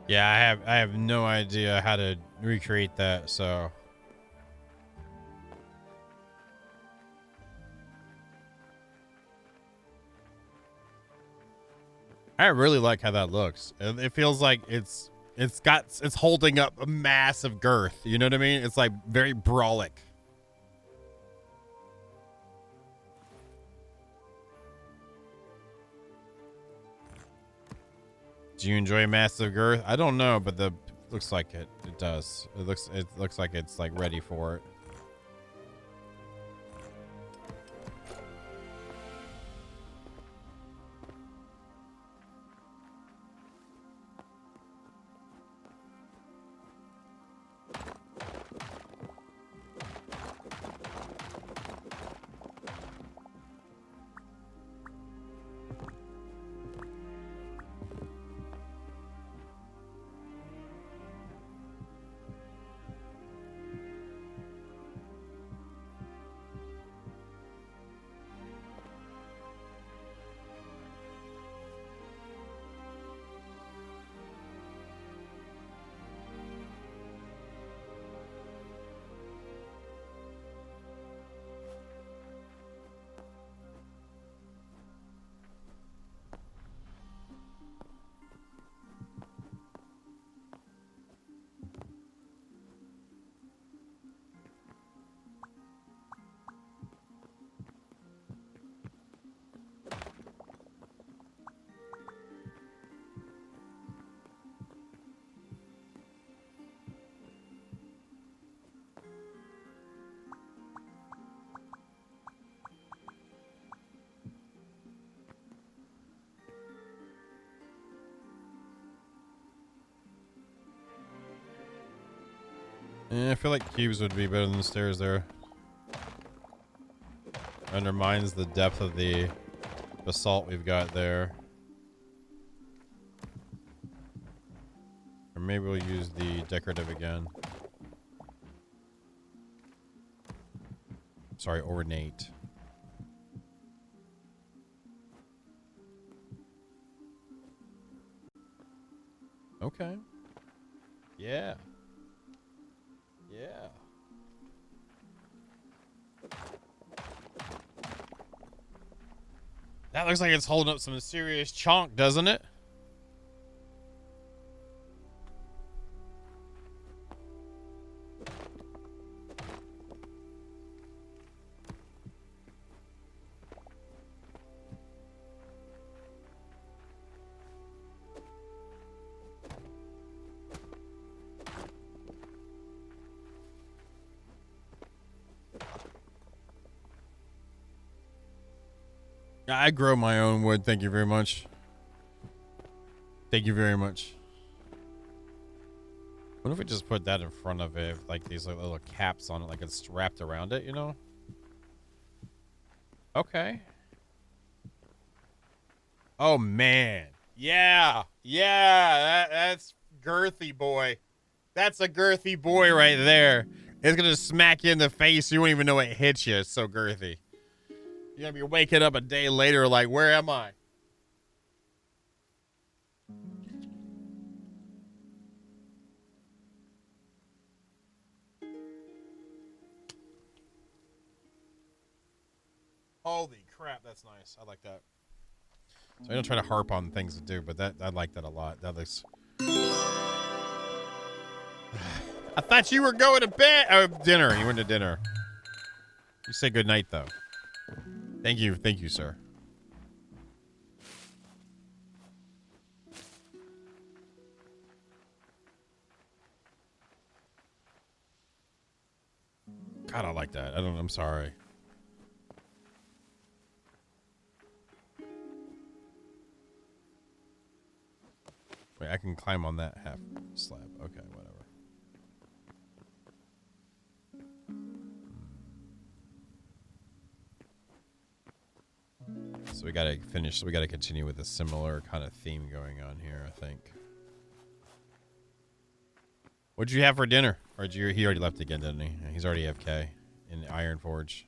Yeah, I have no idea how to recreate that, so I really like how that looks. It feels like it's holding up a massive girth. You know what I mean? It's like very brawlic. Do you enjoy massive girth? I don't know, but the looks like it does. It looks like it's like ready for it. I feel like cubes would be better than the stairs there. Undermines the depth of the basalt we've got there. Or maybe we'll use the decorative again. Sorry, ornate. Okay. Yeah. Yeah. That looks like it's holding up some serious chunk, doesn't it? I grow my own wood. Thank you very much. Thank you very much. What if we just put that in front of it, like these little caps on it, like it's wrapped around it, you know? Okay. Oh, man. Yeah. Yeah. That's girthy, boy. That's a girthy boy right there. It's going to smack you in the face. You won't even know it hit you. It's so girthy. You're going to be waking up a day later like, where am I? Holy crap, that's nice. I like that. So I don't try to harp on things to do, but that I like that a lot. That looks... I thought you were going to bed. Oh, dinner. You went to dinner. You say good night, though. Thank you, sir. God, I like that. I'm sorry. Wait, I can climb on that half slab. Okay, whatever. So we gotta finish. So we gotta continue with a similar kind of theme going on here, I think. What'd you have for dinner? Or did you, he already left again, didn't he? He's already AFK in Iron Forge.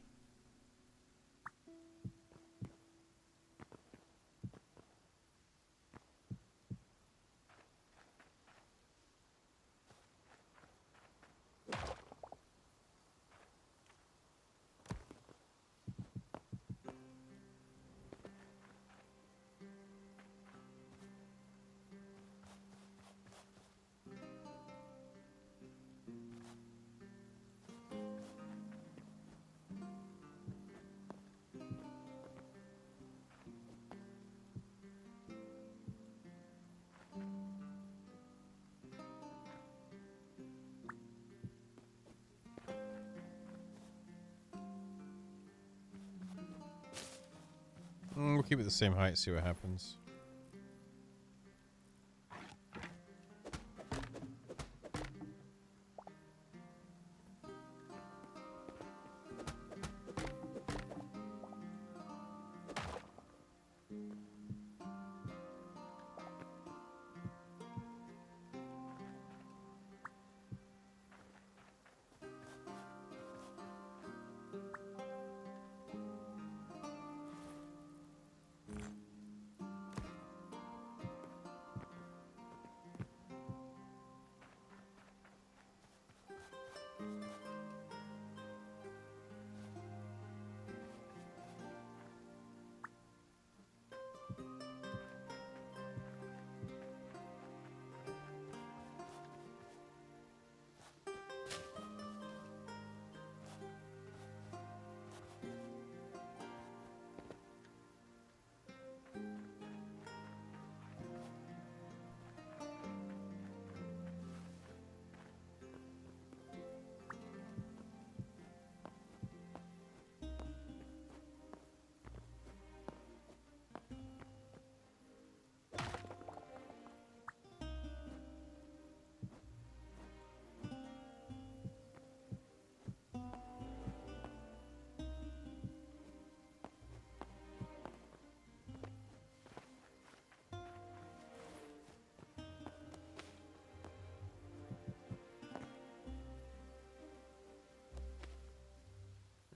We'll keep it the same height, see what happens.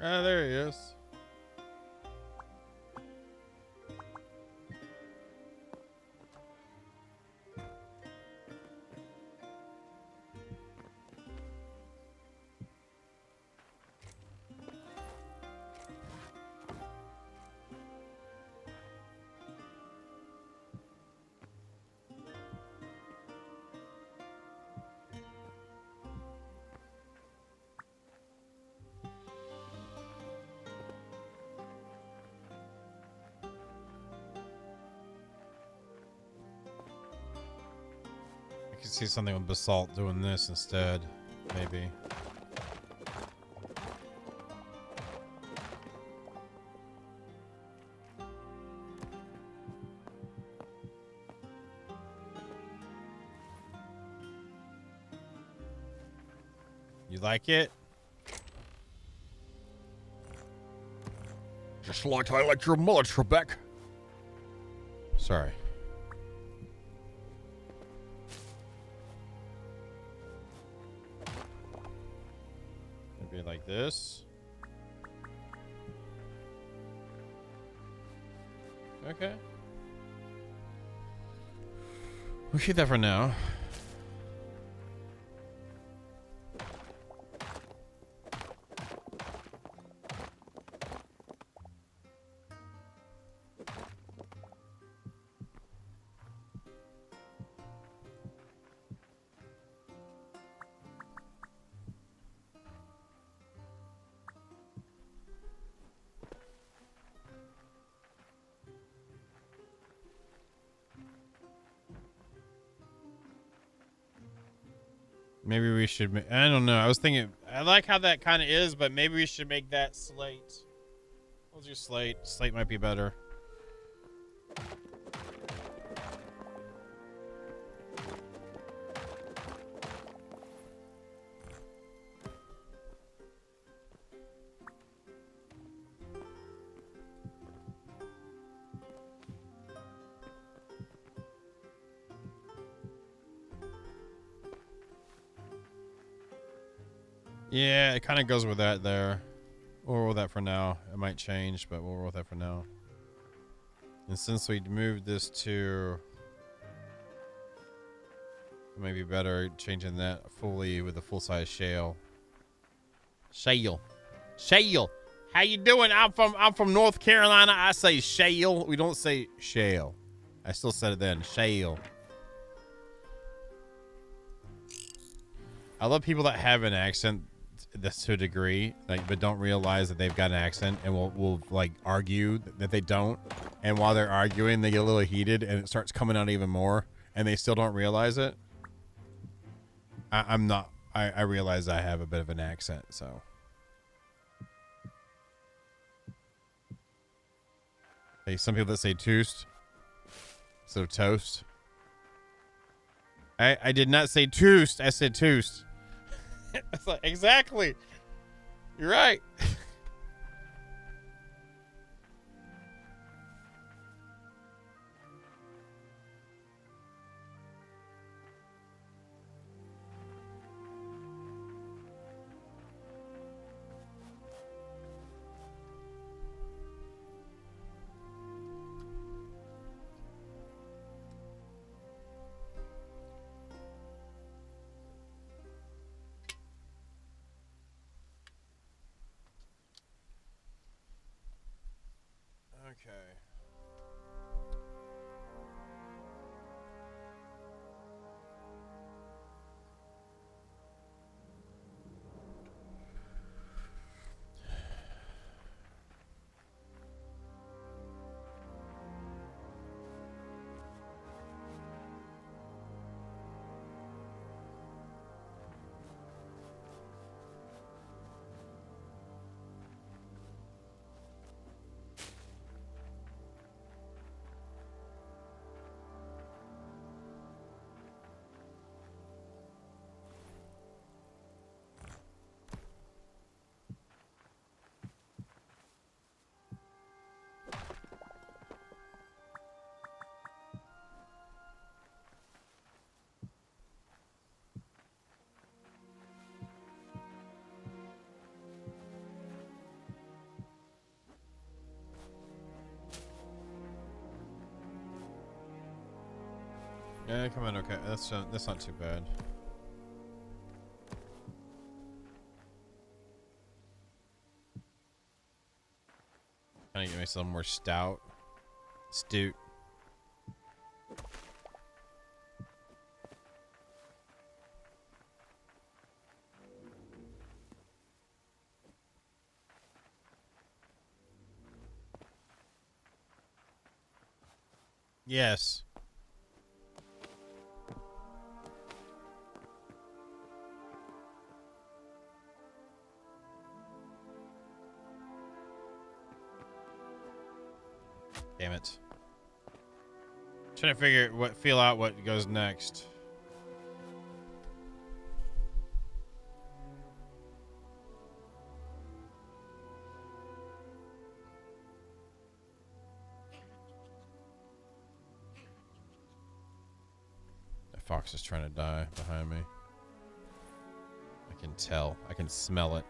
Ah, there he is. I could see something with basalt doing this instead, maybe. You like it? Just like I like your mullet, Trebek. Sorry. Maybe like this. Okay. We'll keep that for now. Maybe we should. I don't know. I was thinking. I like how that kind of is, but maybe we should make that slate. We'll do slate. Slate might be better. Yeah, it kind of goes with that there. We'll roll with that for now. It might change, but we'll roll with that for now. And since we moved this to... maybe better changing that fully with a full-size shale. Shale. Shale. How you doing? I'm from North Carolina. I say shale. We don't say shale. I still said it then. Shale. I love people that have an accent that's to a degree, like, but don't realize that they've got an accent, and will like argue that they don't. And while they're arguing, they get a little heated, and it starts coming out even more, and they still don't realize it. I'm not. I realize I have a bit of an accent, so. Hey, some people that say toast, so toast. I did not say toast. I said toast. It's like, exactly. You're right. Okay. Come on, okay. That's not too bad. Trying to get myself more stout. Astute. Yes. Damn it. Trying to feel out what goes next. The fox is trying to die behind me. I can tell. I can smell it.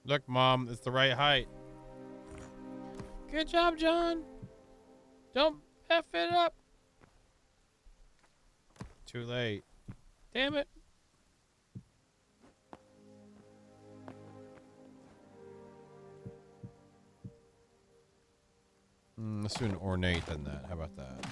Look, Mom, it's the right height. Good job, John. Don't F it up. Too late. Damn it. Let's do an ornate than that. How about that?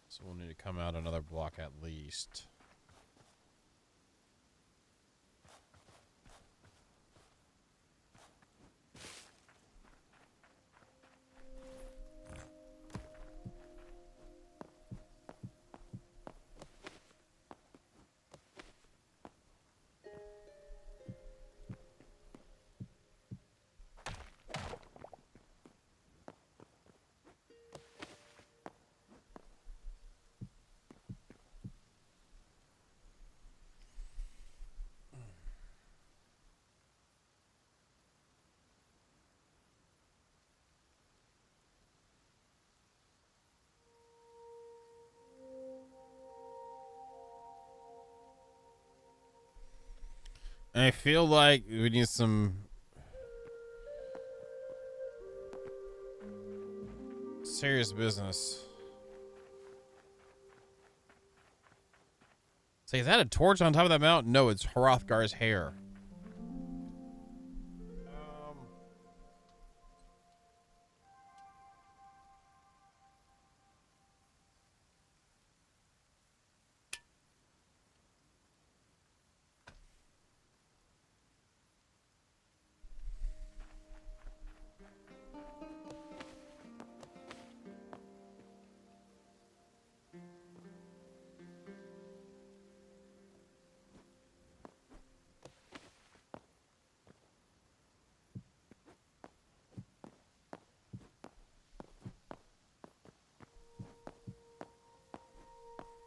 So we'll need to come out another block at least. I feel like we need some serious business. Say, is that a torch on top of that mountain? No, it's Hrothgar's hair.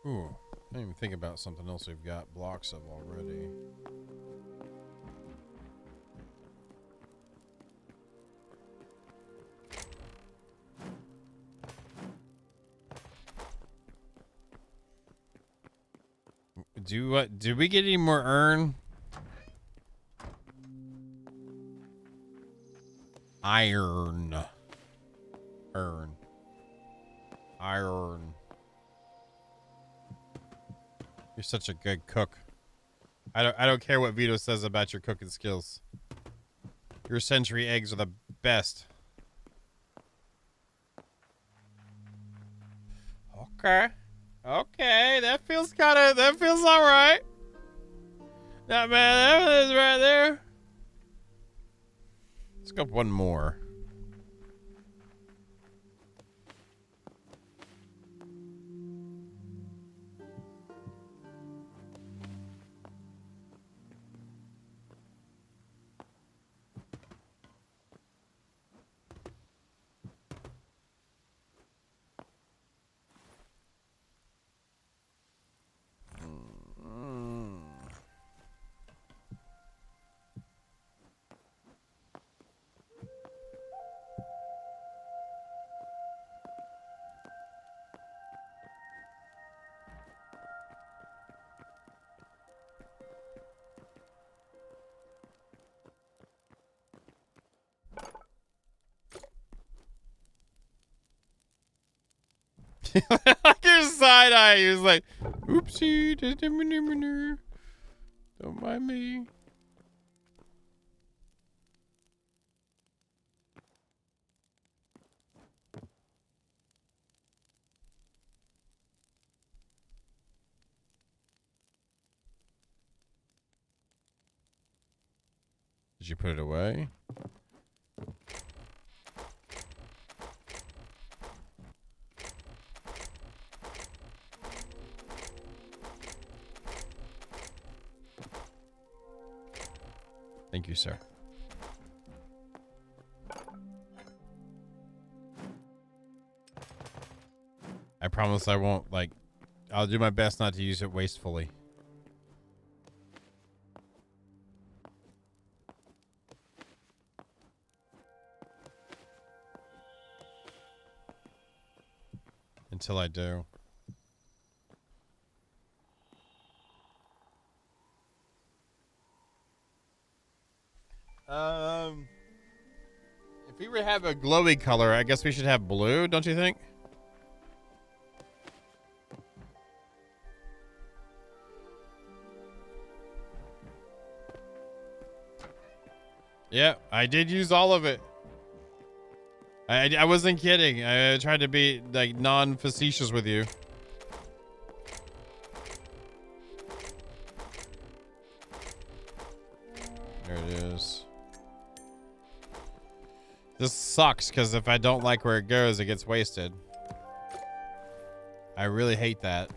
Ooh, I didn't even think about something else we've got blocks of already. Do we get any more iron? Iron. You're such a good cook. I don't care what Vito says about your cooking skills. Your century eggs are the best. Okay. Okay, that feels all right. Not bad. That is right there. Let's go up one more. Like your side eye, he was like, oopsie, don't mind me. Did you put it away? Thank you, sir. I promise I won't, like, I'll do my best not to use it wastefully. Until I do. If we were to have a glowy color, I guess we should have blue, don't you think? Yeah, I did use all of it. I wasn't kidding. I tried to be, like, non-facetious with you. There it is. This sucks, because if I don't like where it goes, it gets wasted. I really hate that.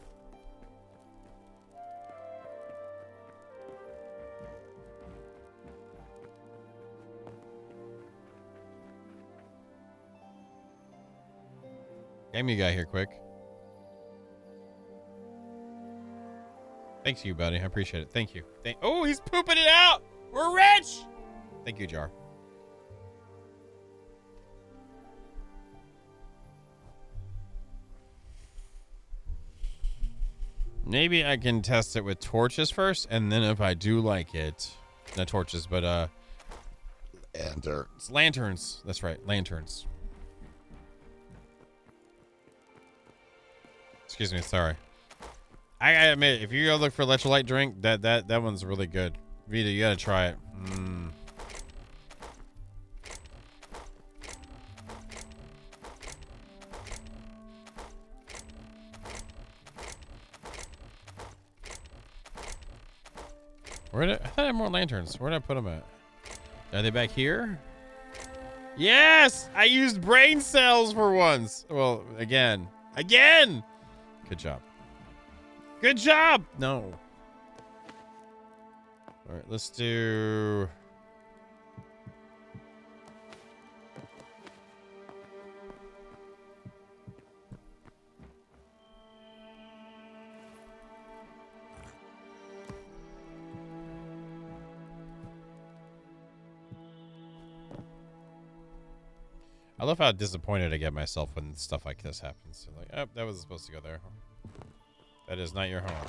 Game you got here quick. Thanks you, buddy. I appreciate it. Thank you. Oh, he's pooping it out. We're rich. Thank you, Jar. Maybe I can test it with torches first, and then if I do like it, not torches, but lanterns. Lanterns. That's right, lanterns. Excuse me, sorry. I gotta admit, if you go look for electrolyte drink, that one's really good. Vita, you gotta try it. I thought I had more lanterns. Where did I put them at? Are they back here? Yes! I used brain cells for once. Well, again. Again! Good job. Good job! No. All right, let's do... I love how disappointed I get myself when stuff like this happens. Like, oh, that was supposed to go there. That is not your home.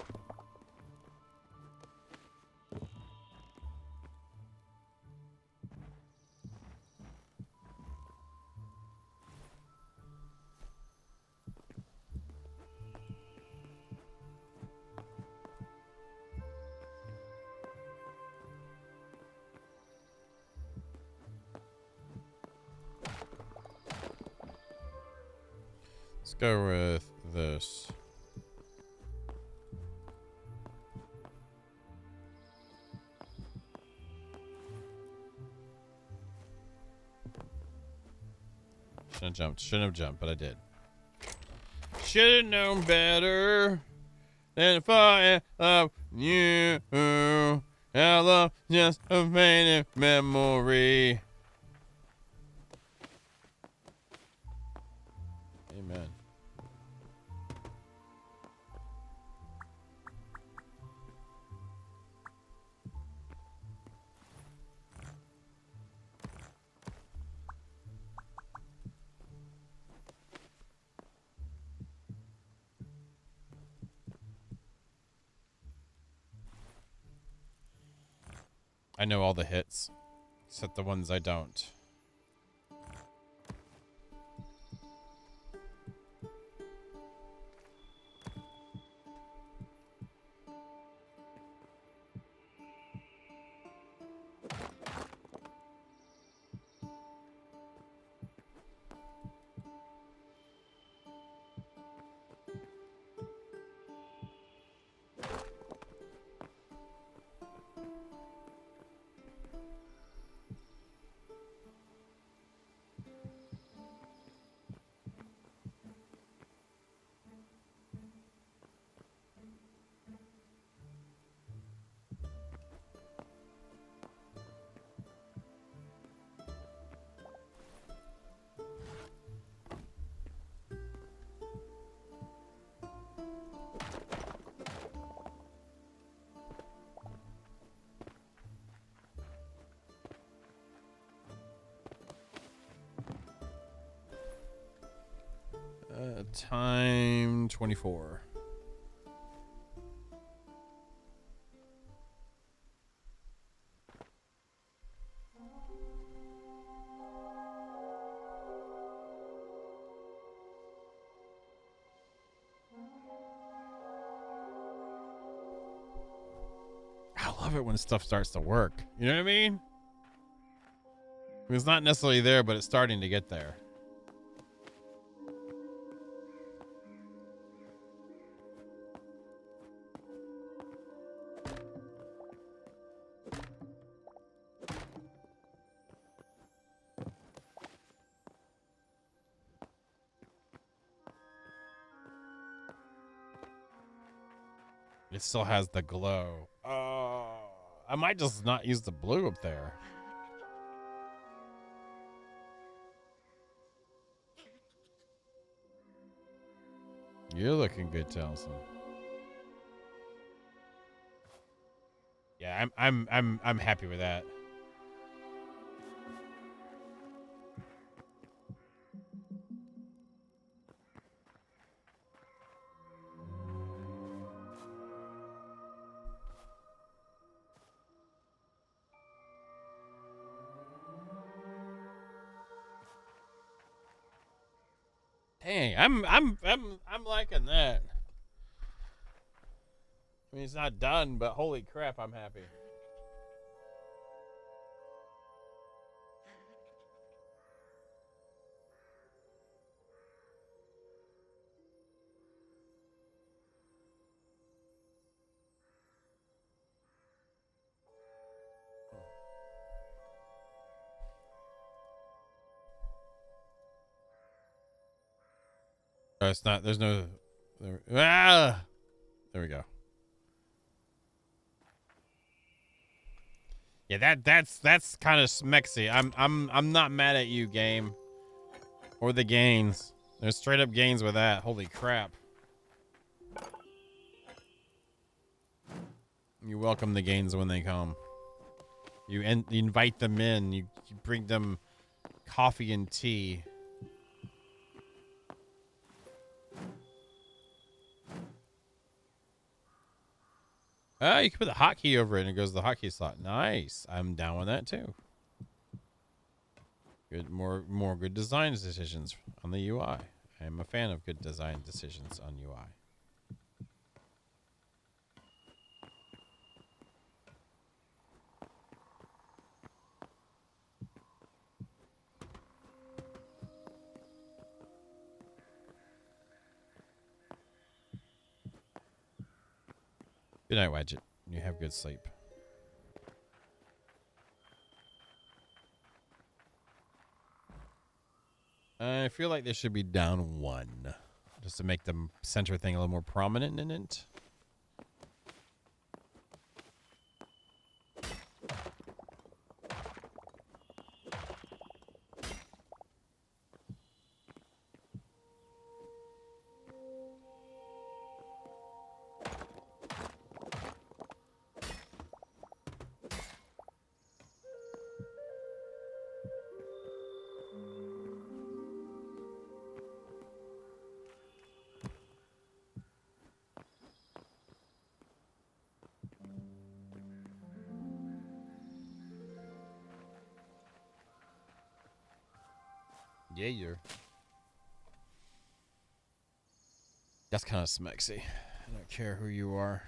Let's go with this. Shouldn't have jumped, but I did. Should have known better than if I love you. Our love just a fading memory. Amen. I know all the hits, except the ones I don't. Time 24. I love it when stuff starts to work. You know what I mean? It's not necessarily there, but it's starting to get there. It still has the glow. Oh, I might just not use the blue up there. You're looking good, Townsend. Yeah, I'm happy with that. Dang, I'm liking that. I mean, it's not done, but holy crap, I'm happy. Oh, it's not. There's no. There we go. Yeah, that's kind of smexy. I'm not mad at you, game, or the gains. There's straight up gains with that. Holy crap! You welcome the gains when they come. You invite them in. You bring them coffee and tea. Ah, you can put the hotkey over it and it goes to the hotkey slot. Nice. I'm down with that too. Good, more good design decisions on the UI. I am a fan of good design decisions on UI. Good night, Widget. You have good sleep. I feel like they should be down 1. Just to make the center thing a little more prominent in it. Yeah, you're. That's kind of smexy. I don't care who you are.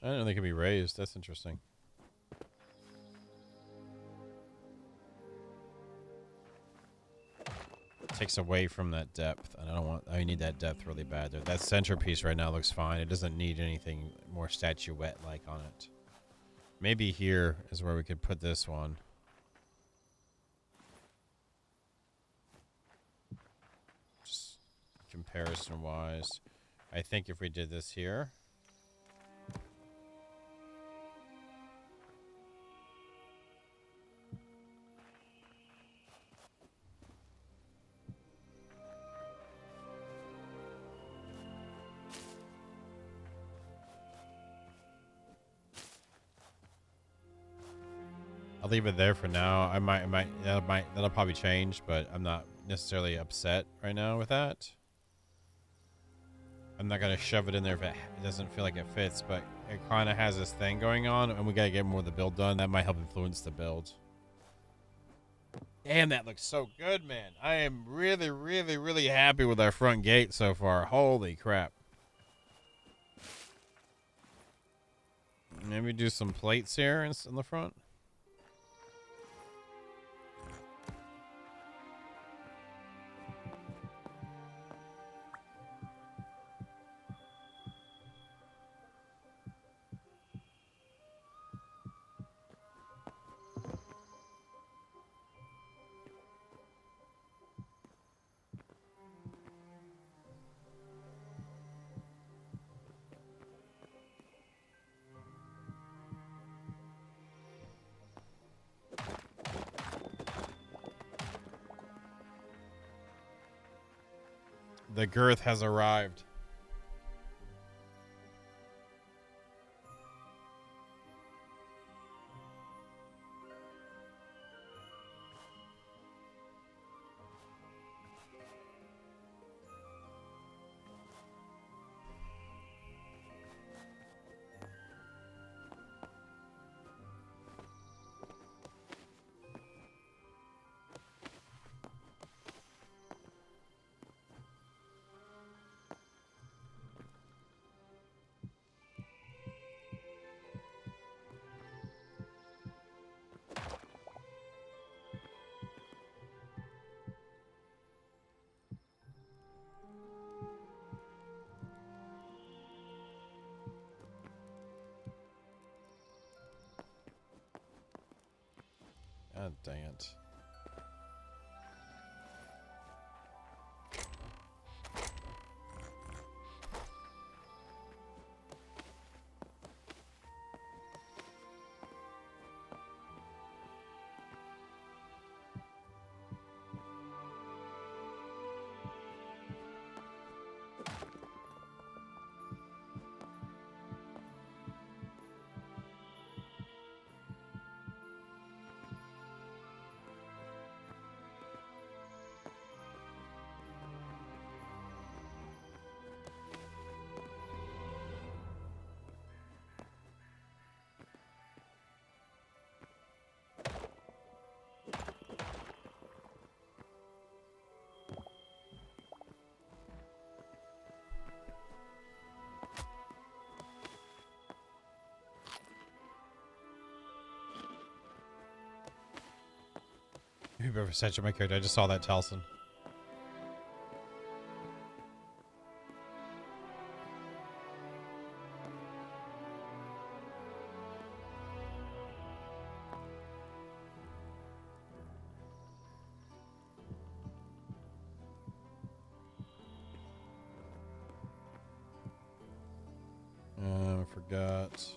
I don't know they can be raised. That's interesting. Takes away from that depth, and I need that depth really bad. That centerpiece right now looks fine. It doesn't need anything more statuette-like on it. Maybe here is where we could put this one. Just comparison-wise. I think if we did this here. I'll leave it there for now. That'll probably change, but I'm not necessarily upset right now with that. I'm not gonna shove it in there if it doesn't feel like it fits, but it kind of has this thing going on, and we gotta get more of the build done. That might help influence the build. Damn, that looks so good, man. I am really, really, really happy with our front gate so far. Holy crap. Maybe do some plates here in the front. The girth has arrived. God dang it. Maybe I've set my character. I just saw that Telson. I forgot.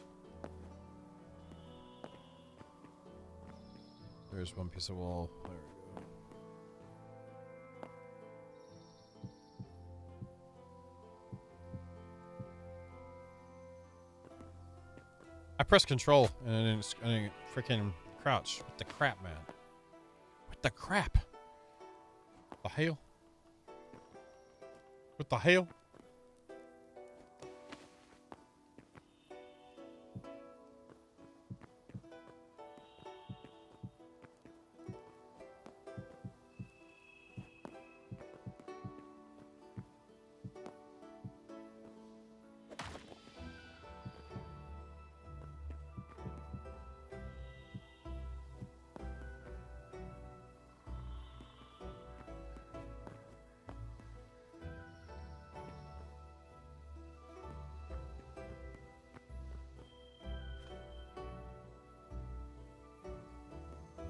There's one piece of wall. There we go. I pressed control and I didn't freaking crouch. What the crap, man? What the crap? The hell? What the hell?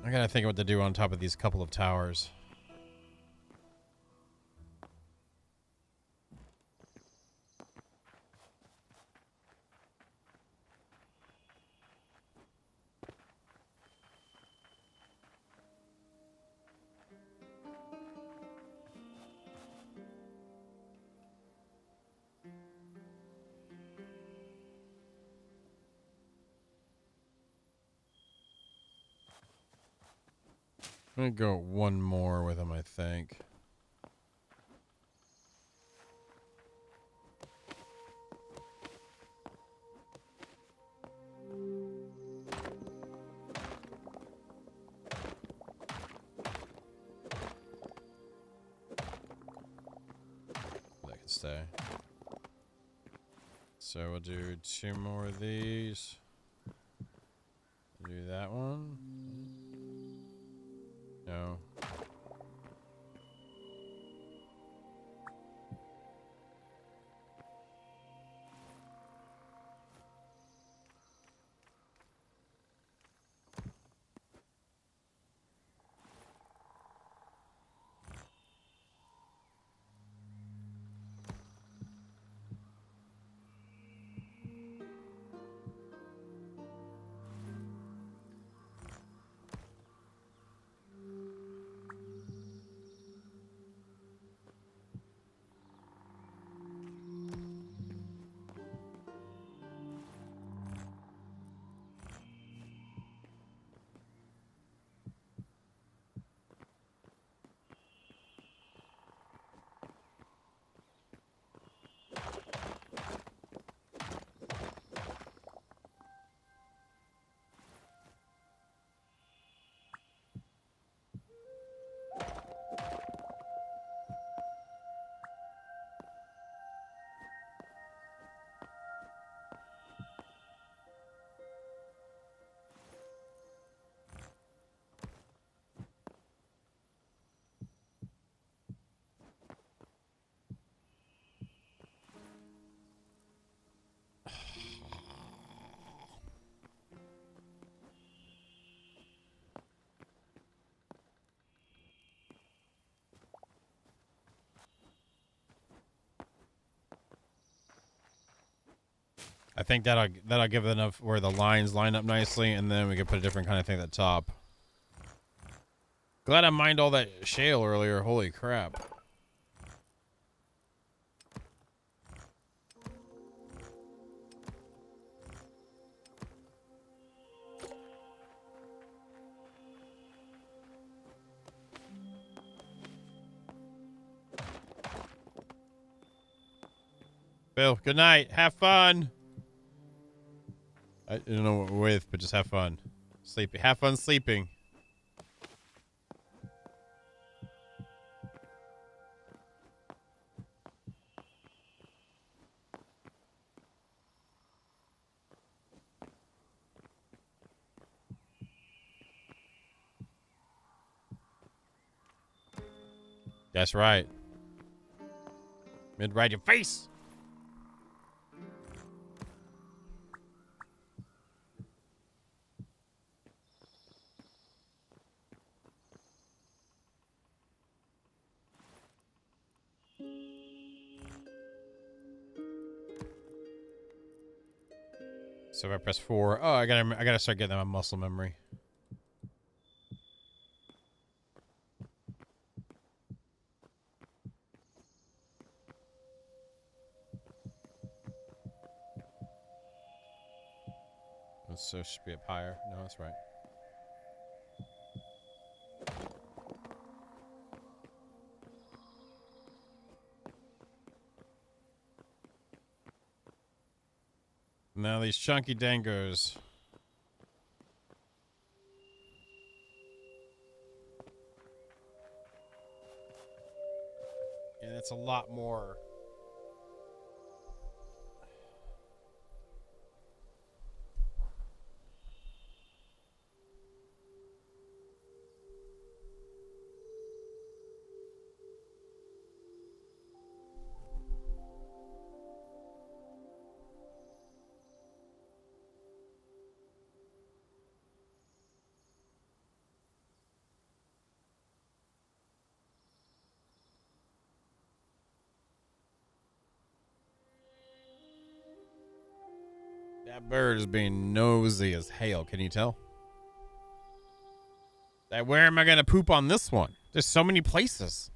I gotta think what to do on top of these couple of towers. I'm gonna go one more with him, I think. That can stay. So we'll do 2 more of these. Do that one. No. I think that'll give it enough where the lines line up nicely, and then we can put a different kind of thing at the top. Glad I mined all that shale earlier. Holy crap. Bill, good night. Have fun. I don't know what we're with, but just have fun. Sleep. Have fun sleeping. That's right. Mid right your face. So if I press 4, oh, I gotta start getting my muscle memory. So should be up higher. No, that's right. Now these chunky dangos. Yeah, that's a lot more. That bird is being nosy as hell. Can you tell? That where am I gonna poop on this one? There's so many places.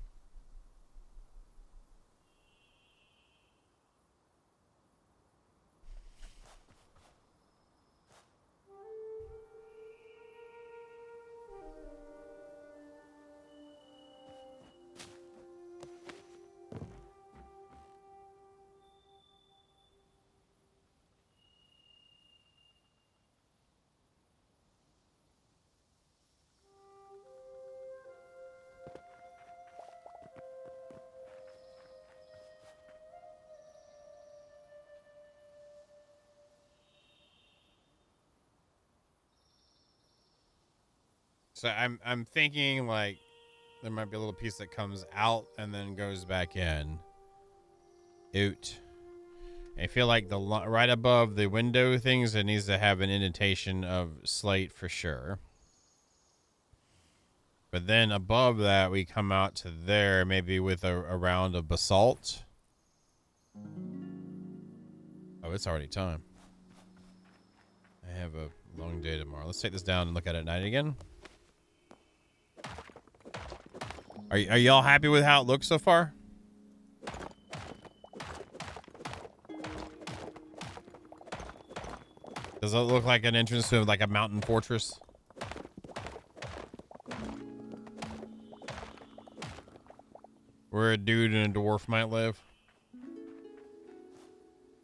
So I'm thinking like there might be a little piece that comes out and then goes back in. Oot. I feel like the right above the window things, it needs to have an indentation of slate for sure. But then above that, we come out to there, maybe with a round of basalt. Oh, it's already time. I have a long day tomorrow. Let's take this down and look at it at night again. Are y'all happy with how it looks so far? Does it look like an entrance to like a mountain fortress? Where a dude and a dwarf might live?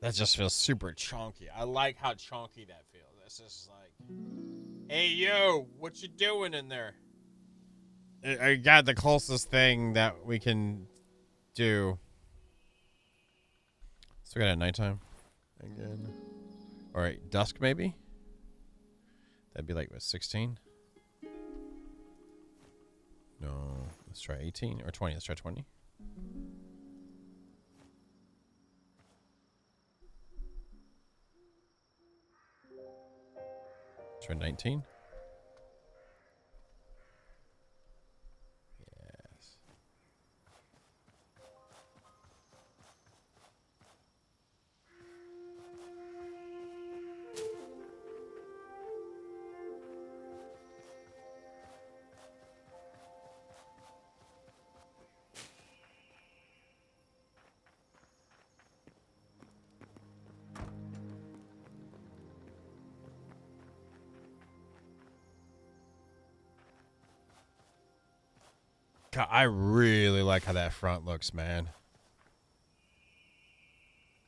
That just feels super chunky. I like how chunky that feels. It's just like, hey, yo, what you doing in there? I got the closest thing that we can do. So we got it at nighttime again. All right, dusk maybe? That'd be like, what, 16? No, let's try 18 or 20. Let's try 20. Let's try 19. Yes. God, I really like how that front looks, man.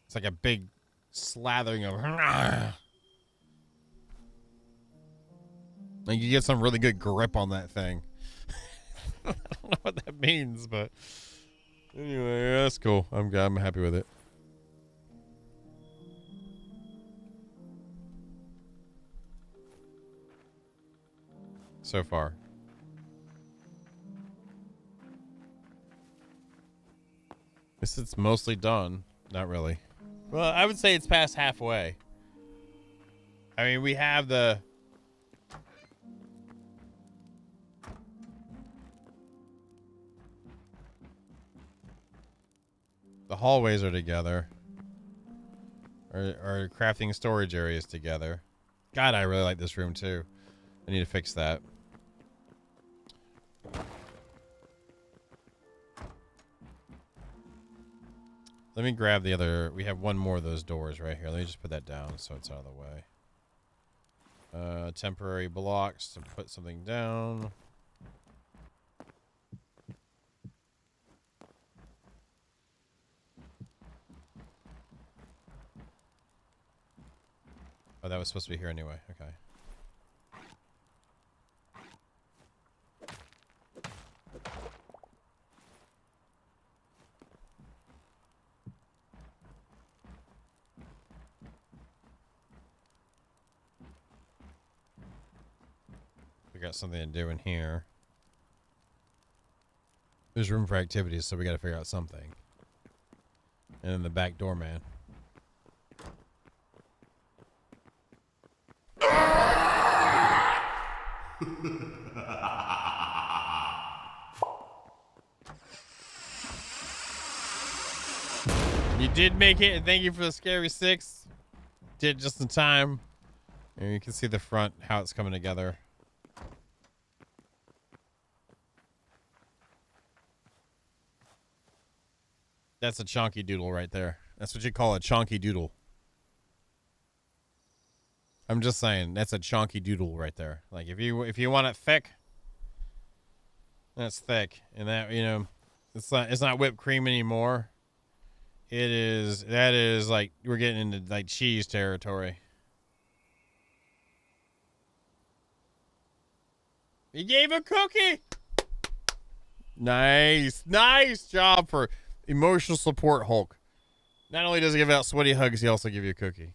It's like a big slathering of. Like you get some really good grip on that thing. I don't know what that means, but anyway, that's cool. I'm happy with it. So far. Guess it's mostly done. Not really. Well, I would say it's past halfway. I mean, we have the hallways are together. Our crafting storage areas together. God, I really like this room too. I need to fix that. Let me grab the other. We have one more of those doors right here. Let me just put that down so it's out of the way. Temporary blocks to put something down. Oh, that was supposed to be here anyway. Okay. We got something to do in here. There's room for activities, so we got to figure out something. And then the back door, man. You did make it, and thank you for the scary 6. Did just in time. And you can see the front, how it's coming together. That's a chonky doodle right there. That's what you call a chonky doodle. I'm just saying, that's a chonky doodle right there. Like if you want it thick, that's thick. And that, you know, it's not whipped cream anymore. That is like we're getting into like cheese territory. He gave a cookie. Nice job for emotional support Hulk. Not only does he give out sweaty hugs, he also give you a cookie.